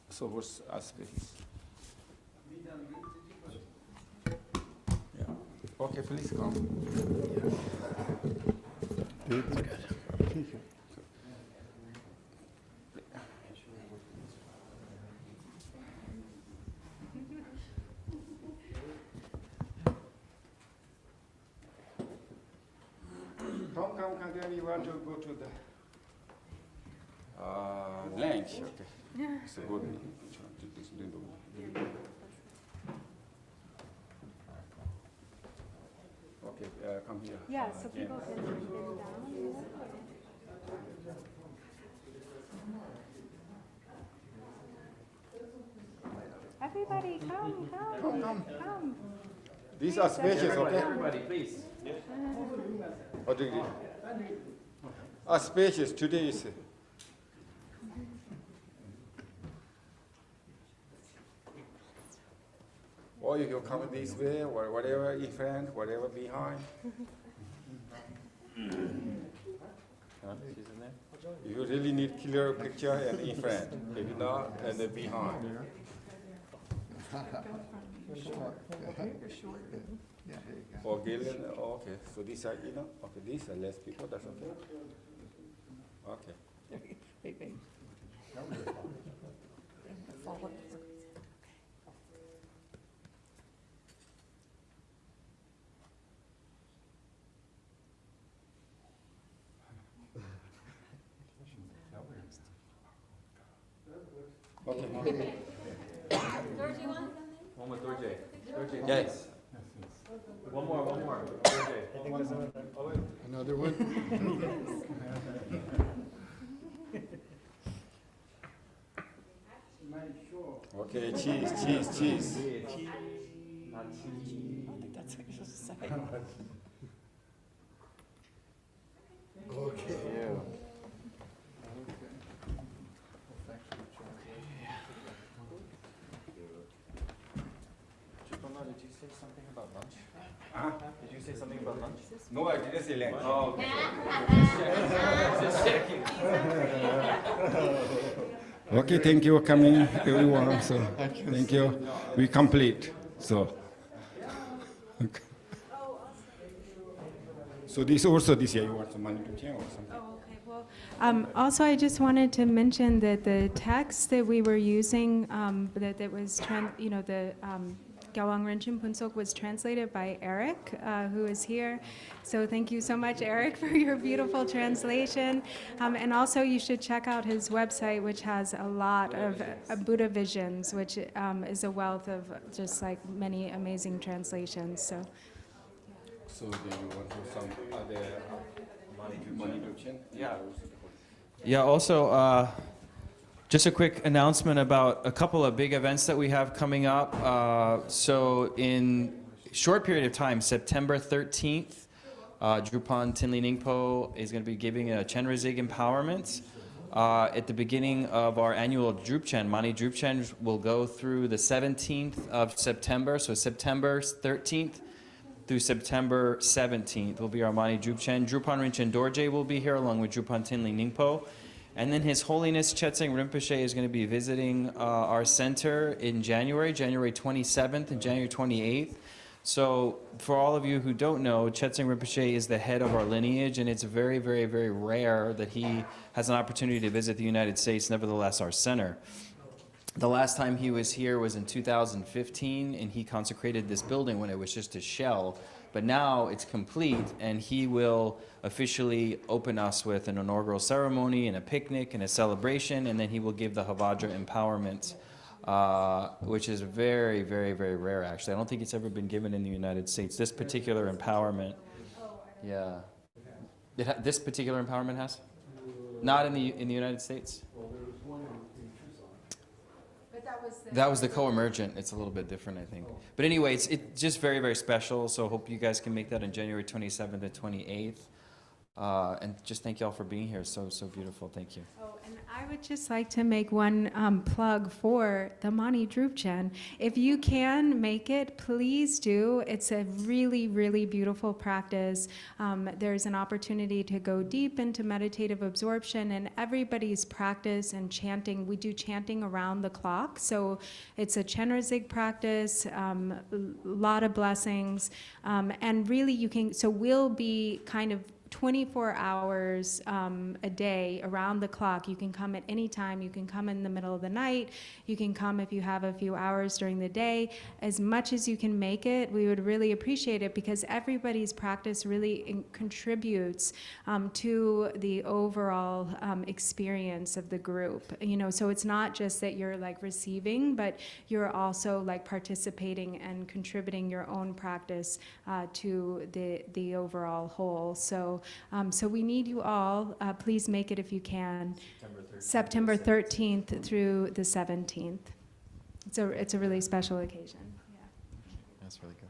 so what's aspects. Yeah. Okay, please come. Come, then we want to go to the lunch, okay. So go to this window. Okay, come here. Yeah, so people can bring them down. Everybody, come. These are spacious, okay? Everybody, please. What do you spacious today is. Or you can come this way, or whatever in front, whatever behind. You really need clear picture and in front, maybe not, and then behind. Or Gillian, okay, so these are, okay, these are less people, that's okay. Okay. Wait. Forward. Okay. One with Dorje. Yes. One more. Dorje. Another one? Okay, cheese. Not cheese. I think that's what you're supposed to say. Okay. Did you say something about lunch? Huh? Did you say something about lunch? No, I didn't say lunch. Oh, okay. Just checking. Okay, thank you for coming, everyone. So, thank you. We complete. So, okay. So this also this year you want some money to change or something? Oh, okay. Well, also, I just wanted to mention that the text that we were using, that was, the Gyalwang Rinchen Punsok was translated by Eric, who is here. So thank you so much, Eric, for your beautiful translation. And also, you should check out his website, which has a lot of Buddha visions, which is a wealth of just like many amazing translations. So. So then you want to some other money to change? Yeah. Yeah, also, just a quick announcement about a couple of big events that we have coming up. So in a short period of time, September 13th, Drupan Tinli Ningpo is going to be giving a Chenrezig empowerment. At the beginning of our annual Drupchen, Mani Drupchen will go through the 17th of September, so September 13th through September 17th will be our Mani Drupchen. Drupan Rinchen Dorje will be here along with Drupan Tinli Ningpo. And then His Holiness Chetseng Rinpoche is going to be visiting our center in January 27th and January 28th. So for all of you who don't know, Chetseng Rinpoche is the head of our lineage, and it's very, very, very rare that he has an opportunity to visit the United States, nevertheless our center. The last time he was here was in 2015, and he consecrated this building when it was just a shell. But now it's complete, and he will officially open us with an inaugural ceremony and a picnic and a celebration, and then he will give the Havadra empowerment, which is very, very, very rare, actually. I don't think it's ever been given in the United States, this particular empowerment. Yeah. This particular empowerment has? Not in the United States? That was the co-emergent. It's a little bit different, I think. But anyway, it's just very, very special. So hope you guys can make that on January 27th and 28th. And just thank you all for being here. So beautiful. Thank you. Oh, and I would just like to make one plug for the Mani Drupchen. If you can make it, please do. It's a really, really beautiful practice. There's an opportunity to go deep into meditative absorption, and everybody's practice and chanting. We do chanting around the clock, so it's a Chenrezig practice, a lot of blessings, and really you can. So we'll be kind of 24 hours a day around the clock. You can come at any time. You can come in the middle of the night. You can come if you have a few hours during the day. As much as you can make it, we would really appreciate it, because everybody's practice really contributes to the overall experience of the group. So it's not just that you're like receiving, but you're also like participating and contributing your own practice to the overall whole. So we need you all. Please make it if you can. September 13th through the 17th. It's a really special occasion. Yeah. That's really good.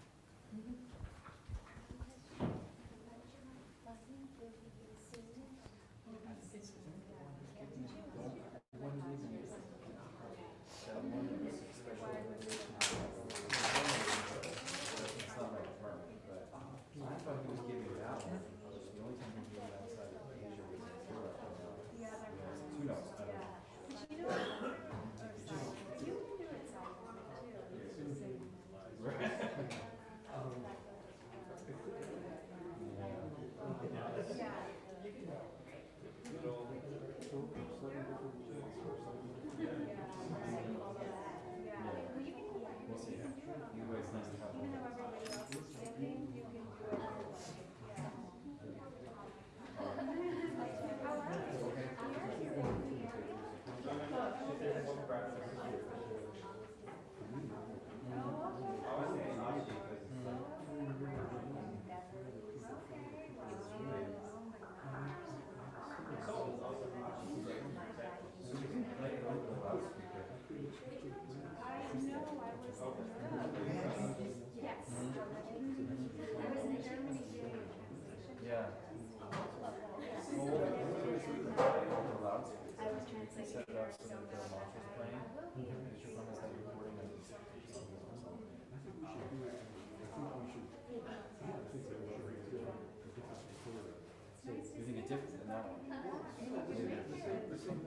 You think it's different than that one?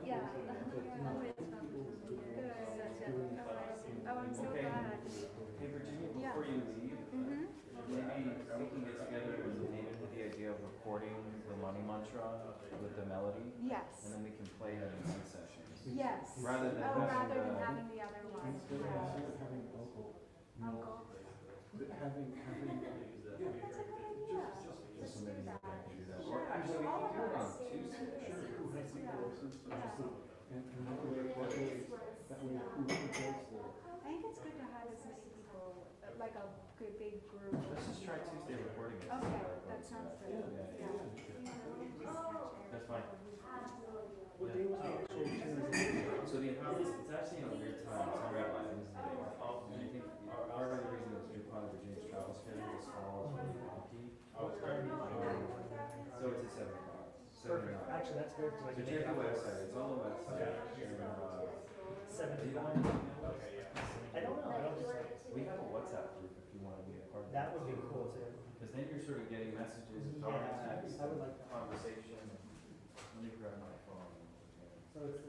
Yeah. I'm so Okay. glad. Hey Virginia, Yeah. before you leave, Mm-hmm. maybe we can get together and maybe with the idea of recording the money mantra with the melody, Yes. and then we can play it in some sessions. Yes. Rather than rather having than the- having the other one. Instead of having uncle, Uncle. having, That's a good idea. Let's do that. Do that. Sure. Or actually, we All can do it of on us. Tuesday. who has the Yeah. closest, and that way who gets the. I think it's good to have as many people, like a good big group. Let's just try Tuesday recording it. Okay, that sounds good. Yeah. That's fine. What day was the actual chair? So it's actually a weird time. It's on Wednesday. And I think our other reason is due upon Virginia's travel schedule is all really wonky. So it's at 7 o'clock. Perfect. Actually, that's good. So I So can check make the it website. It's on the website. And, 75. I don't know. I don't just like, we have a WhatsApp group if you want to be a part of that would be cool too. Because then you're sort of getting messages, Yeah, text, I would like that. conversation. Let me grab my phone. So it's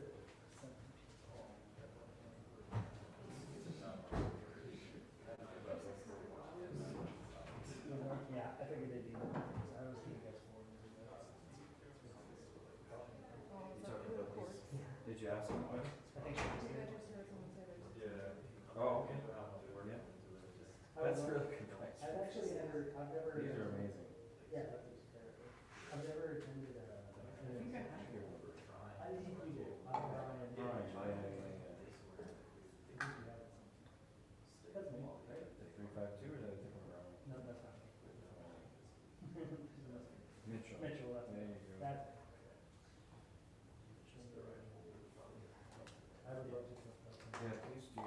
yeah, I figured they'd be. I was thinking that's for. You talking about these? Did you ask them questions? I think Oh, okay. Yeah. That's really good question. I've actually never. These are amazing. Yeah, that's hysterical. I've never attended a. I think I have your number. I think you do. Brian. Yeah. That's me. The 352 or the different round? No, that's not me. Mitchell. Mitchell, that's There me. you go. That. I would love to. Yeah, please do.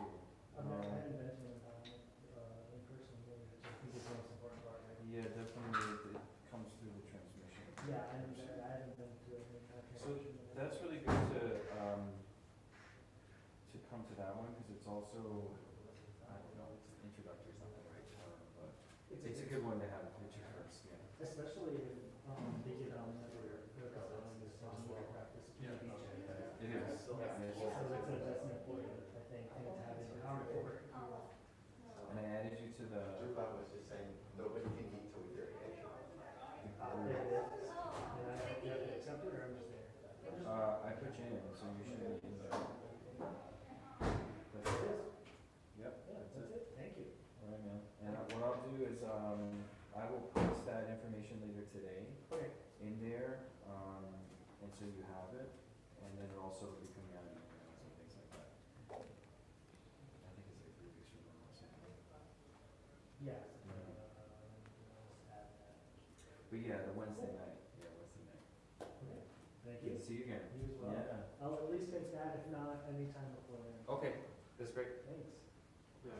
I've never had an event in person, really. I think it's the most important part, right? Yeah, definitely it comes through the transmission. Yeah, I haven't been to a So that's really good to come to that one because it's also, I don't know, it's introductory is not the right term, but it's a good one to have a picture first, yeah. Especially if they get on another on this practice. It is. So it's that's an important, I think, thing to have in our report. And I added you to the. was just saying, nobody can eat till we hear it. There it is. And I have to accept it, or I'm just there? I put you in, so you should be in there. That's There it it. is. Yep, Yeah, that's it. Thank you. All right, man. And what I'll do is, I will post that information later today Okay. in there, and so you have it, and then it'll also be coming out in emails and things like that. I think it's like 3 weeks from now or something. Yes. But yeah, the Wednesday night, Wednesday night. Okay. Thank Good you. to see you again. You as well. Yeah. I'll at least take that, if not, anytime before then. Okay, that's great. Thanks. Yeah.